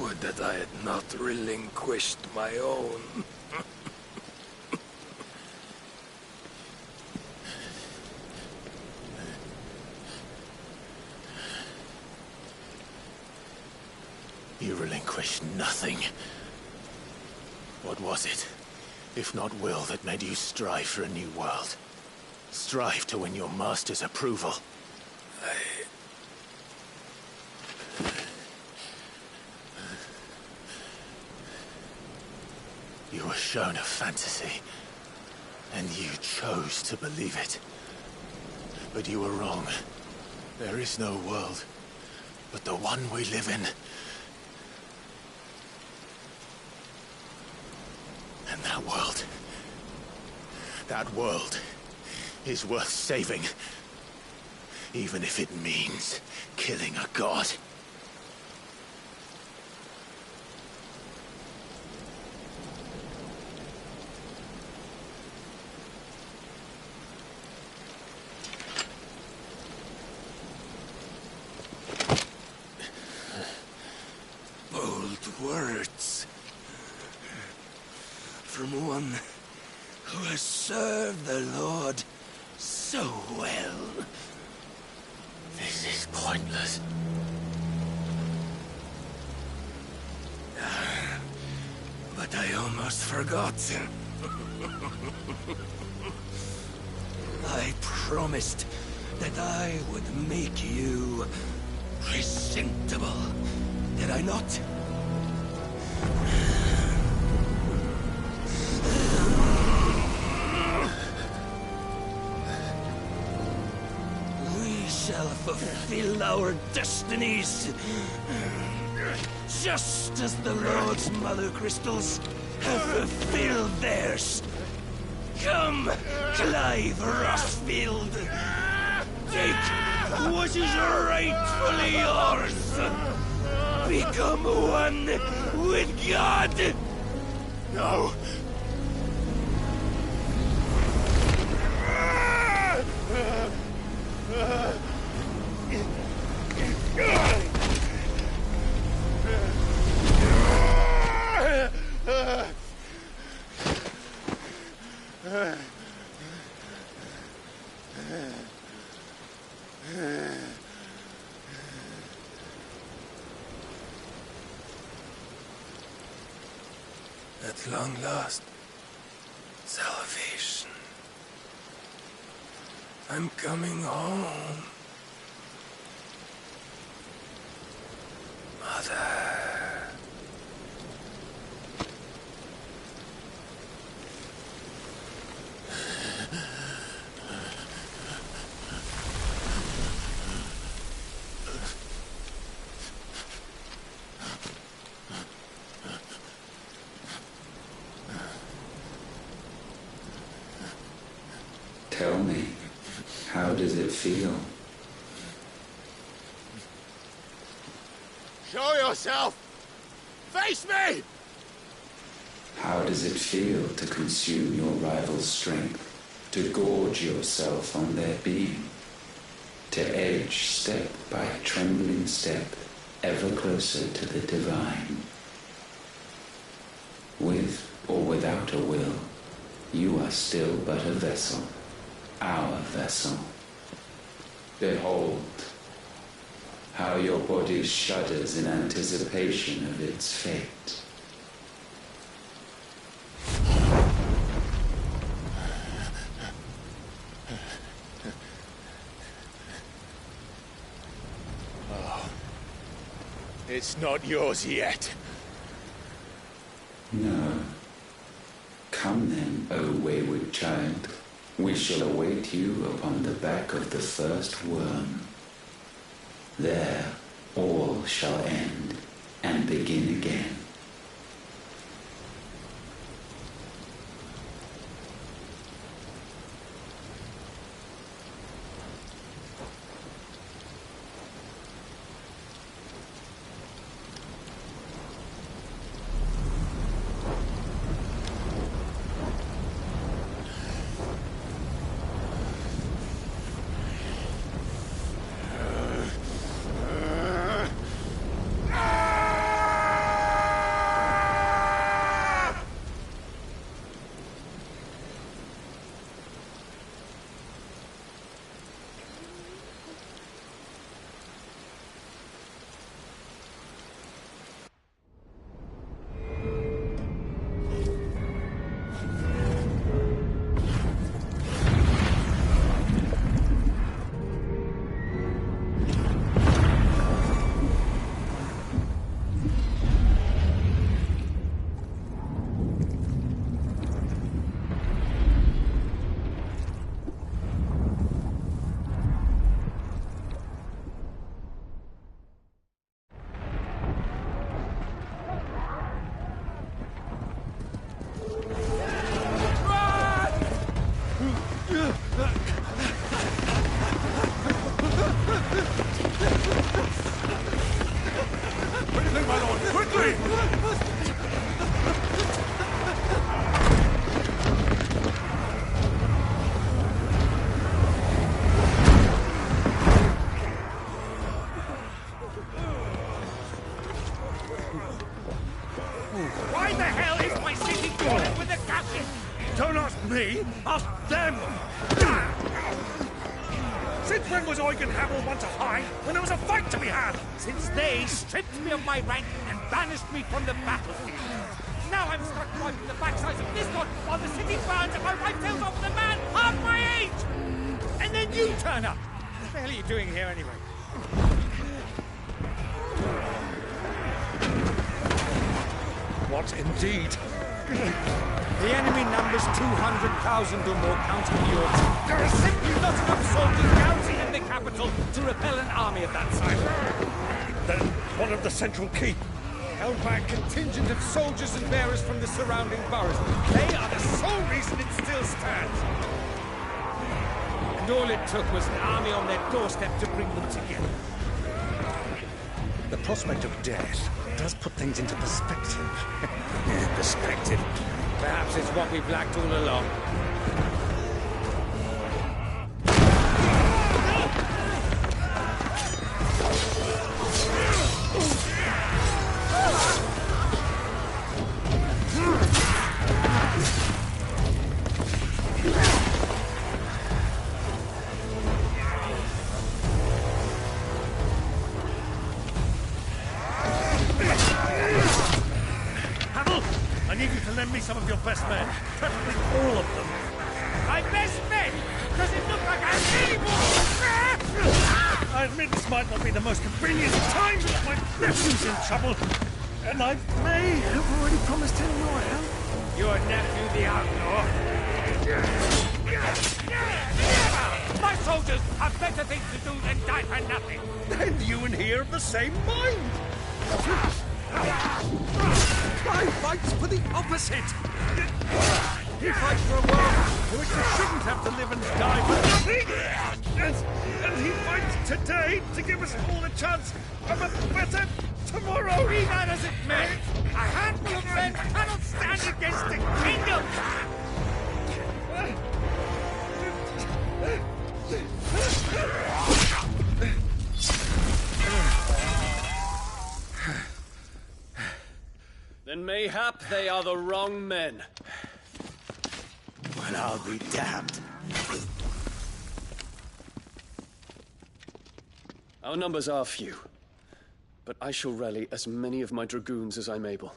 Speaker 4: Would that I had not relinquished my own.
Speaker 2: You relinquished nothing. What was it, if not will, that made you strive for a new world? Strive to win your master's approval? You were shown a fantasy, and you chose to believe it. But you were wrong. There is no world, but the one we live in. And that world is worth saving, even if it means killing a god.
Speaker 4: Bold words. From one who has served the Lord so well.
Speaker 2: This is pointless.
Speaker 4: But I almost forgot. I promised that I would make you presentable. Did I not? Shall fulfill our destinies, just as the Lord's Mother Crystals have fulfilled theirs. Come, Clive Rossfield, take what is rightfully yours. Become one with God.
Speaker 15: No.
Speaker 4: At long last, salvation. I'm coming home. Mother.
Speaker 3: Tell me, how does it feel?
Speaker 15: Show yourself! Face me!
Speaker 3: How does it feel to consume your rival's strength, to gorge yourself on their being, to edge step by trembling step ever closer to the divine? With or without a will, you are still but a vessel, our vessel. Behold, how your body shudders in anticipation of its fate.
Speaker 2: Oh, it's not yours yet.
Speaker 3: No. Come then, O wayward child. We shall await you upon the back of the first worm. There all shall end and begin again.
Speaker 4: Why the hell is my city crawling with the captain? Don't ask me, ask them! Since when was Eugen Hamel one to hide when there was a fight to be had? Since they stripped me of my rank and banished me from the battlefield. Now I'm stuck wiping the backsides of this one while the city burns and my wife tells off the man half my age! And then you turn up! What the hell are you doing here anyway? What indeed? The enemy numbers 200,000 or more counting yours. There are simply not enough soldiers garrisoning in the capital to repel an army of that size. Then one of the central keep, held by a contingent of soldiers and bearers from the surrounding boroughs. They are the sole reason it still stands. And all it took was an army on their doorstep to bring them together.
Speaker 11: The prospect of death does put things into perspective.
Speaker 4: Perspective. Perhaps it's what we've lacked all along. Lend me some of your best men, preferably all of them. My best men? Does it look like I have any more? I admit this might not be the most convenient time, but my nephew's in trouble, and I may have already promised him your help. Your nephew, the outlaw? My soldiers have better things to do than die for nothing. Then you and he are of the same mind. I fights for the opposite! He fights for a world in which we shouldn't have to live and die for nothing! And he fights today to give us all a chance of a better tomorrow! Be that as it may, a handful of men cannot stand against the kingdom!
Speaker 9: Then mayhap they are the wrong men.
Speaker 11: Well, I'll be damned.
Speaker 9: Our numbers are few, but I shall rally as many of my dragoons as I'm able.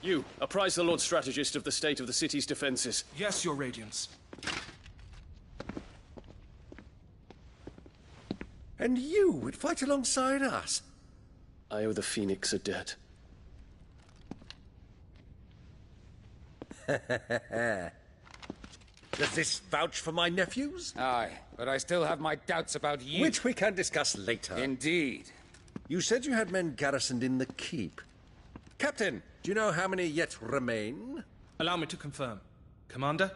Speaker 9: You, apprise the Lord Strategist of the state of the city's defenses.
Speaker 12: Yes, Your Radiance.
Speaker 4: And you would fight alongside us?
Speaker 9: I owe the Phoenix a debt.
Speaker 4: Does this vouch for my nephews?
Speaker 12: Aye, but I still have my doubts about you.
Speaker 4: Which we can discuss later.
Speaker 12: Indeed.
Speaker 4: You said you had men garrisoned in the keep. Captain, do you know how many yet remain?
Speaker 12: Allow me to confirm. Commander?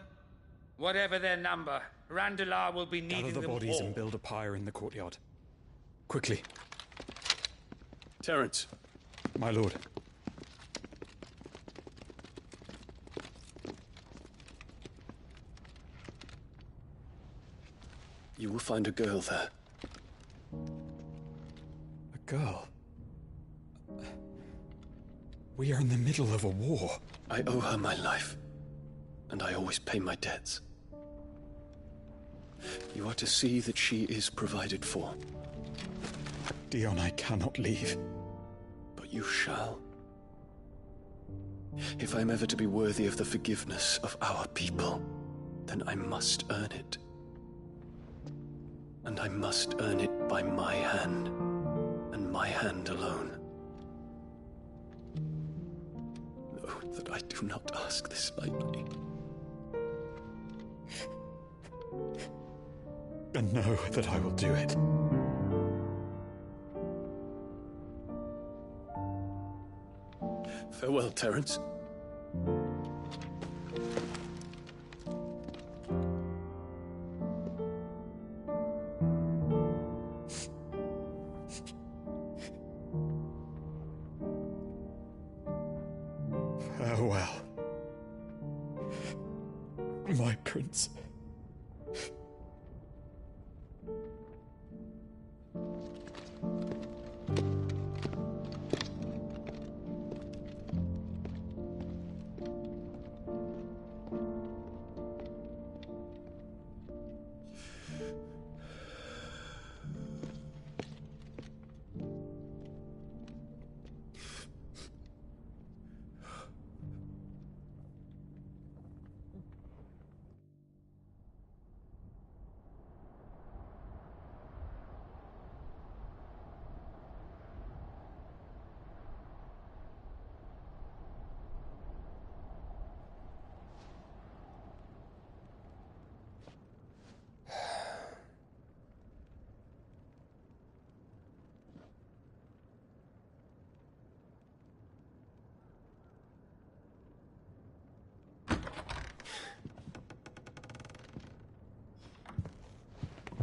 Speaker 12: Whatever their number, Randalar will be needing
Speaker 17: Gather the
Speaker 12: them
Speaker 17: bodies
Speaker 12: all.
Speaker 17: and build a pyre in the courtyard. Quickly.
Speaker 9: Terence.
Speaker 17: My lord.
Speaker 9: You will find a girl there.
Speaker 17: A girl? We are in the middle of a war.
Speaker 9: I owe her my life, and I always pay my debts. You are to see that she is provided for.
Speaker 17: Dion, I cannot leave.
Speaker 9: But you shall. If I'm ever to be worthy of the forgiveness of our people, then I must earn it. And I must earn it by my hand, and my hand alone. Know that I do not ask this lightly.
Speaker 17: And know that I will do it.
Speaker 9: Farewell, Terence.
Speaker 17: Farewell, my prince.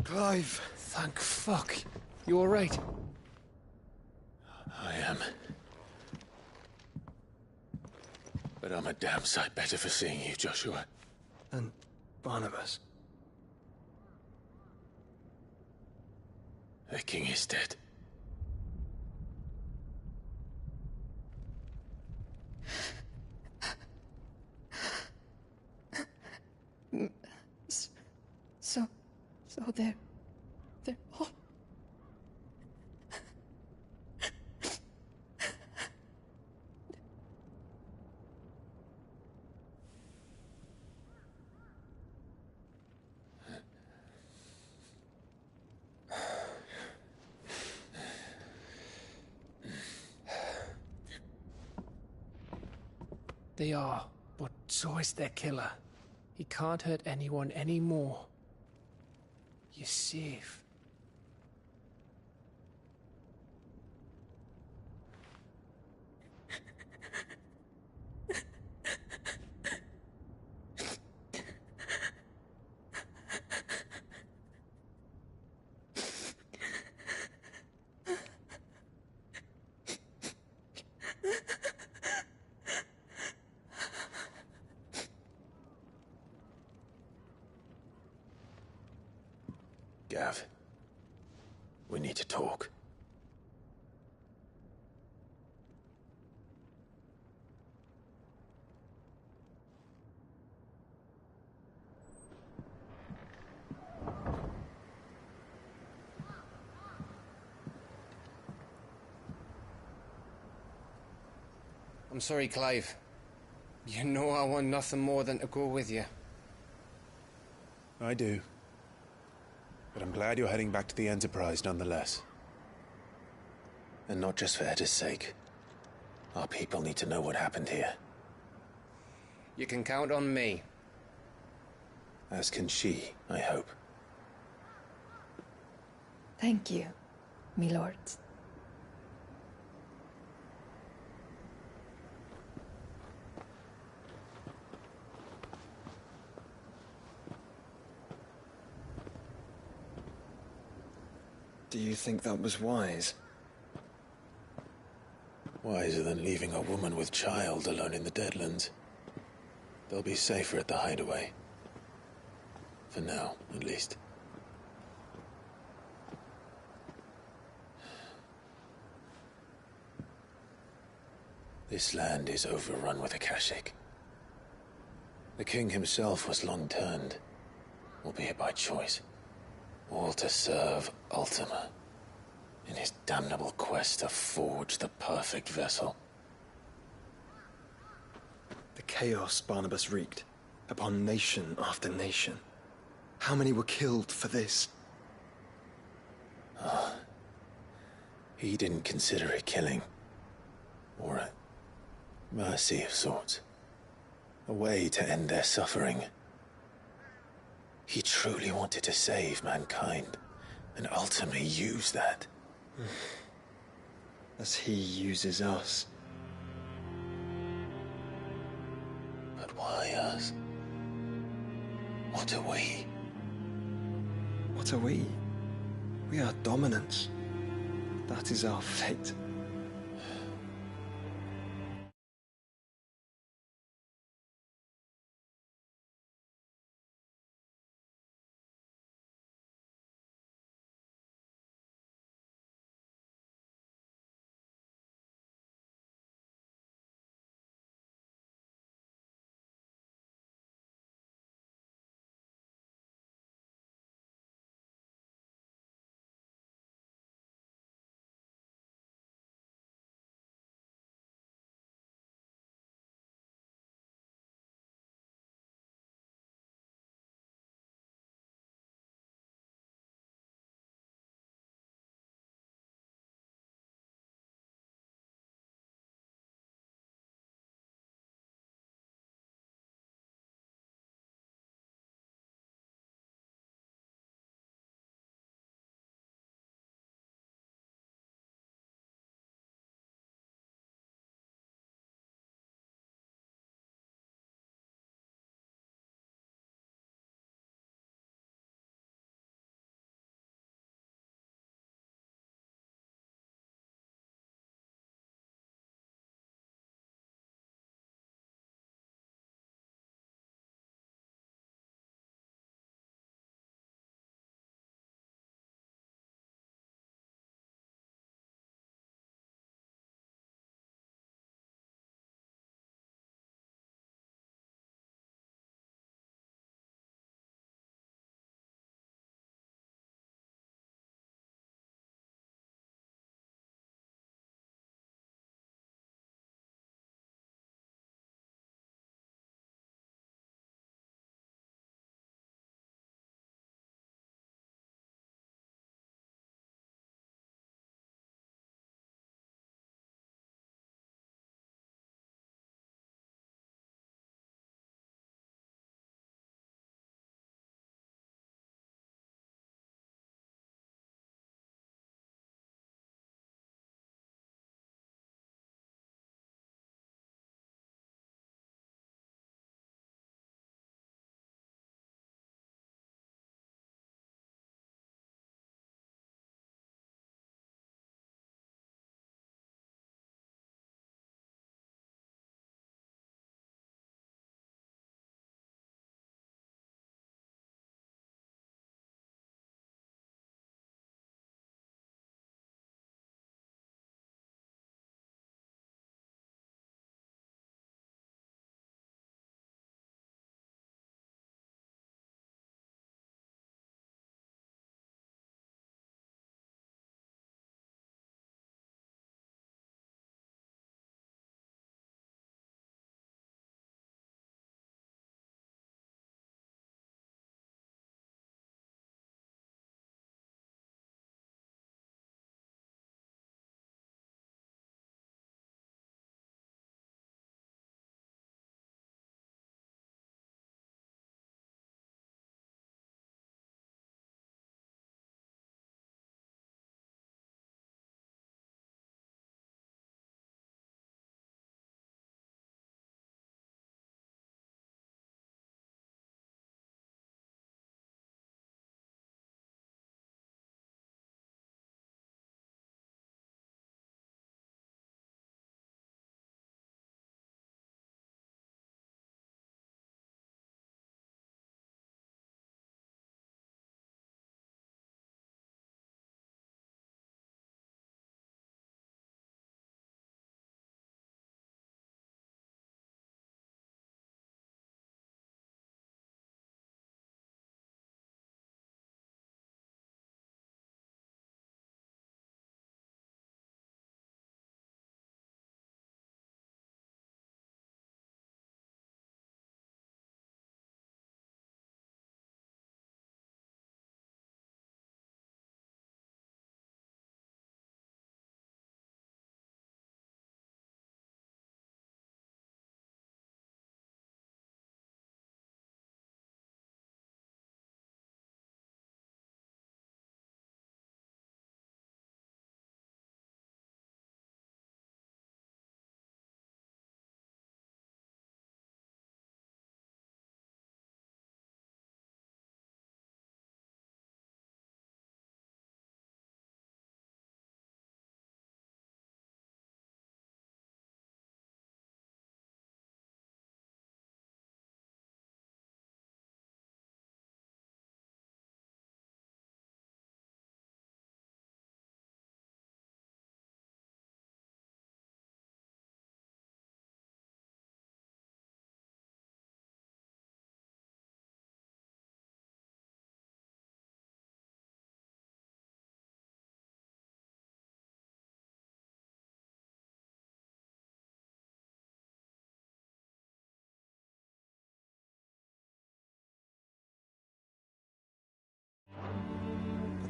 Speaker 1: Clive!
Speaker 16: Thank fuck. You alright?
Speaker 2: I am. But I'm a damn sight better for seeing you, Joshua.
Speaker 1: And Barnabas.
Speaker 2: The king is dead.
Speaker 8: So they're all...
Speaker 16: They are, but so is their killer. He can't hurt anyone anymore. You're safe.
Speaker 2: Gav, we need to talk.
Speaker 16: I'm sorry, Clive. You know I want nothing more than to go with you.
Speaker 2: I do. But I'm glad you're heading back to the Enterprise nonetheless. And not just for Edda's sake. Our people need to know what happened here.
Speaker 16: You can count on me.
Speaker 2: As can she, I hope.
Speaker 8: Thank you, me lords.
Speaker 1: Do you think that was wise?
Speaker 2: Wiser than leaving a woman with child alone in the Deadlands. They'll be safer at the hideaway. For now, at least. This land is overrun with Akashic. The king himself was long turned, albeit by choice. All to serve Ultima, in his damnable quest to forge the perfect vessel.
Speaker 1: The chaos Barnabas wreaked upon nation after nation. How many were killed for this?
Speaker 2: He didn't consider it killing. Or a mercy of sorts. A way to end their suffering. He truly wanted to save mankind, and ultimately use that.
Speaker 1: As he uses us.
Speaker 2: But why us? What are we?
Speaker 1: What are we? We are dominance. That is our fate.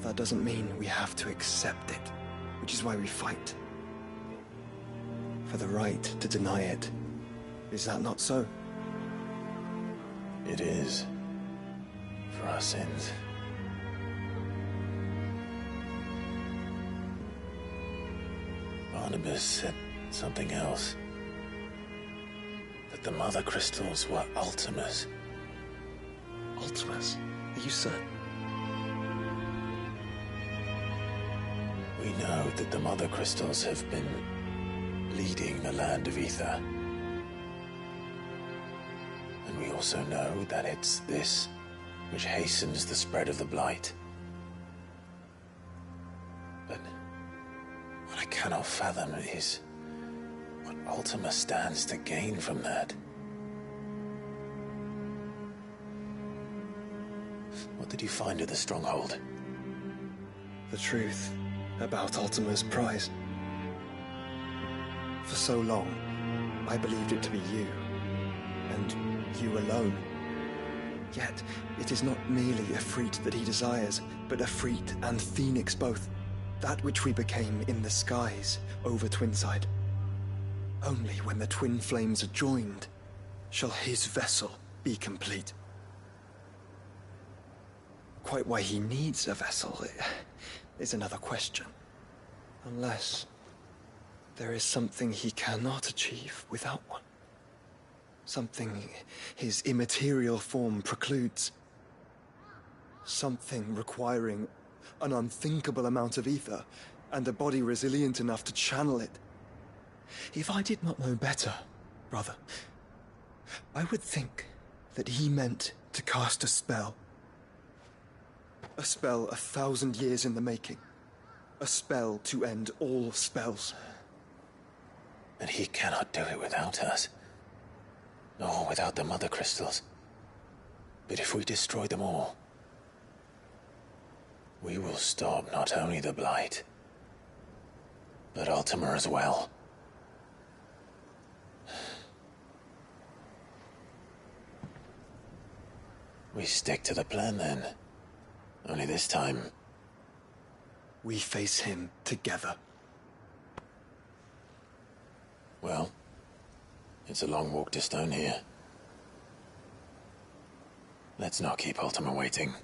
Speaker 1: that doesn't mean we have to accept it, which is why we fight. For the right to deny it. Is that not so?
Speaker 2: It is. For our sins. Barnabas said something else. That the Mother Crystals were Ultimas.
Speaker 1: Ultimas? Are you certain?
Speaker 2: We know that the Mother Crystals have been leading the land of Ether. And we also know that it's this which hastens the spread of the Blight. But what I cannot fathom is what Ultima stands to gain from that. What did you find at the Stronghold?
Speaker 1: The truth about Ultima's prize. For so long, I believed it to be you, and you alone. Yet, it is not merely Efreet that he desires, but Efreet and Phoenix both. That which we became in the skies over Twinside. Only when the twin flames are joined shall his vessel be complete. Quite why he needs a vessel is another question. Unless there is something he cannot achieve without one. Something his immaterial form precludes. Something requiring an unthinkable amount of ether, and a body resilient enough to channel it. If I did not know better, brother, I would think that he meant to cast a spell. A spell 1,000 years in the making. A spell to end all spells.
Speaker 2: And he cannot do it without us. Nor without the Mother Crystals. But if we destroy them all, we will stop not only the Blight, but Ultima as well. We stick to the plan then. Only this time,
Speaker 1: we face him together.
Speaker 2: Well, it's a long walk to Stone here. Let's not keep Ultima waiting.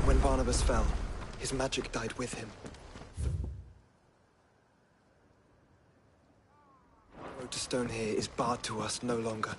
Speaker 1: When Barnabas fell, his magic died with him. The road to Stone here is barred to us no longer.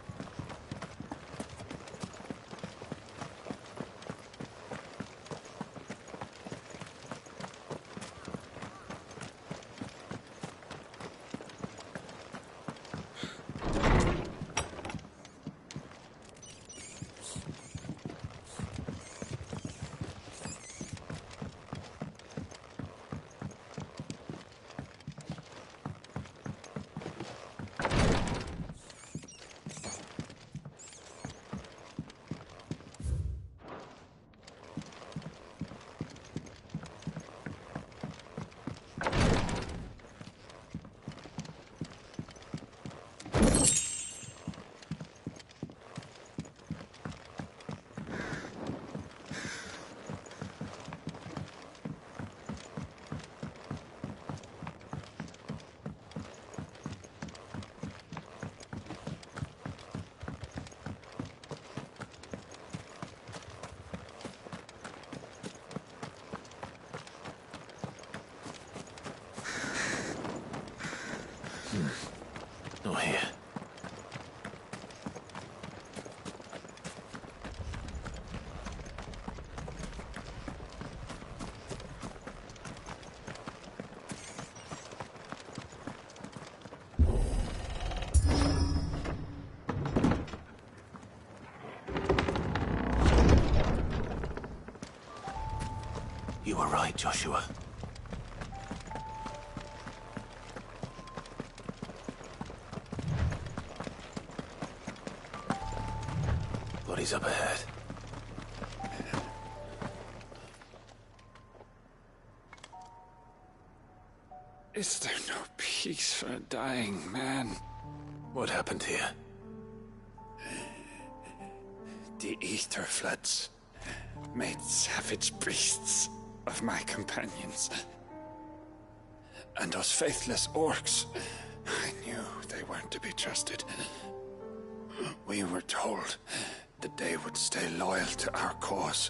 Speaker 2: Not here. You were right, Joshua. Bodies up ahead.
Speaker 13: Is there no peace for a dying man?
Speaker 2: What happened here?
Speaker 13: The Ether Floods made savage beasts of my companions. And those faithless orcs, I knew they weren't to be trusted. We were told that they would stay loyal to our cause.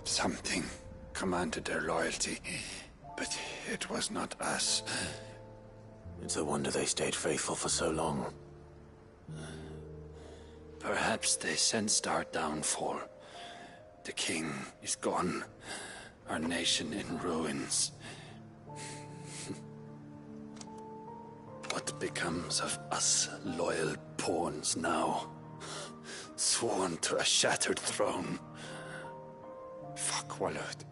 Speaker 13: Something commanded their loyalty, but it was not us.
Speaker 2: It's a wonder they stayed faithful for so long.
Speaker 13: Perhaps they sensed our downfall. The king is gone, our nation in ruins. What becomes of us loyal pawns now? Sworn to a shattered throne. Fuck Waloed.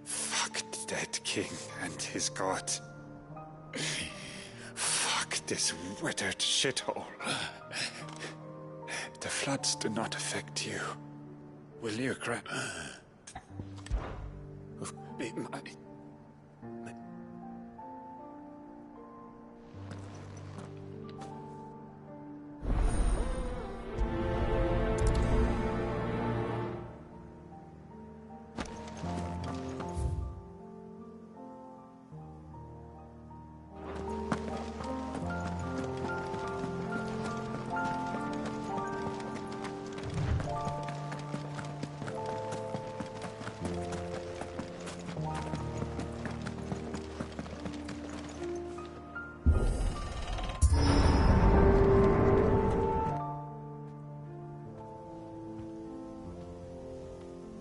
Speaker 13: Fuck the dead king and his god. Fuck this withered shithole. The floods do not affect you. Will you, Grant? Be my...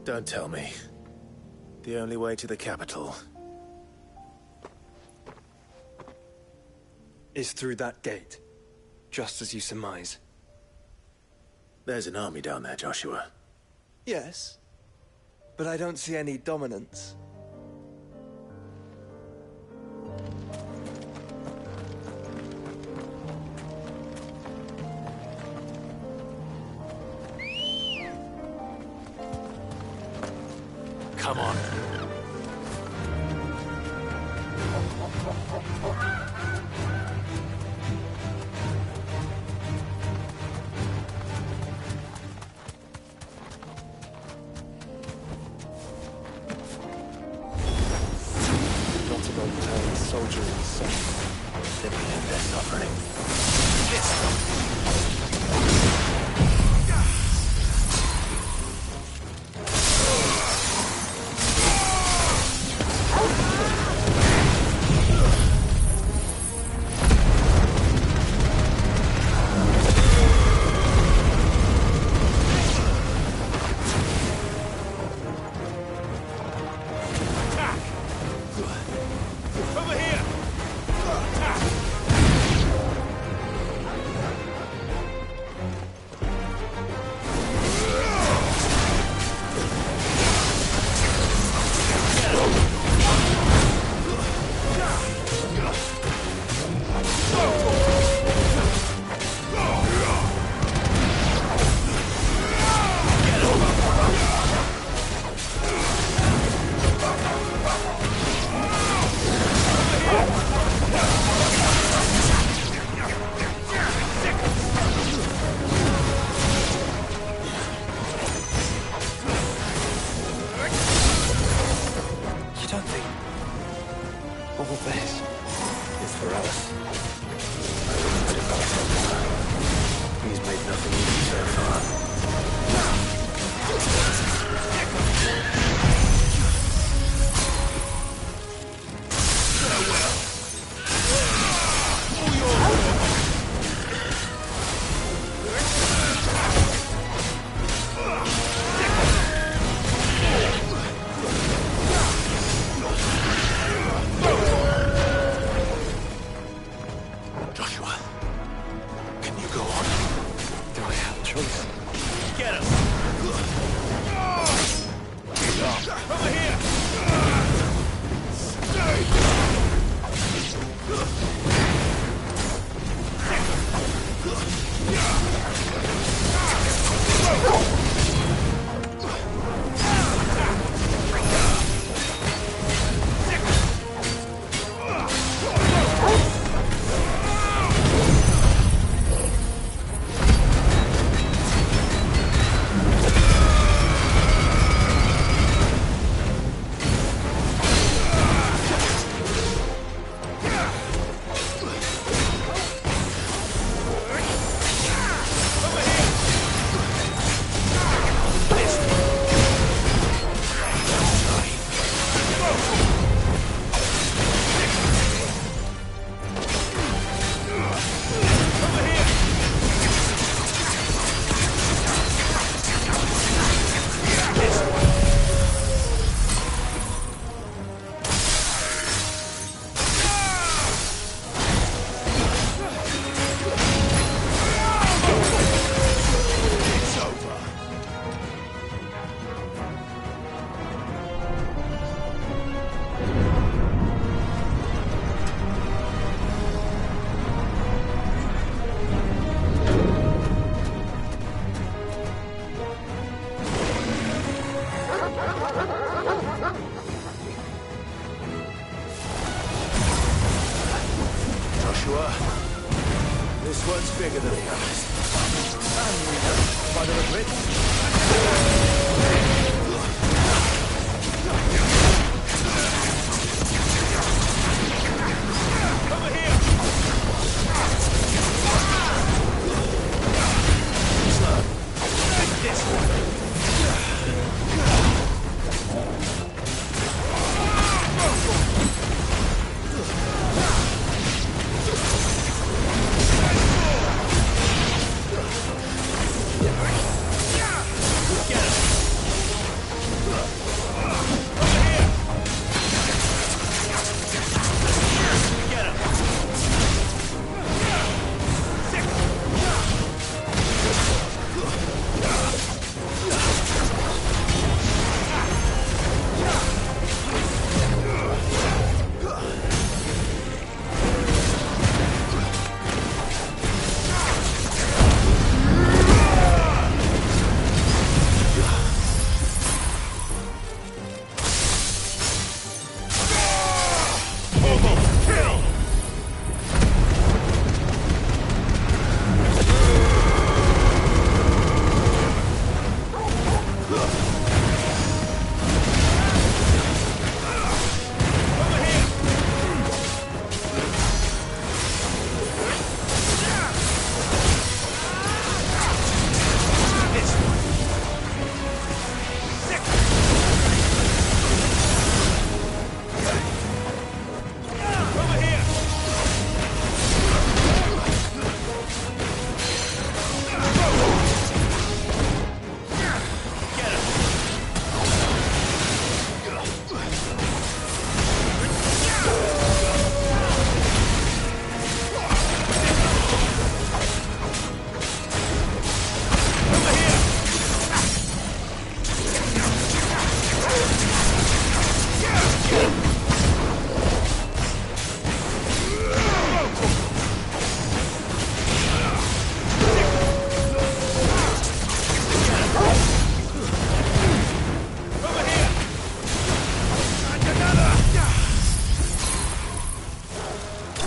Speaker 2: Don't tell me. The only way to the capital
Speaker 1: is through that gate, just as you surmise.
Speaker 2: There's an army down there, Joshua.
Speaker 1: Yes, but I don't see any dominance.
Speaker 2: Come on.
Speaker 1: Not about turn soldier and son.
Speaker 2: Living in their suffering.
Speaker 4: Over here!
Speaker 2: Farewell. Sure. This one's bigger than the others. And by the look of it. Over here! Slow. This one.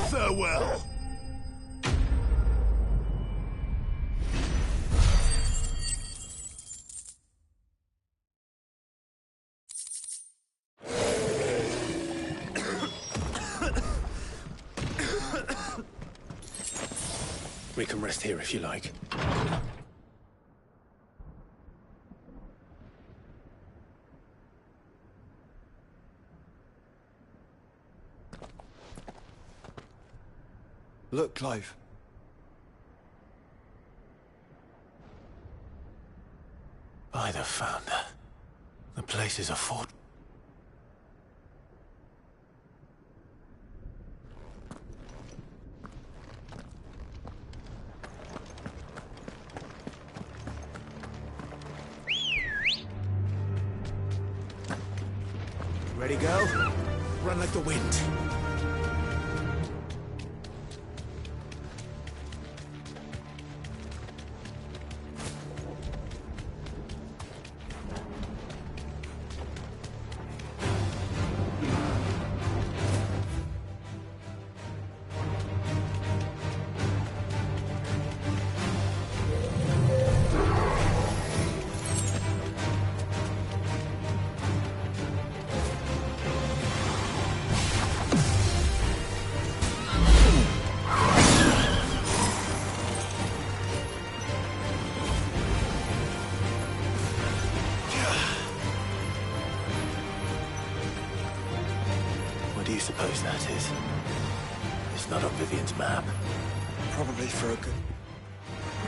Speaker 15: Farewell.
Speaker 2: We can rest here if you like.
Speaker 5: Look, Clive.
Speaker 2: By the Founder. The place is a fort. Ready, go? Run like the wind. What do you suppose that is? It's not on Vivian's map.
Speaker 5: Probably for a good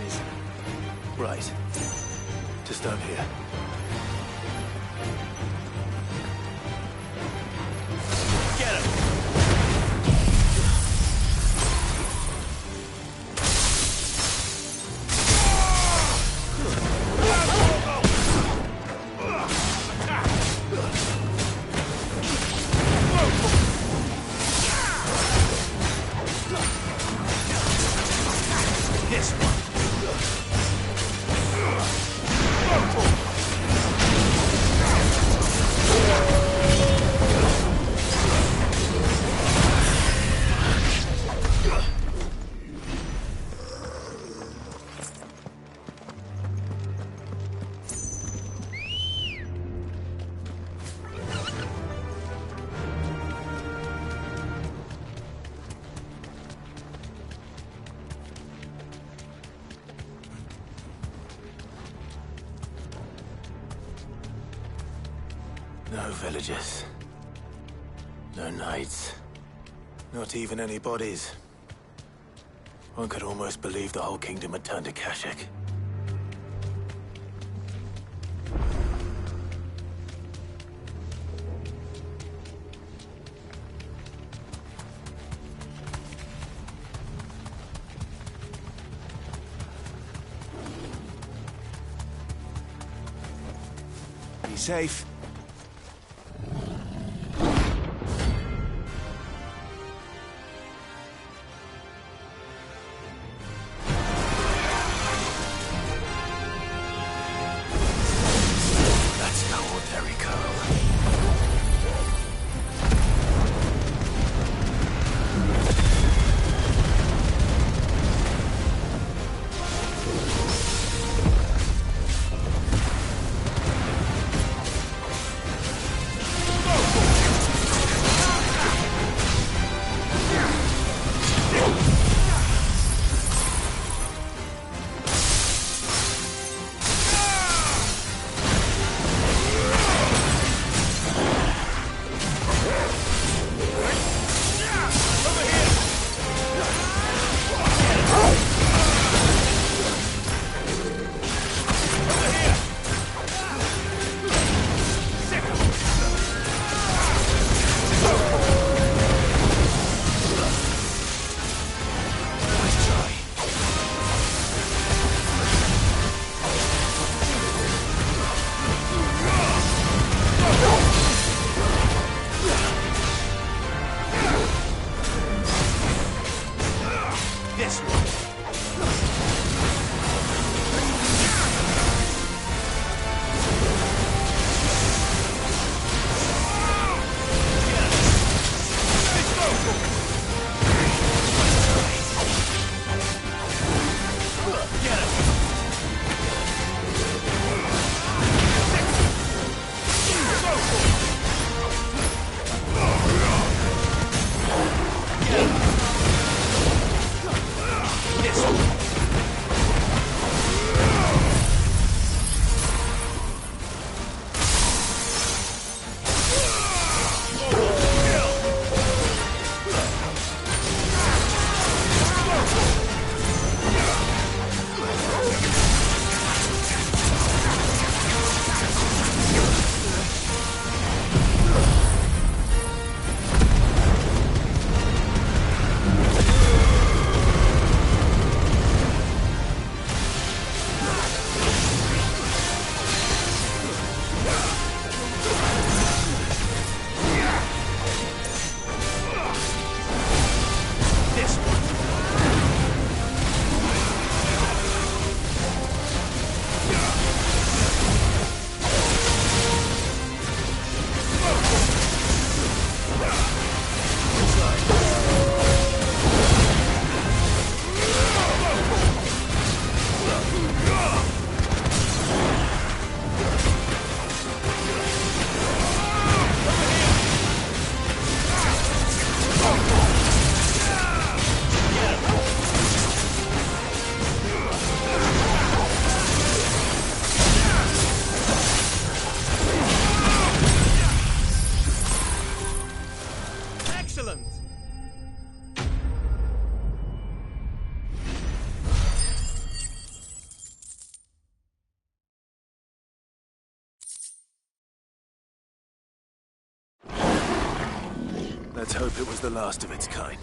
Speaker 5: reason.
Speaker 2: Right. Just down here. Get him! This one. No villagers. No knights. Not even any bodies. One could almost believe the whole kingdom had turned to Kashyyyk. Be safe. That's no ordinary girl. Let's hope it was the last of its kind.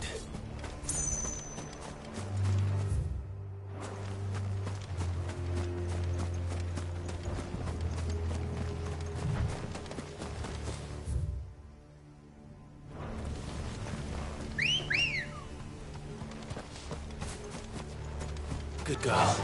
Speaker 2: Good girl.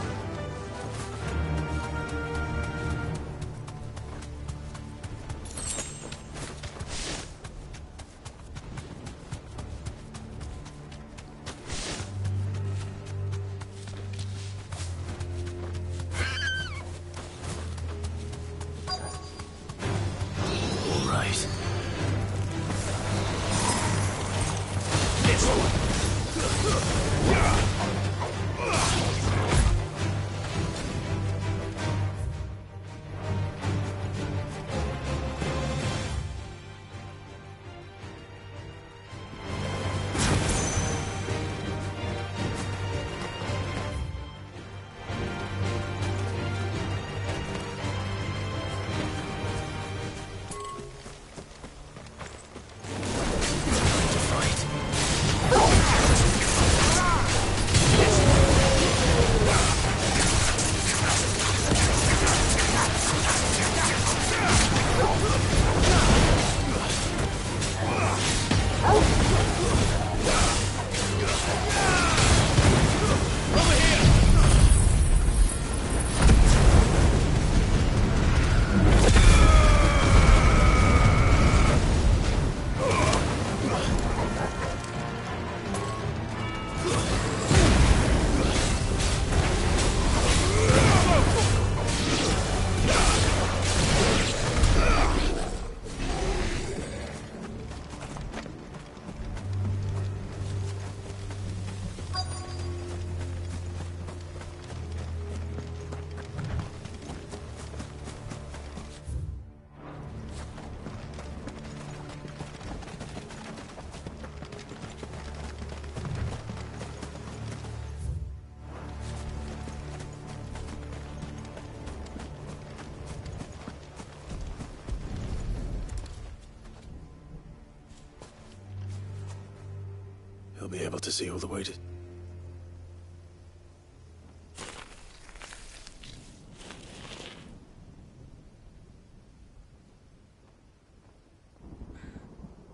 Speaker 2: He'll be able to see all the way to...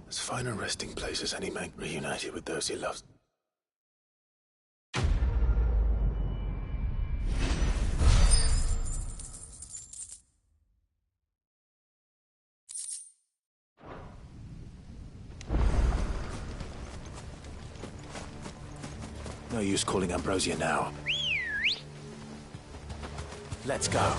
Speaker 2: As fine a resting place as any man reunited with those he loves. No use calling Ambrosia now. Let's go.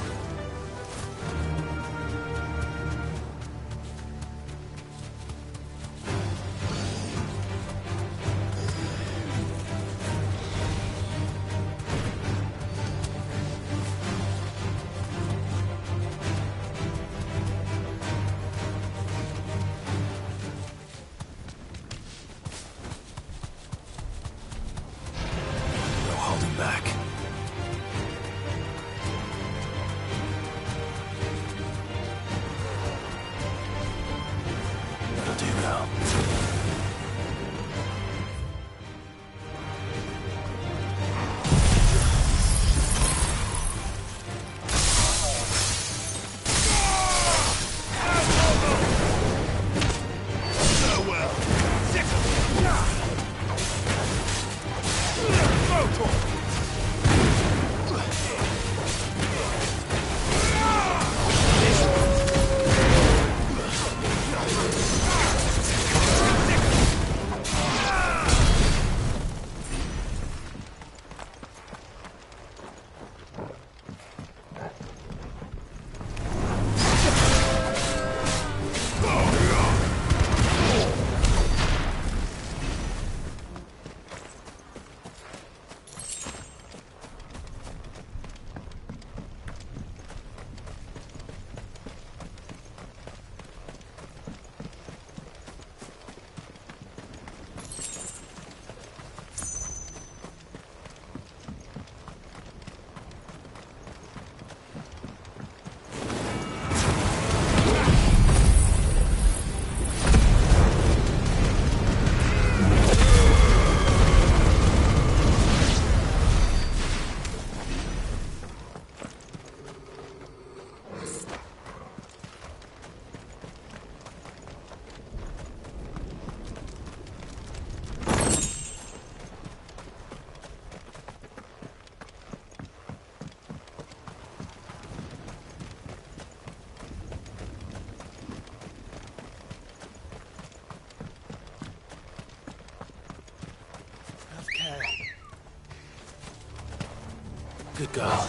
Speaker 2: Good girl.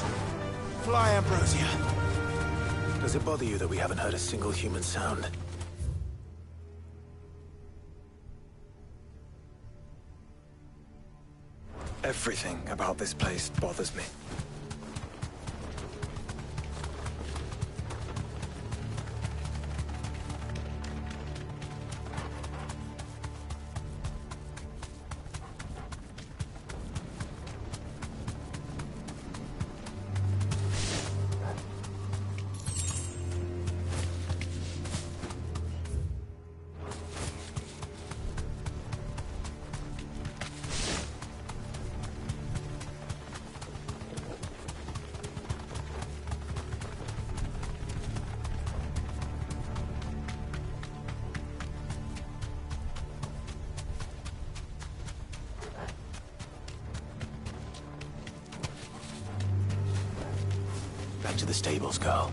Speaker 2: Fly, Ambrosia. Does it bother you that we haven't heard a single human sound?
Speaker 1: Everything about this place bothers me.
Speaker 2: Back to the stables, girl.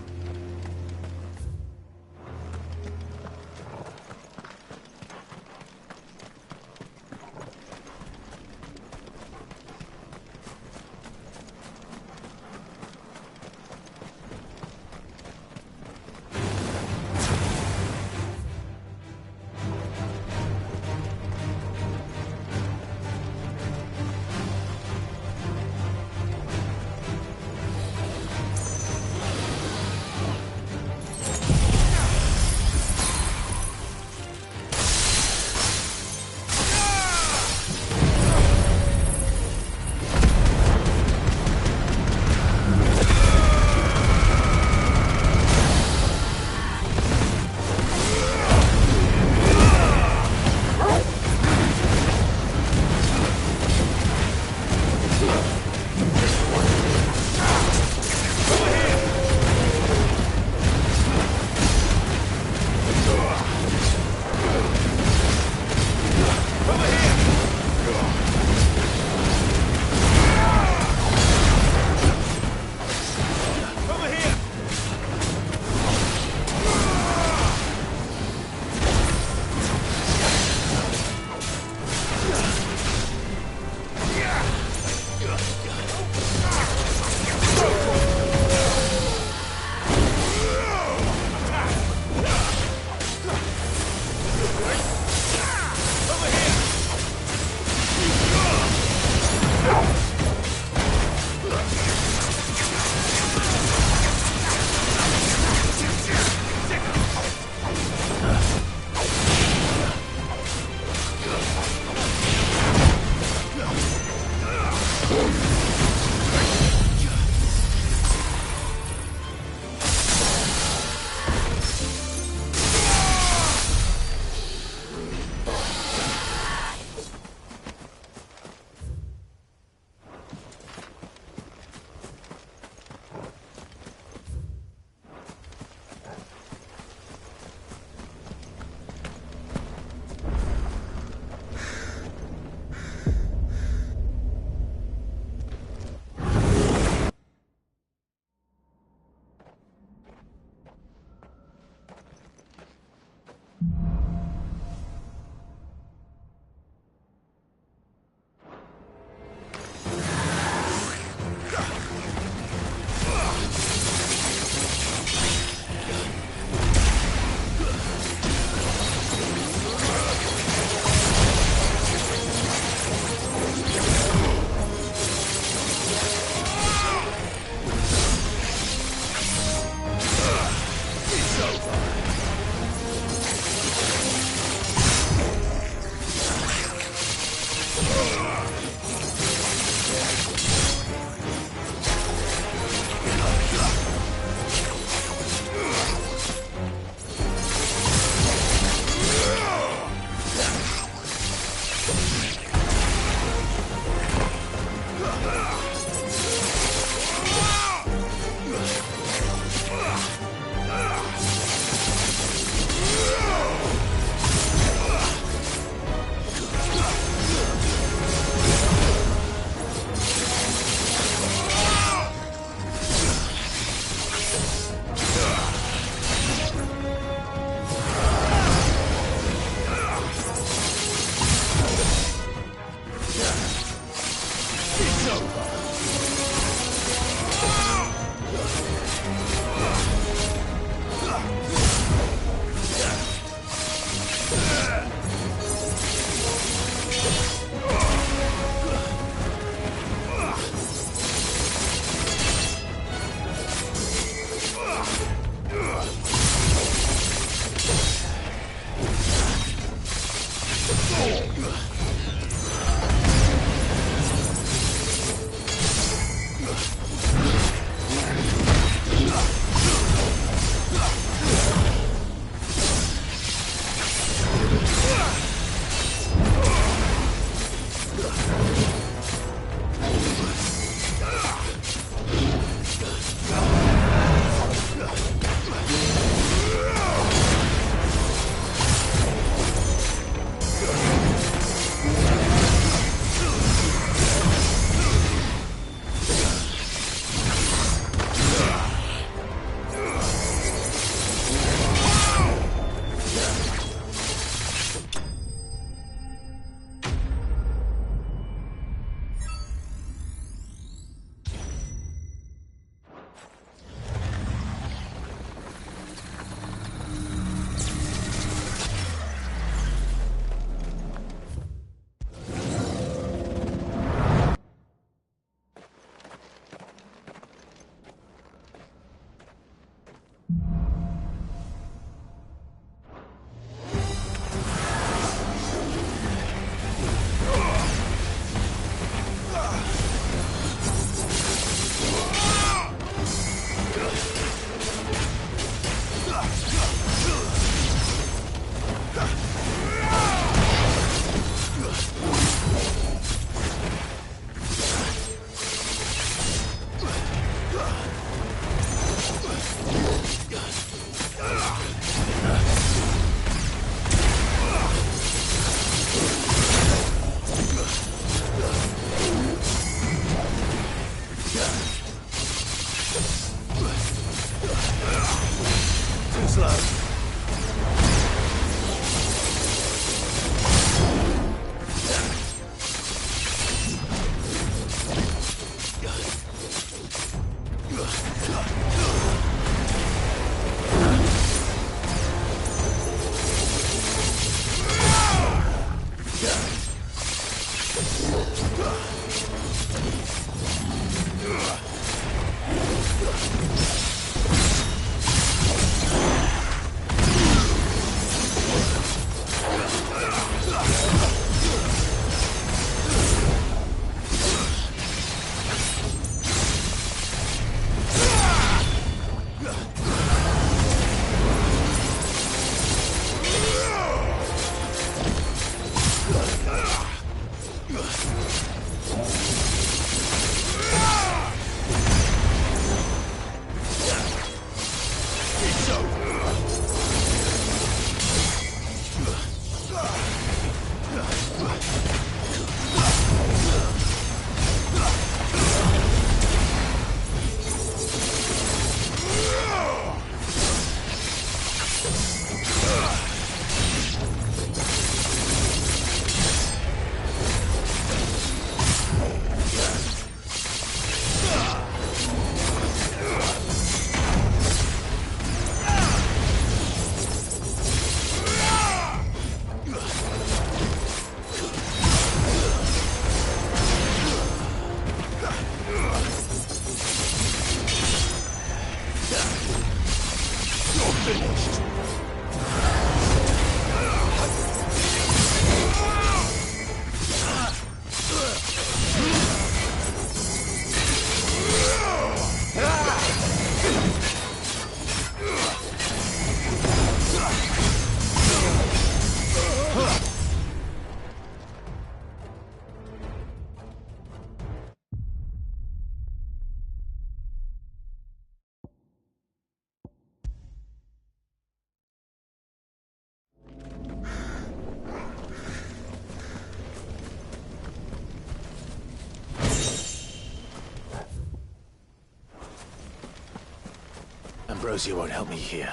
Speaker 2: Ambrosia won't help me here.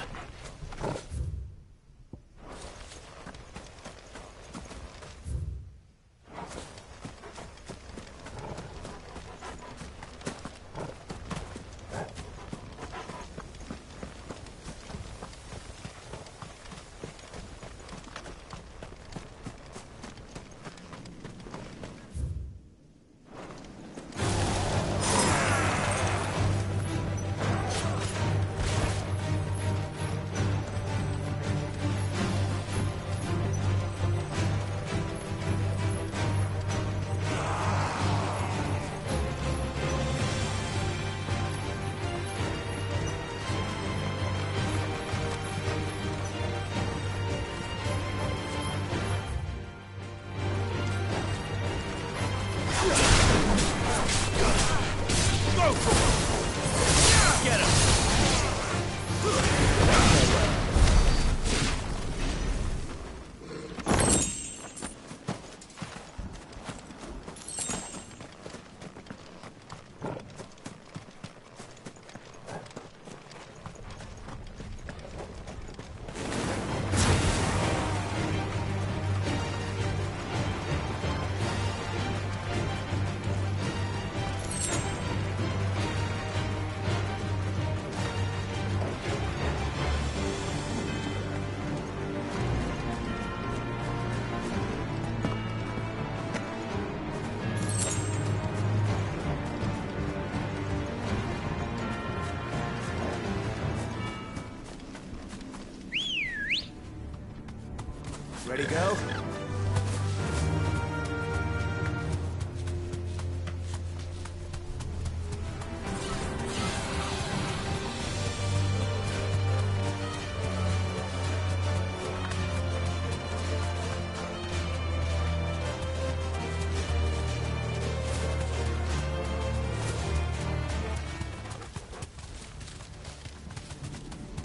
Speaker 1: Ready, go?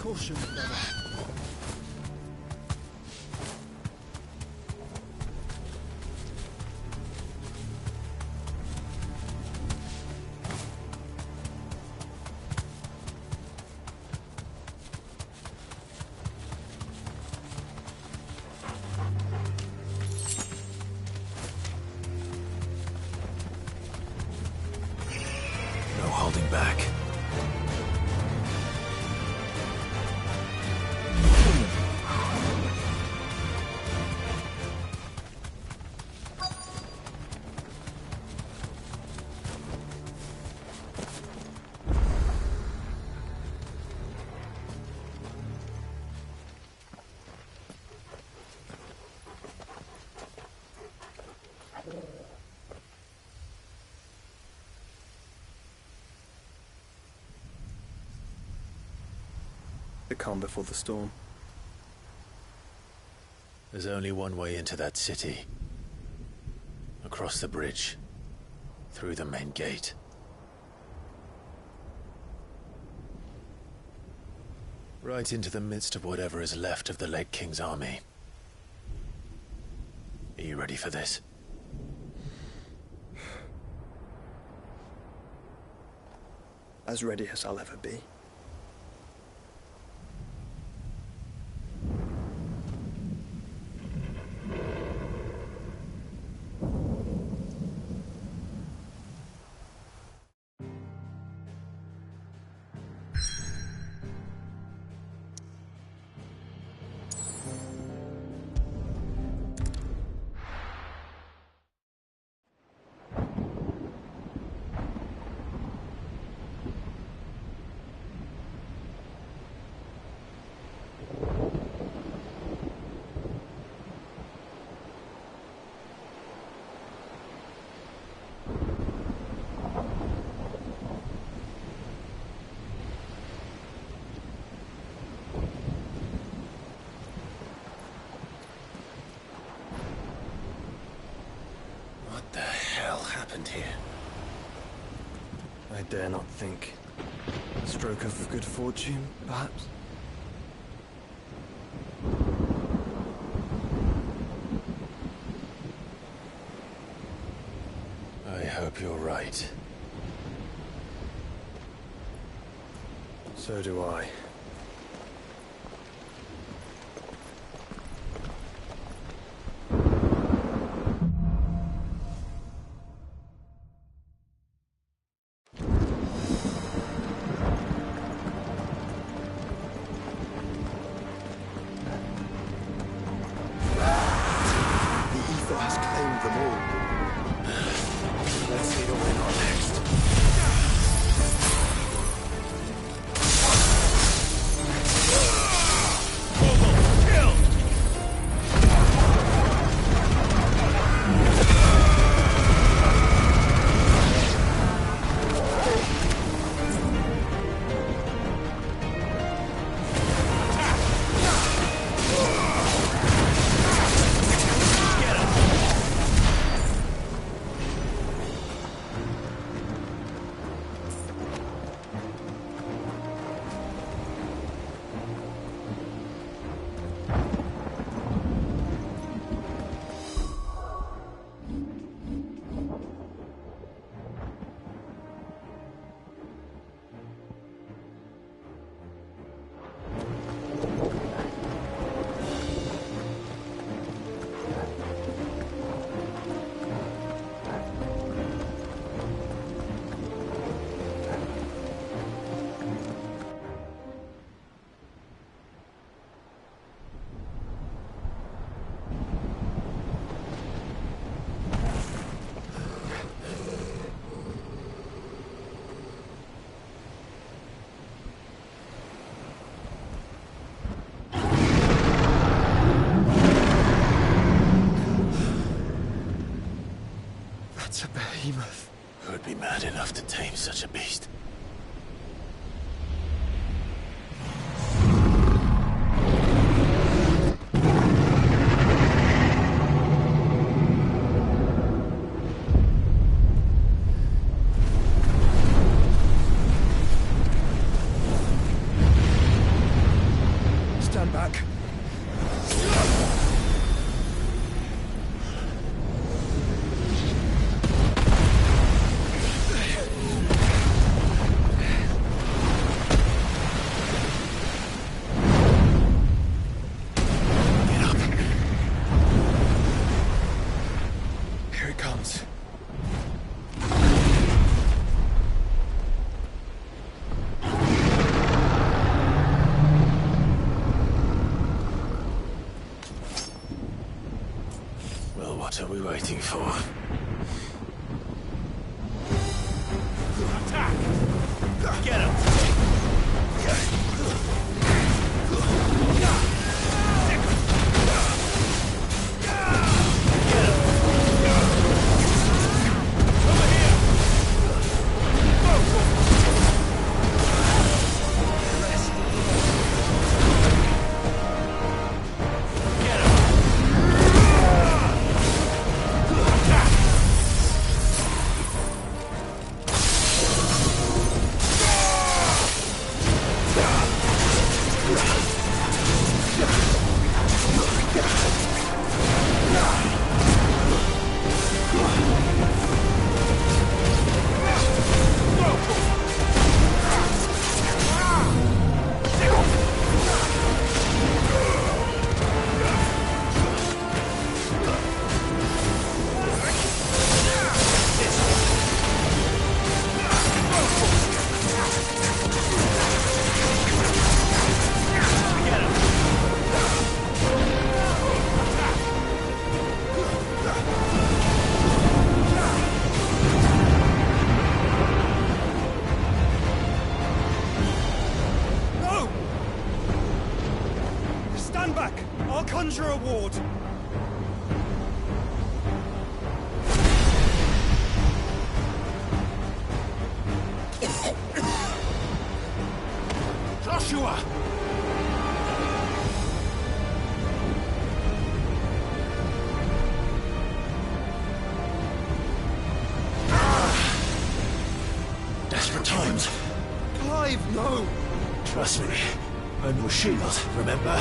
Speaker 11: Caution, brother.
Speaker 2: No holding back.
Speaker 1: calm before the storm.
Speaker 2: There's only one way into that city. Across the bridge. Through the main gate. Right into the midst of whatever is left of the late King's army. Are you ready for this?
Speaker 1: As ready as I'll ever be.
Speaker 9: What the hell happened here?
Speaker 1: I dare not think. A stroke of good fortune, perhaps?
Speaker 2: I hope you're right.
Speaker 1: So do I.
Speaker 2: That's a behemoth. Who would be mad enough to tame such a beast?
Speaker 1: Stand back. Here it comes.
Speaker 2: Well, what are we waiting for?
Speaker 4: Attack! Get him!
Speaker 15: sure.
Speaker 2: Desperate times.
Speaker 1: Clive, no!
Speaker 2: Trust me. I'm your shield, remember?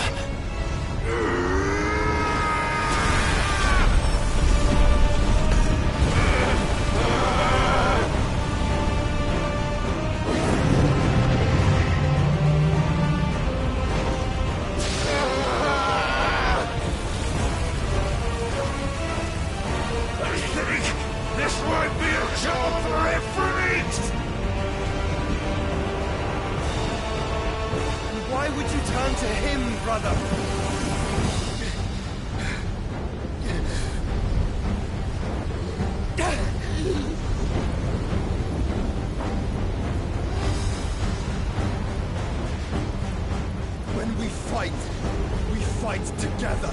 Speaker 4: This might be a job for Ifrit!
Speaker 1: Why would you turn to him, brother? When we fight together.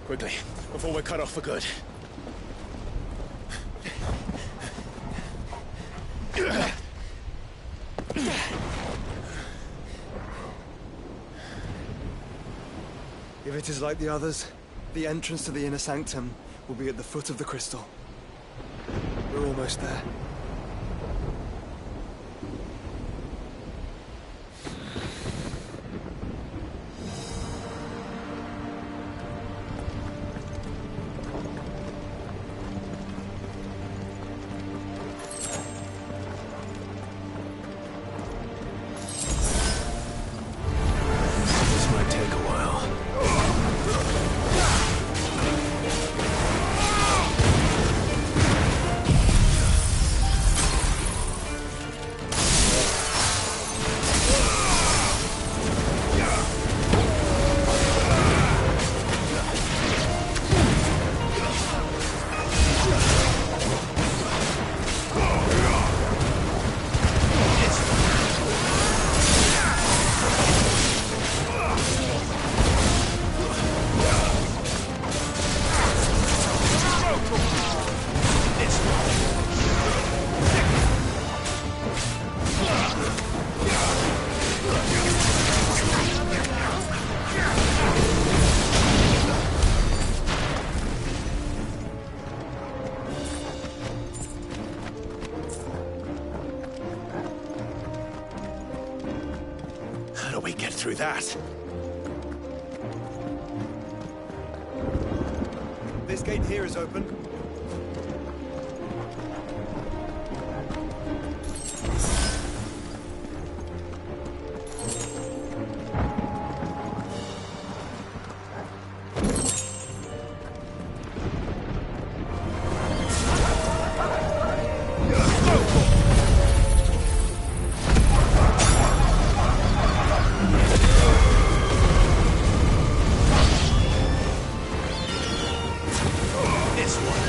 Speaker 2: Quickly, before we're cut off for good.
Speaker 1: If it is like the others, the entrance to the inner sanctum will be at the foot of the crystal. We're almost there.
Speaker 2: This might take a while. How do we get through that?
Speaker 1: This gate here is open.
Speaker 2: This one.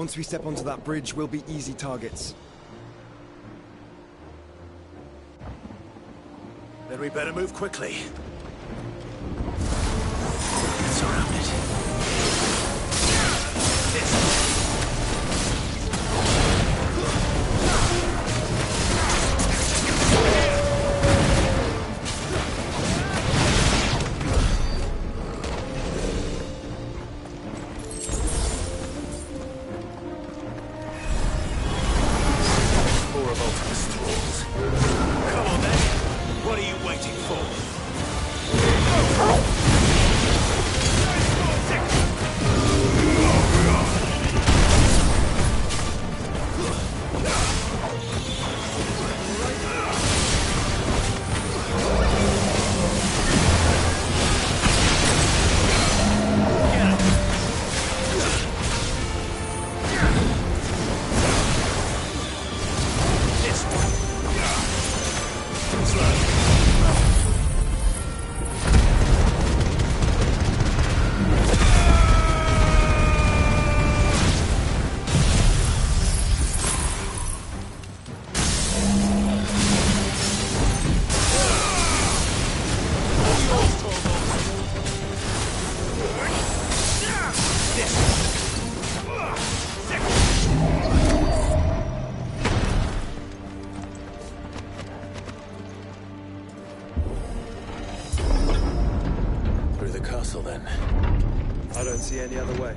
Speaker 1: Once we step onto that bridge, we'll be easy targets.
Speaker 2: Then we better move quickly. Surrounded. More of Ultimus tools. Come on then. What are you waiting for? Through the castle, then.
Speaker 1: I don't see any other way.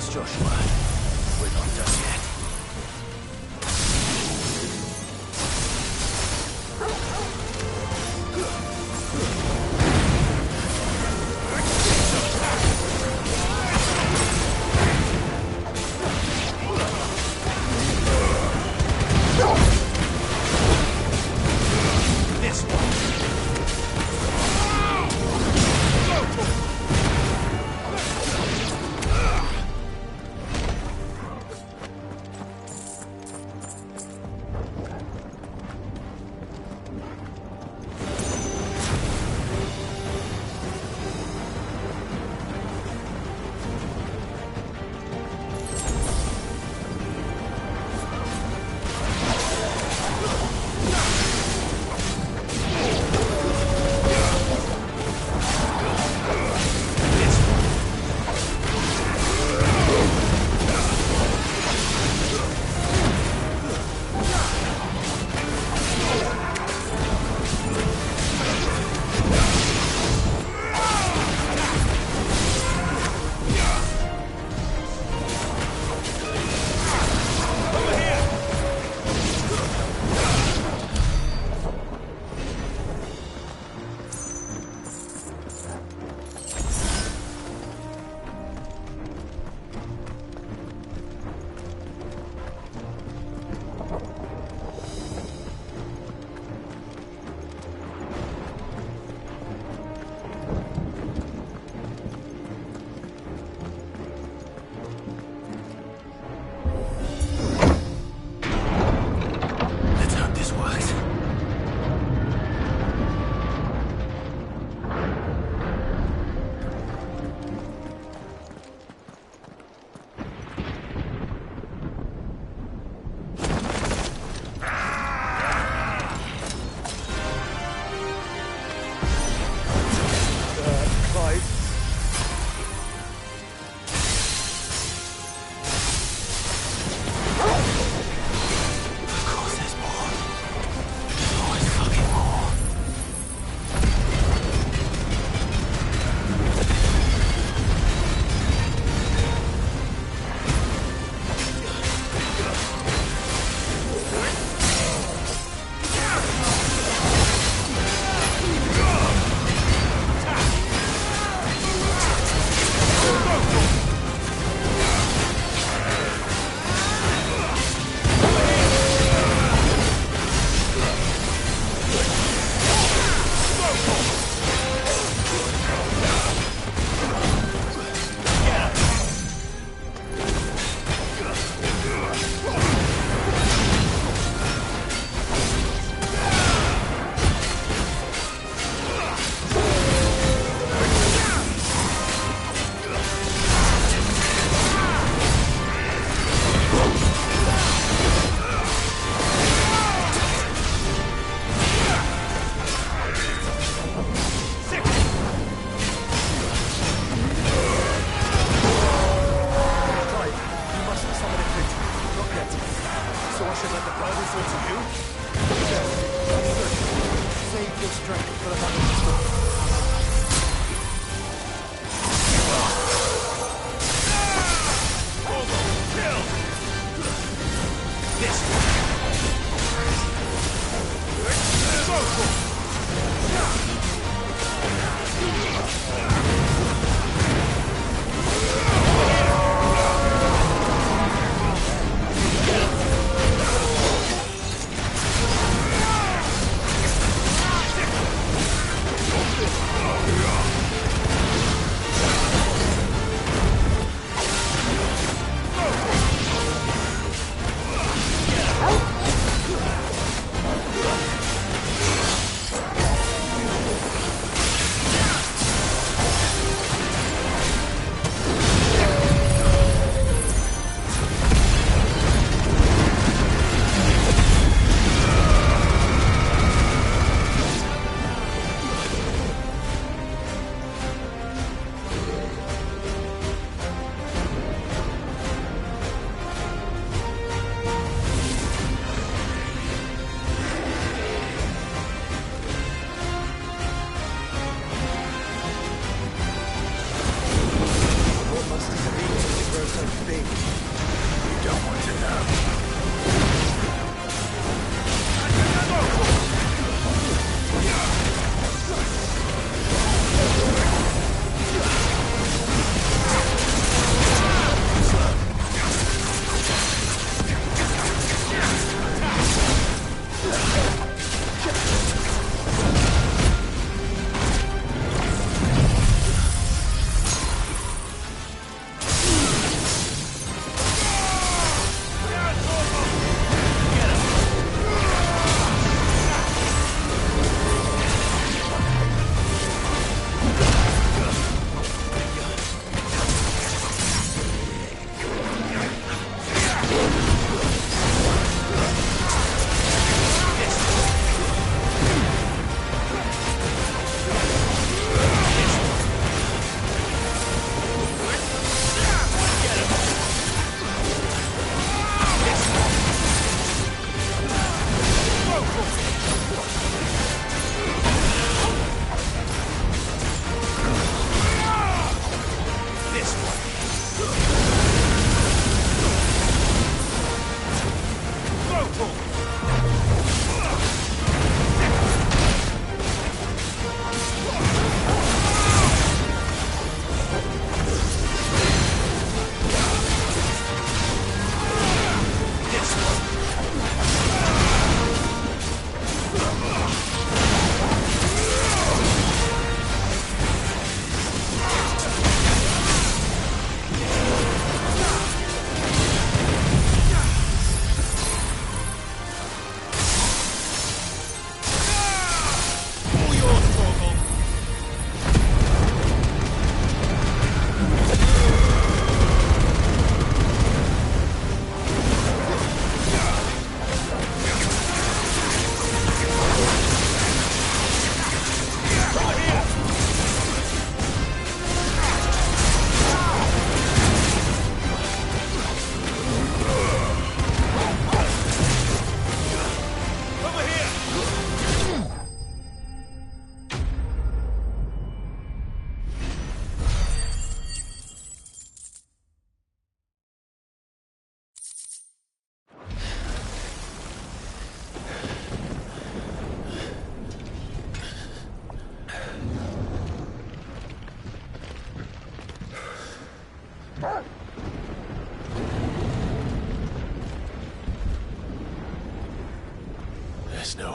Speaker 9: Relax, Joshua. We're not done yet.
Speaker 4: This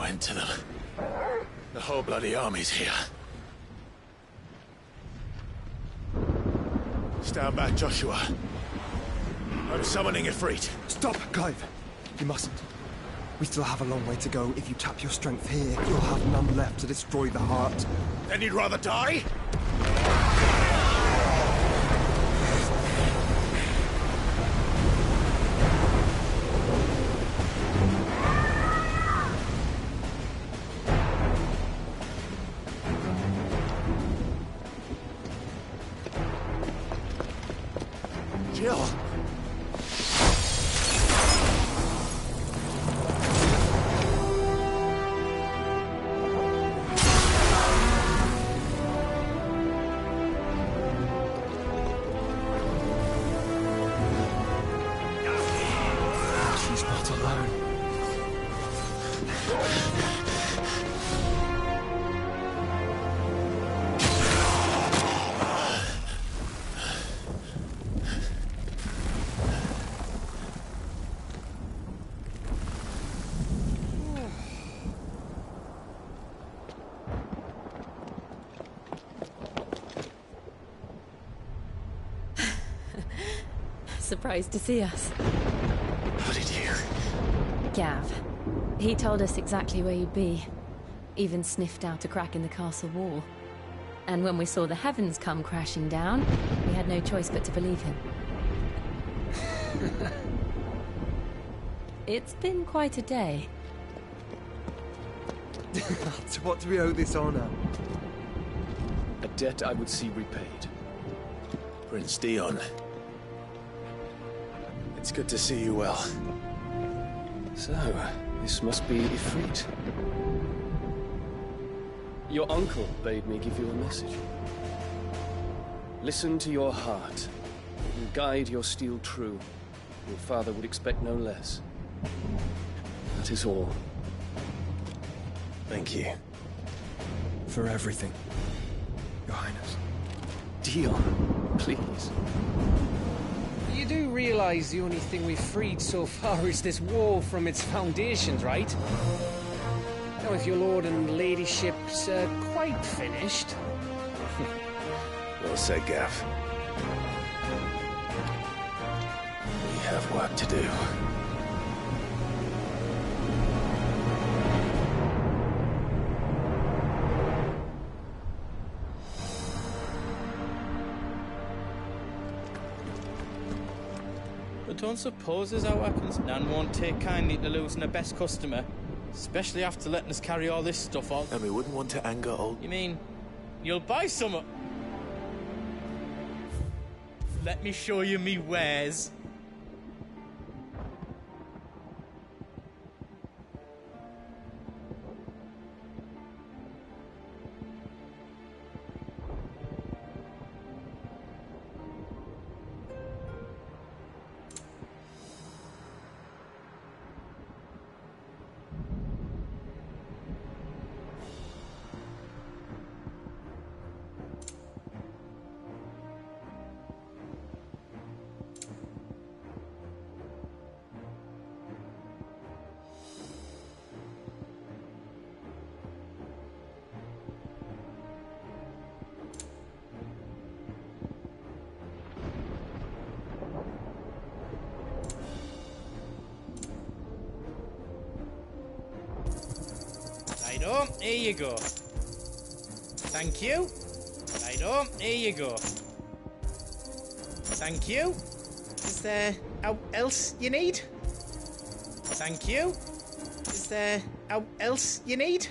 Speaker 2: end to them. The whole bloody army's here. Stand back, Joshua. I'm summoning Ifrit.
Speaker 1: Stop, Clive! You mustn't. We still have a long way to go. If you tap your strength here, you'll have none left to destroy the heart.
Speaker 2: Then you'd rather die?
Speaker 1: Jill! She's not alone.
Speaker 10: Surprised to see us.
Speaker 2: How did you?
Speaker 10: Gav. He told us exactly where you'd be. Even sniffed out a crack in the castle wall. And when we saw the heavens come crashing down, we had no choice but to believe him. It's been quite a day.
Speaker 1: To what do we owe this honor?
Speaker 9: A debt I would see repaid.
Speaker 2: Prince Dion. It's good to see you well.
Speaker 9: So, this must be Ifrit. Your uncle bade me give you a message. Listen to your heart, and guide your steel true. Your father would expect no less. That is all.
Speaker 2: Thank you.
Speaker 1: For everything, Your Highness.
Speaker 9: Dion, please.
Speaker 16: You do realize the only thing we've freed so far is this wall from its foundations, right? Now, if your lord and ladyship's quite finished.
Speaker 2: Well said, Gav. We have work to do.
Speaker 14: I don't suppose as how happens Nan won't take kindly to losing her best customer, especially after letting us carry all this stuff on.
Speaker 2: And we wouldn't want to anger old...
Speaker 14: You mean, you'll buy some? Let me show you me wares. Here you go. Thank you. Righto, here you go. Thank you. Is there else you need? Thank you. Is there else you need?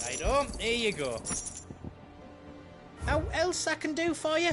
Speaker 14: Righto, here you go. How else I can do for you?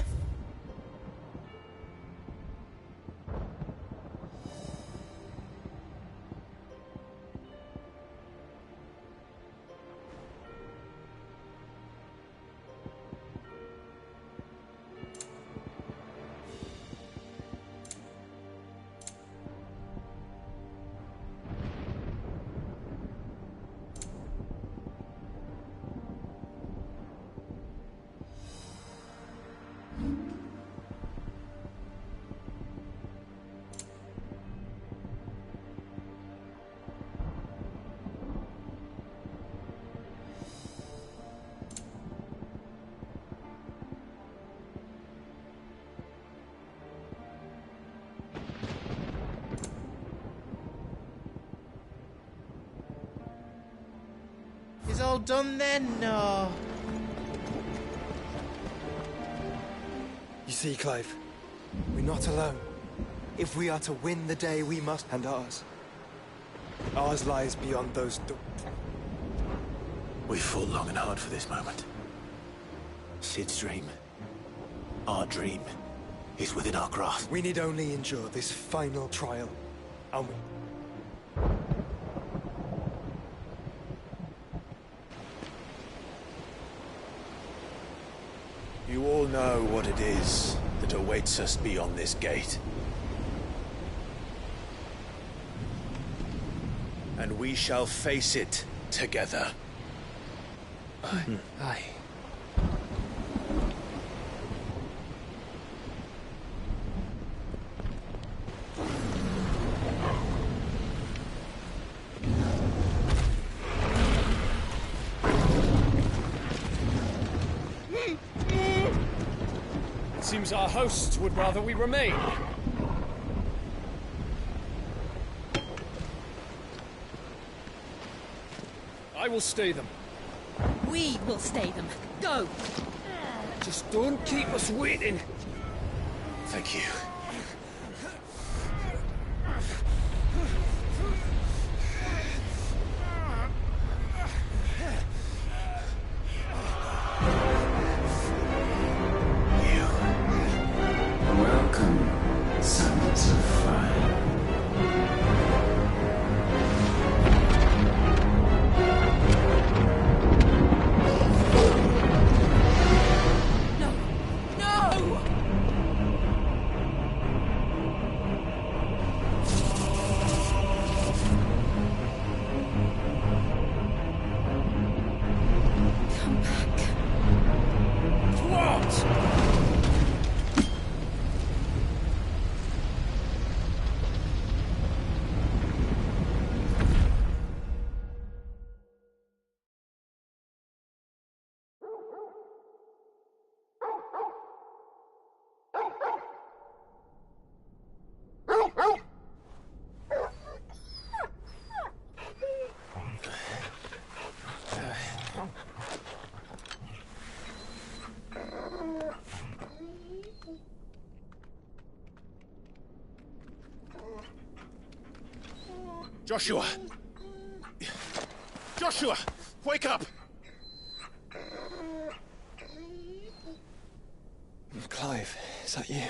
Speaker 14: all done then? No.
Speaker 1: You see, Clive, we're not alone. If we are to win the day, we must, and ours. Ours lies beyond those
Speaker 2: We fought long and hard for this moment. Sid's dream, our dream, is within our grasp.
Speaker 1: We need only endure this final trial, and we...
Speaker 2: You all know what it is that awaits us beyond this gate. And we shall face it together.
Speaker 16: Aye. It seems our hosts would rather we remain. I will stay them.
Speaker 10: We will stay them. Go!
Speaker 16: Just don't keep us waiting.
Speaker 2: Thank you.
Speaker 3: Welcome, sons of fire.
Speaker 2: Joshua! Joshua! Wake up!
Speaker 1: Clive, is that you?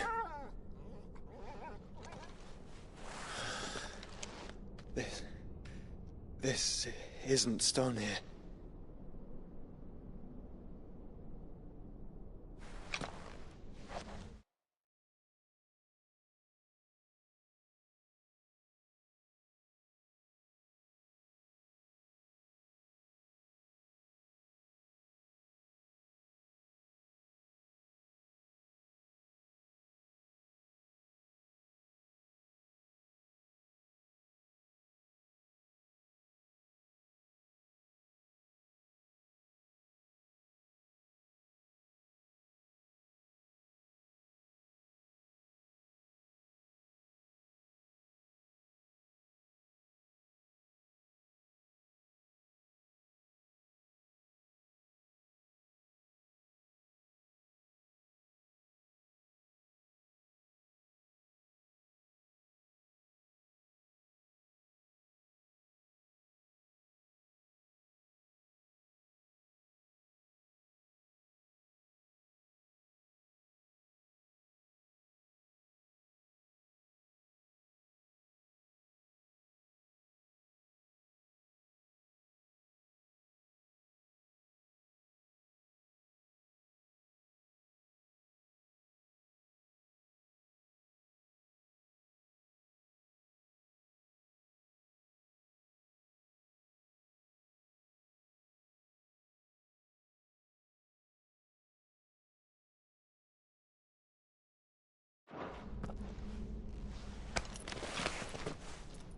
Speaker 1: This isn't stone here.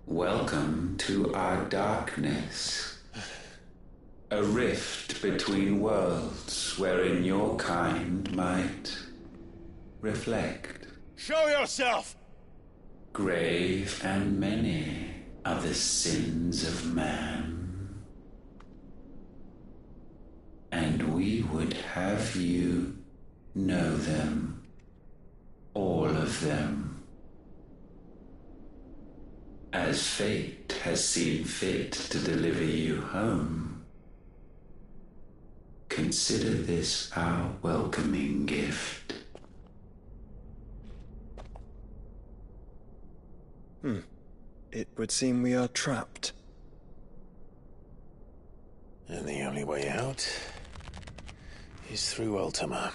Speaker 1: Welcome to our darkness. A rift between worlds wherein your kind might reflect.
Speaker 2: Show yourself!
Speaker 3: Grave and many are the sins of man. and we would have you know them, all of them, as fate has seen fit to deliver you home. Consider this our welcoming gift.
Speaker 1: It would seem we are trapped.
Speaker 2: And the only way out is through Ultima.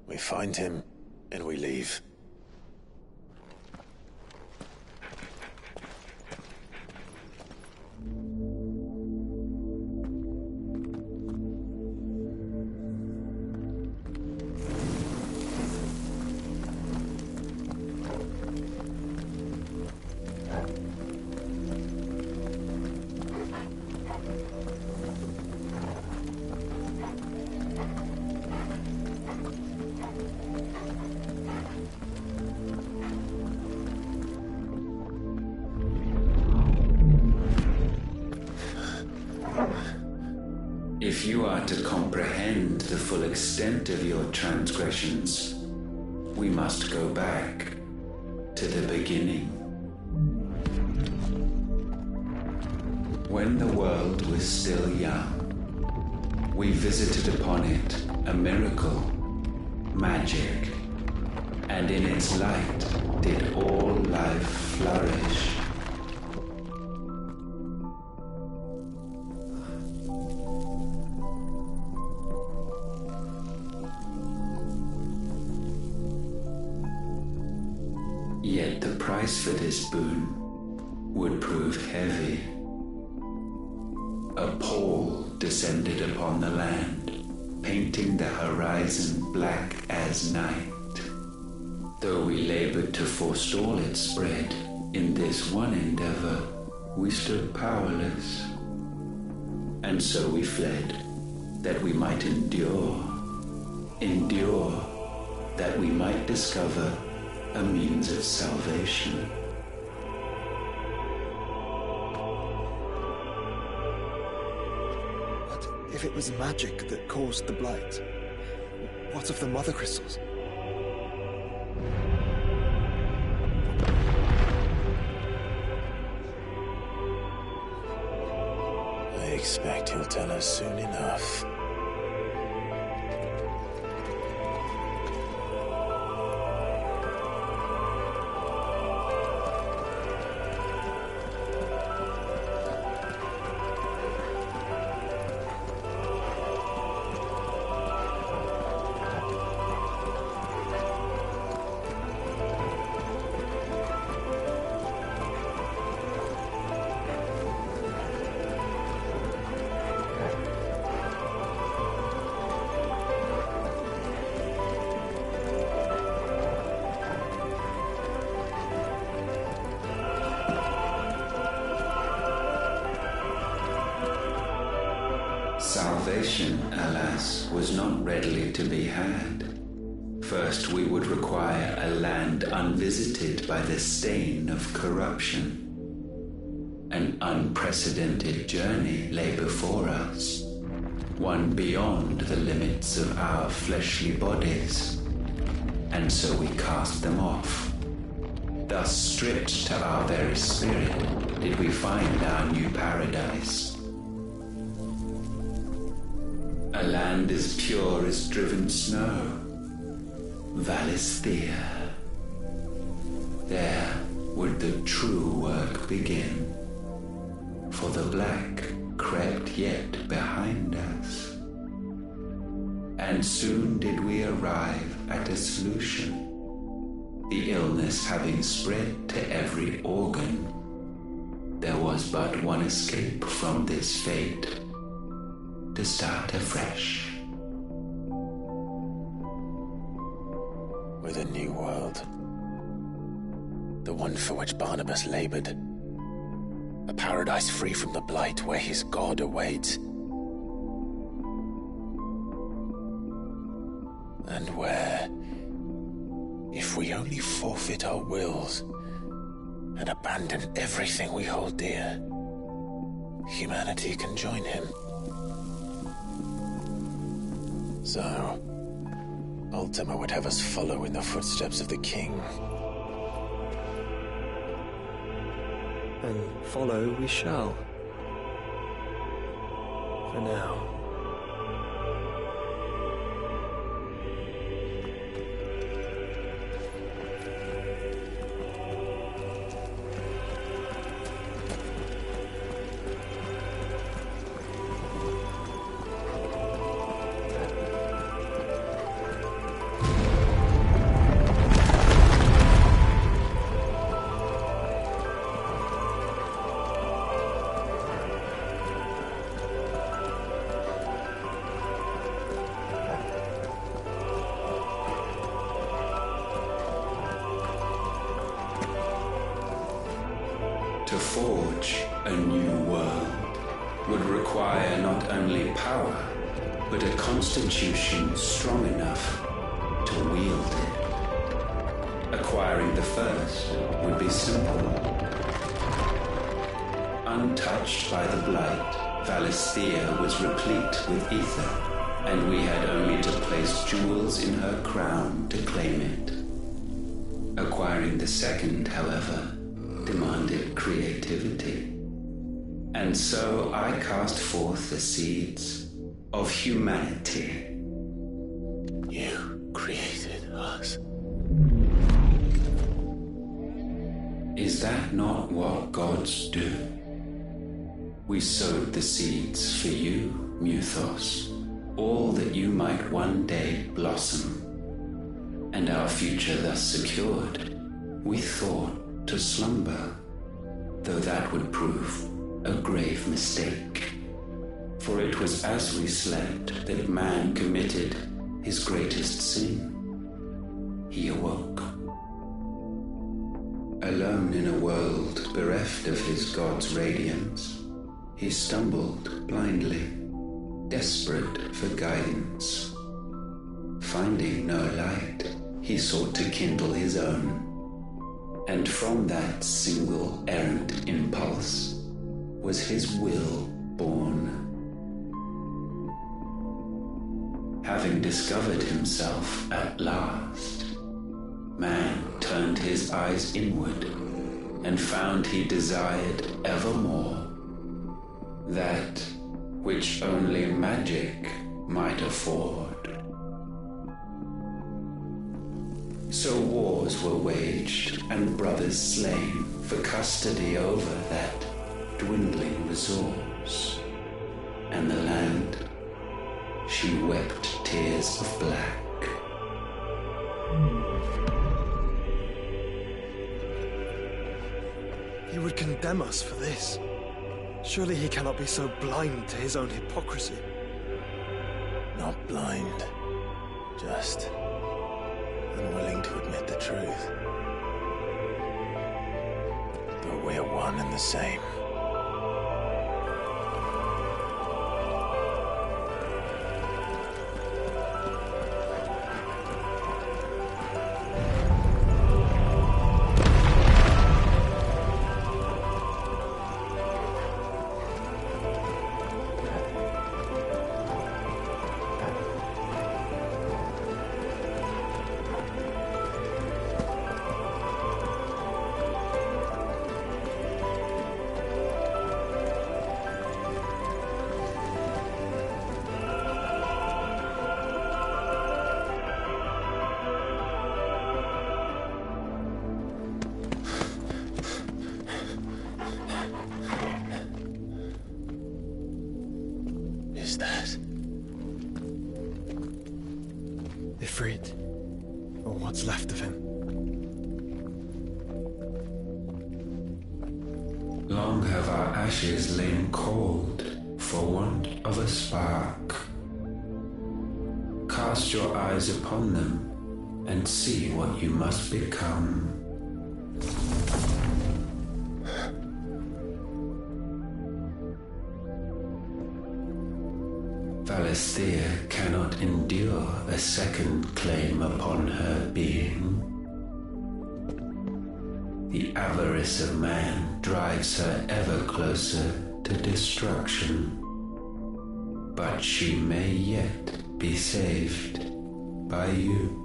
Speaker 2: We find him, and we leave.
Speaker 3: If you are to comprehend the full extent of your transgressions, we must go back to the beginning. When the world was still young, we visited upon it a miracle, magic, and in its light did all life flourish. Yet the price for this boon would prove heavy. A pall descended upon the land, painting the horizon black as night. Though we labored to forestall its spread, in this one endeavor we stood powerless. And so we fled, that we might endure, that we might discover a means of salvation.
Speaker 1: What if it was magic that caused the blight? What of the mother crystals?
Speaker 2: I expect he'll tell us soon enough.
Speaker 3: Salvation, alas, was not readily to be had. First, we would require a land unvisited by the stain of corruption. An unprecedented journey lay before us, one beyond the limits of our fleshly bodies. And so we cast them off. Thus, stripped to our very spirit, did we find our new paradise. A land as pure as driven snow, Valisthea. There would the true work begin, for the black crept yet behind us. And soon did we arrive at a solution, the illness having spread to every organ. There was but one escape from this fate, to start afresh.
Speaker 2: With a new world. The one for which Barnabas labored. A paradise free from the blight where his God awaits. And where, if we only forfeit our wills and abandon everything we hold dear, humanity can join him. So, Ultima would have us follow in the footsteps of the king.
Speaker 1: And follow we shall. For now.
Speaker 3: To forge a new world would require not only power, but a constitution strong enough to wield it. Acquiring the first would be simple. Untouched by the blight, Valisthea was replete with ether, and we had only to place jewels in her crown to claim it. Acquiring the second, however, demanded creativity. And so I cast forth the seeds of humanity.
Speaker 2: You created us.
Speaker 3: Is that not what gods do? We sowed the seeds for you, Muthos, all that you might one day blossom. And our future thus secured, we thought to slumber, though that would prove a grave mistake. For it was as we slept that man committed his greatest sin. He awoke. Alone in a world bereft of his god's radiance, he stumbled blindly, desperate for guidance. Finding no light, he sought to kindle his own. And from that single errant impulse was his will born. Having discovered himself at last, man turned his eyes inward and found he desired evermore that which only magic might afford. So wars were waged and brothers slain for custody over that dwindling resource. And the land, she wept tears of black.
Speaker 1: He would condemn us for this. Surely he cannot be so blind to his own hypocrisy.
Speaker 2: Not blind, just unwilling to admit the truth. But we're one and the same.
Speaker 1: Ifrit, or what's left of him.
Speaker 3: Long have our ashes lain cold for want of a spark. Cast your eyes upon them and see what you must become. Valisthea cannot endure a second claim upon her being. The avarice of man drives her ever closer to destruction. But she may yet be saved by you.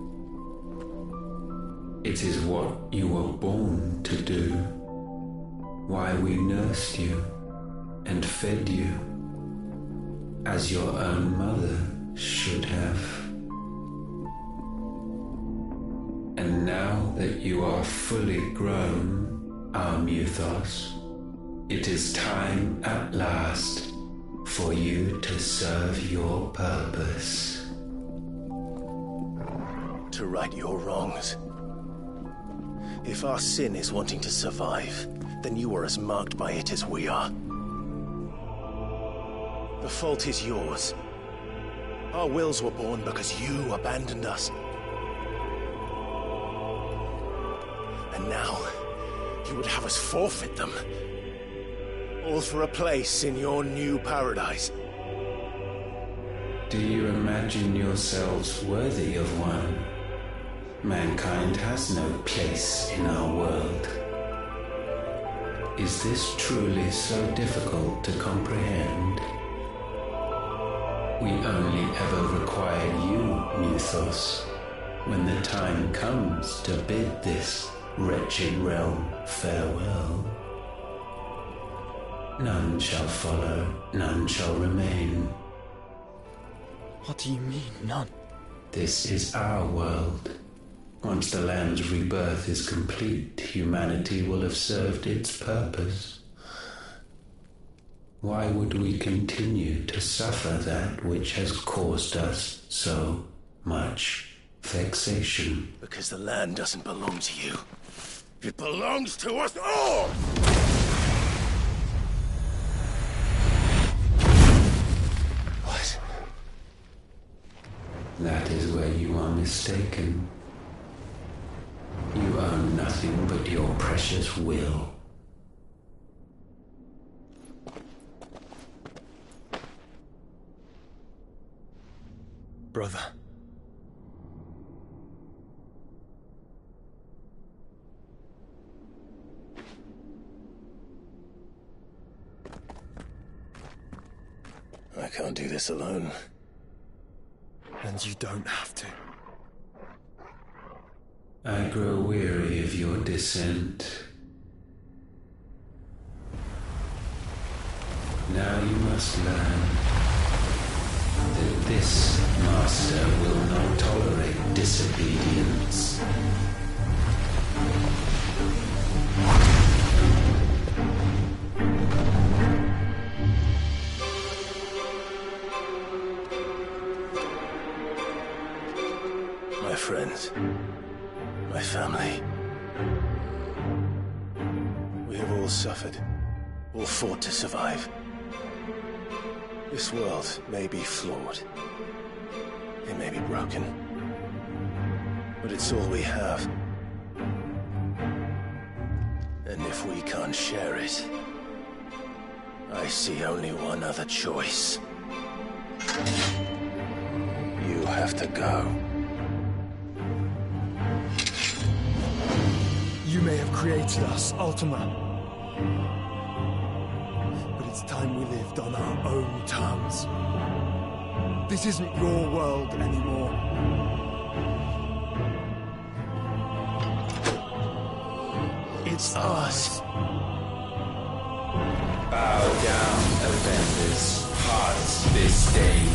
Speaker 3: It is what you were born to do, why we nursed you and fed you, as your own mother should have. And now that you are fully grown, our Mythos, it is time at last for you to serve your purpose.
Speaker 9: To right your wrongs. If our sin is wanting to survive, then you are as marked by it as we are. The fault is yours. Our wills were born because you abandoned us. And now, you would have us forfeit them. All for a place in your new paradise.
Speaker 3: Do you imagine yourselves worthy of one? Mankind has no place in our world. Is this truly so difficult to comprehend? We only ever require you, Mythos, when the time comes to bid this wretched realm farewell. None shall follow, none shall remain.
Speaker 5: What do you mean, none?
Speaker 3: This is our world. Once the land's rebirth is complete, humanity will have served its purpose. Why would we continue to suffer that which has caused us so much vexation?
Speaker 9: Because the land doesn't belong to you. It belongs to us all! What?
Speaker 3: That is where you are mistaken. You own nothing but your precious will.
Speaker 1: Brother.
Speaker 9: I can't do this alone.
Speaker 1: And you don't have to.
Speaker 3: I grow weary of your dissent. Now you must learn that this master will not tolerate disobedience.
Speaker 9: My friends, my family. We have all suffered, all fought to survive. This world may be flawed. It may be broken. But it's all we have. And if we can't share it, I see only one other choice. You have to go.
Speaker 1: You may have created us, Ultima. But it's time we lived on our own terms. This isn't your world anymore. It's ours.
Speaker 3: Bow down, offenders, hearts disdain.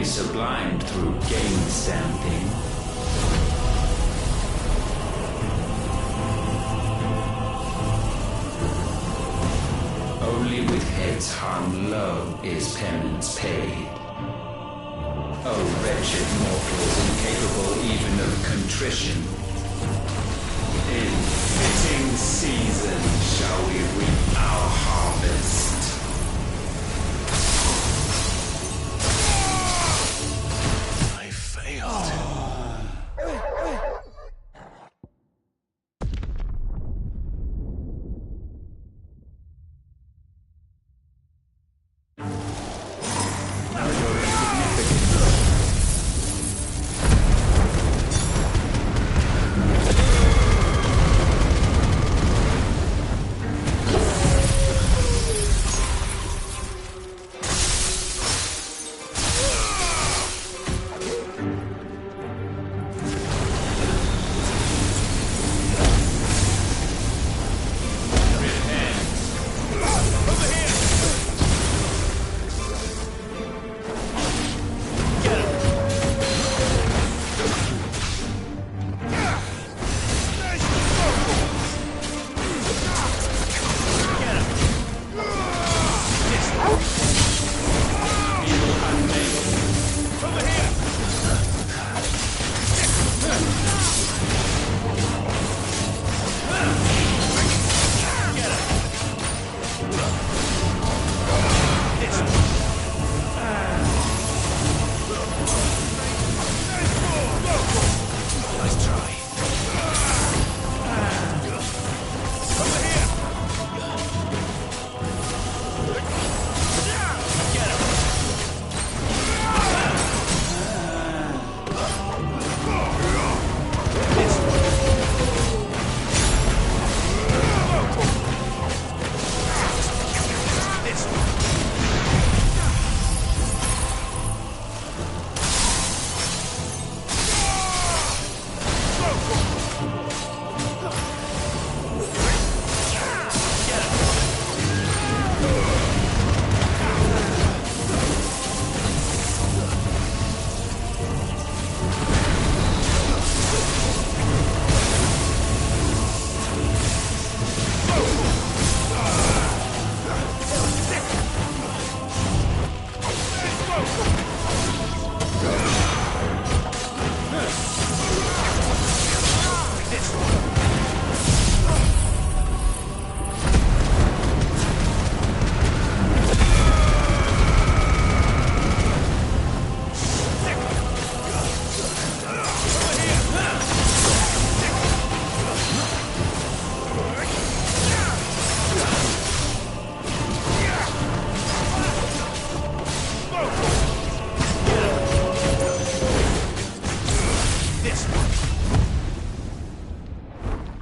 Speaker 3: be sublimed through game stamping. Only with heads hung low is penance paid. Oh, wretched mortals, incapable even of contrition. In fitting season shall we reap our harvest.
Speaker 2: I failed.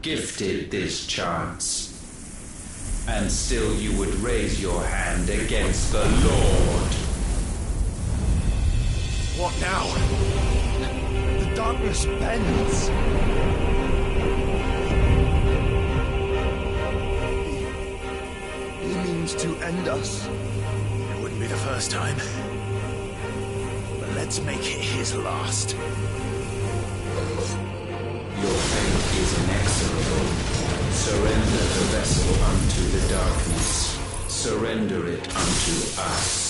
Speaker 3: Gifted this chance, and still you would raise your hand against the Lord.
Speaker 1: What now? The darkness bends. He means to end us.
Speaker 2: It wouldn't be the first time. But let's make it his last.
Speaker 3: Your fate is inexorable. Surrender the vessel unto the darkness. Surrender it unto us.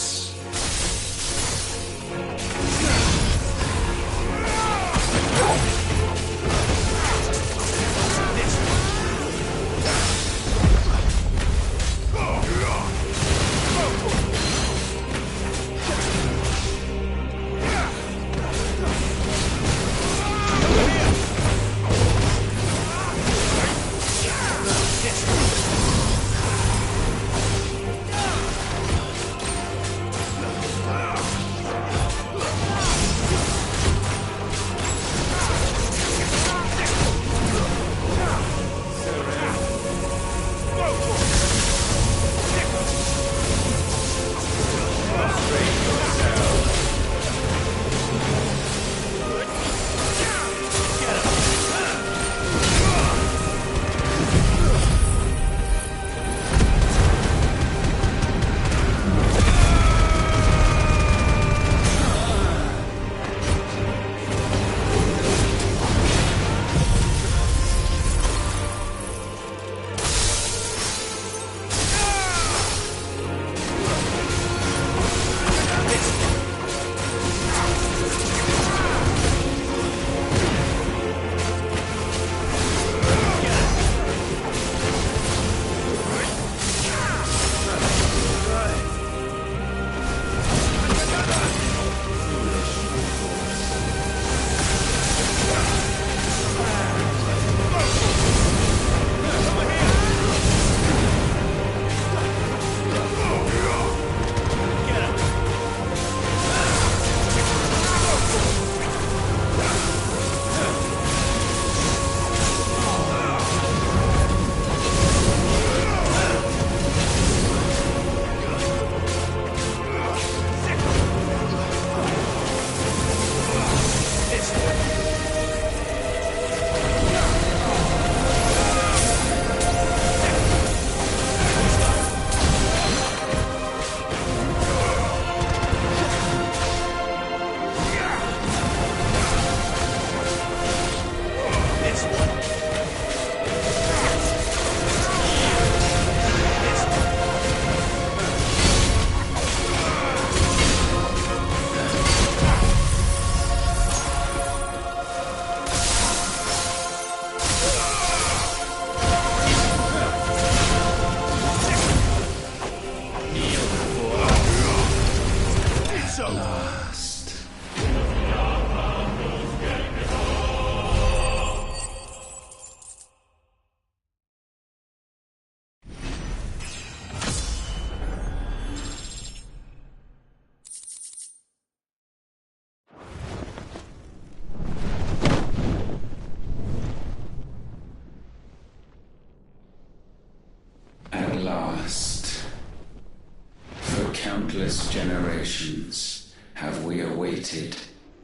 Speaker 3: countless generations have we awaited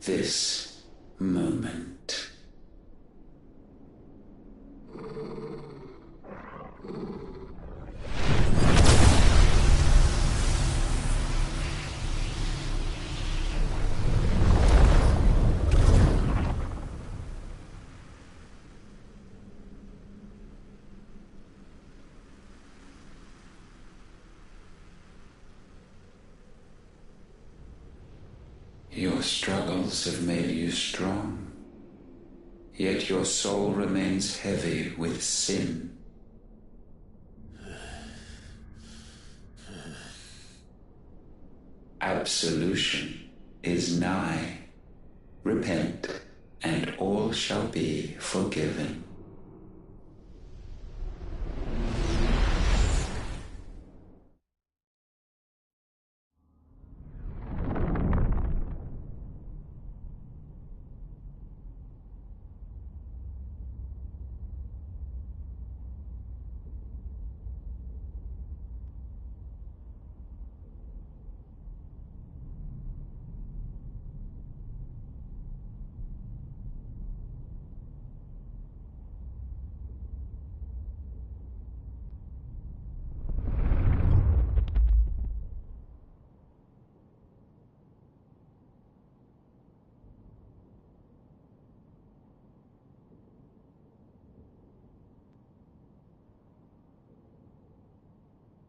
Speaker 3: this moment. Your struggles have made you strong, yet your soul remains heavy with sin. Absolution is nigh. Repent, and all shall be forgiven.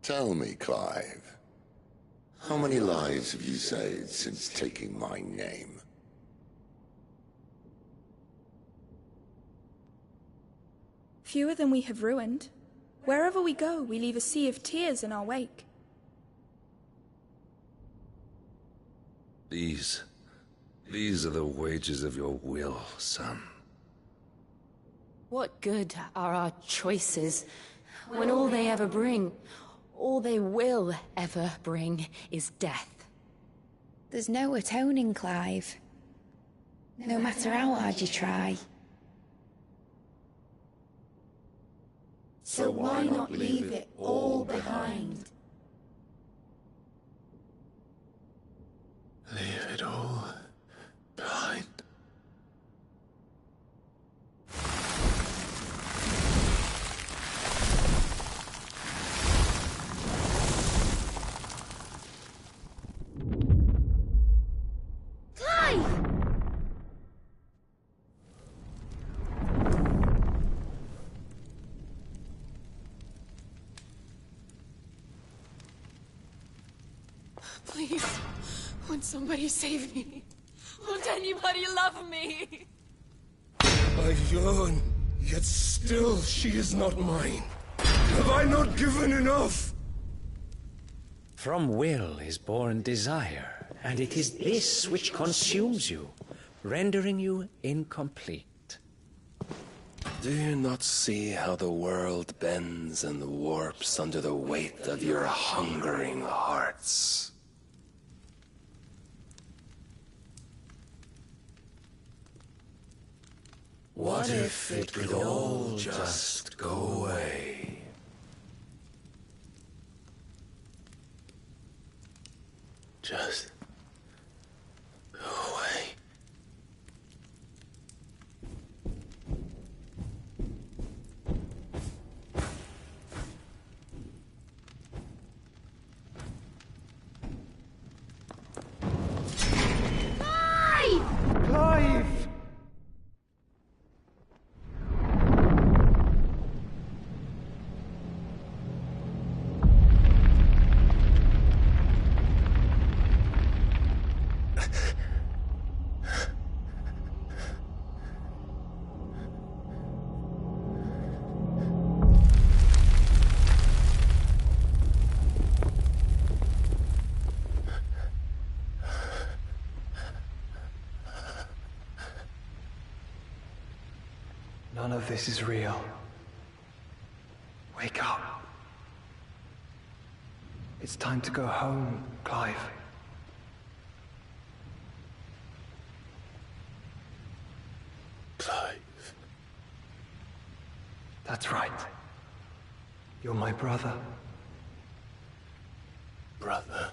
Speaker 15: Tell me, Clive, how many lives have you saved since taking my name?
Speaker 7: Fewer than we have ruined. Wherever we go, we leave a sea of tears in our wake.
Speaker 9: These are the wages of your will, son.
Speaker 10: What good are our choices when all they ever bring, all they will ever bring, is death?
Speaker 18: There's no atoning, Clive. No matter how hard you try.
Speaker 4: So why not leave it all behind?
Speaker 2: Leave it all behind.
Speaker 6: Please, won't somebody save me? Won't anybody love me?
Speaker 9: I yearn, yet still she is not mine. Have I not given enough?
Speaker 11: From will is born desire, and it is this which consumes you, rendering you incomplete.
Speaker 9: Do you not see how the world bends and warps under the weight of your hungering hearts? What if it could all just go away? Just go away.
Speaker 4: Clive!
Speaker 1: None of this is real. Wake up. It's time to go home, Clive.
Speaker 9: Clive.
Speaker 1: That's right. You're my brother.
Speaker 9: Brother.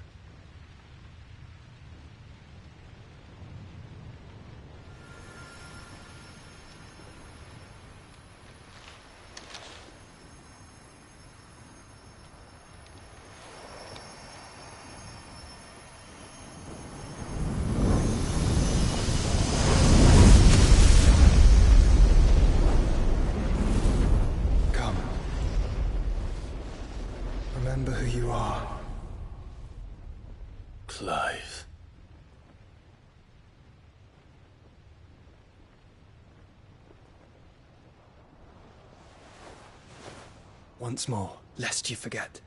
Speaker 1: Once more, lest you forget.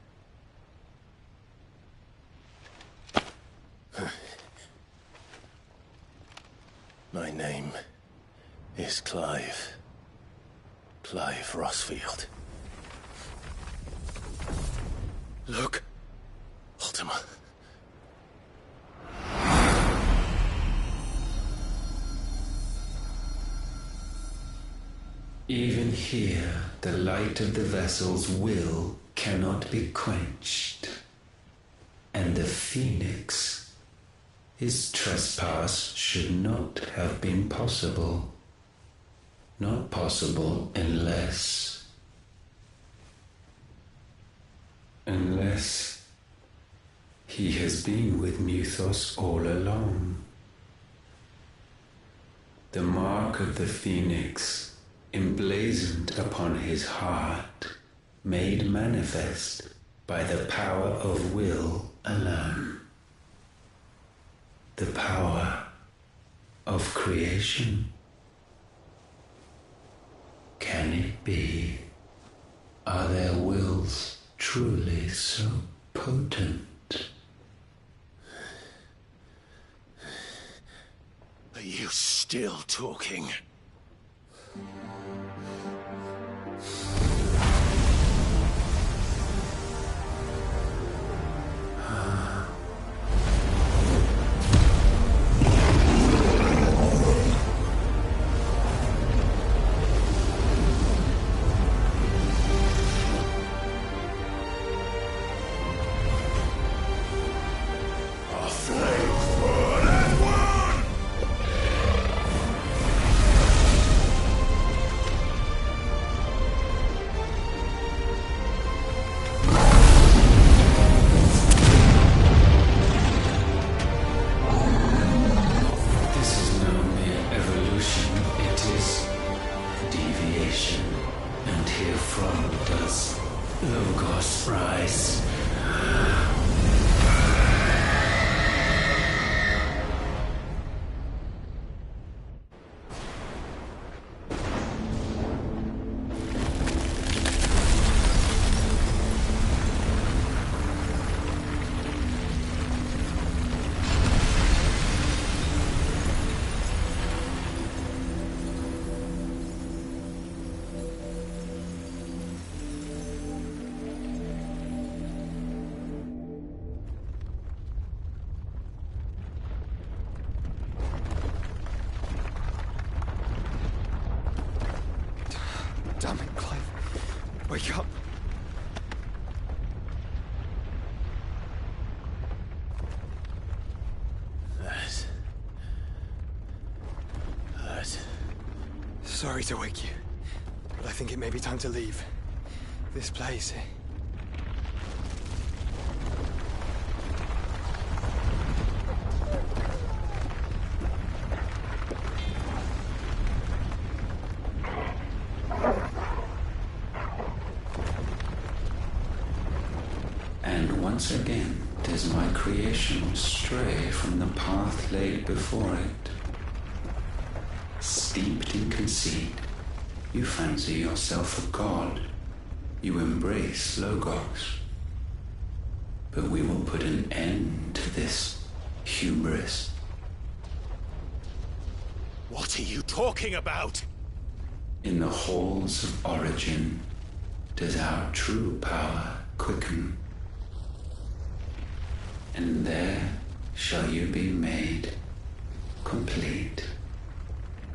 Speaker 2: My name is Clive. Clive Rossfield. Look, Ultima.
Speaker 3: Even here, the light of the vessel's will cannot be quenched. And the Phoenix, his trespass should not have been possible. Not possible unless he has been with Mythos all along. The mark of the Phoenix, emblazoned upon his heart, made manifest by the power of will alone. The power of creation. Can it be? Are their wills truly so potent?
Speaker 2: Are you still talking?
Speaker 1: Damn it, Clive. Wake up.
Speaker 2: Hurt.
Speaker 1: Sorry to wake you, but I think it may be time to leave. This place.
Speaker 3: And once again does my creation stray from the path laid before it. Steeped in conceit, you fancy yourself a god. You embrace Logos. But we will put an end to this hubris.
Speaker 2: What are you talking about?
Speaker 3: In the halls of origin does our true power quicken. And there shall you be made complete.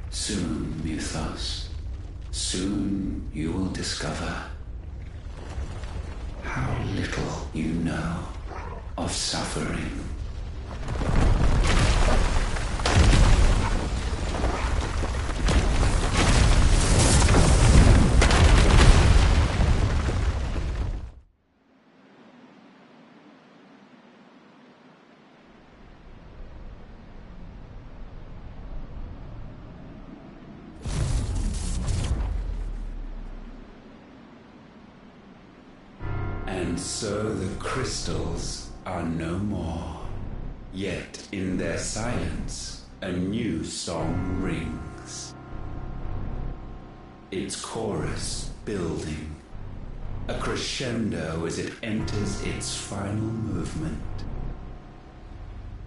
Speaker 3: Soon, Mythos, soon you will discover how little you know of suffering. And so the crystals are no more. Yet in their silence, a new song rings. Its chorus building, a crescendo as it enters its final movement,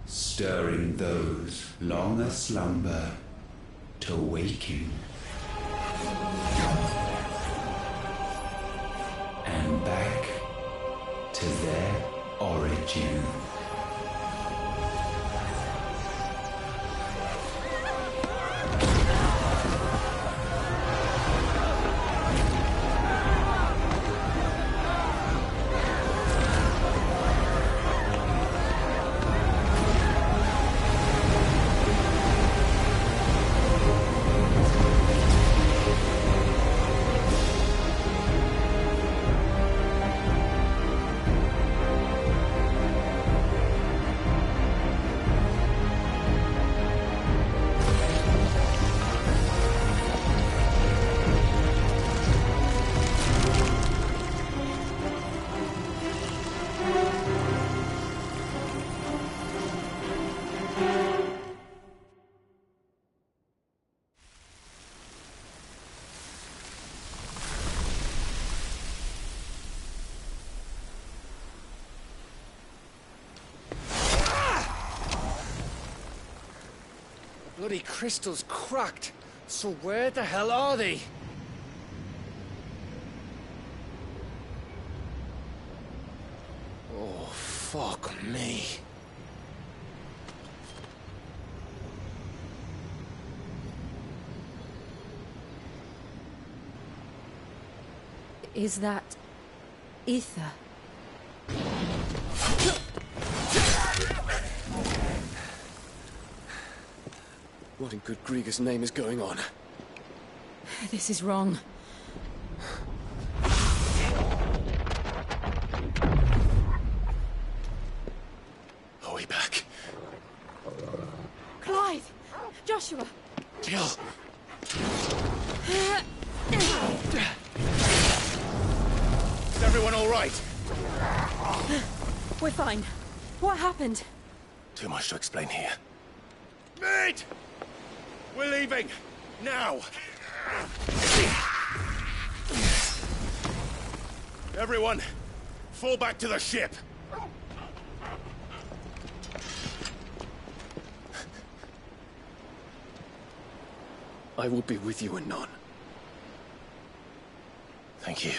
Speaker 3: stirring those long aslumber to waking, and back to their origin.
Speaker 16: Bloody crystal's cracked. So where the hell are they? Oh, fuck me.
Speaker 10: Is that ether?
Speaker 16: What in good Grieger's name is going on?
Speaker 10: This is wrong.
Speaker 16: Are we back?
Speaker 10: Clive! Joshua!
Speaker 16: Jill!
Speaker 15: Is everyone all right?
Speaker 10: We're fine. What happened?
Speaker 9: Too much to explain here.
Speaker 15: Mate! We're leaving! Now! Everyone, fall back to the ship!
Speaker 16: I will be with you anon.
Speaker 9: Thank you.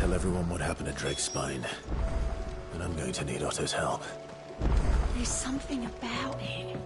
Speaker 2: tell everyone what happened at Drake's Spine. And I'm going to need Otto's help.
Speaker 18: There's something about it.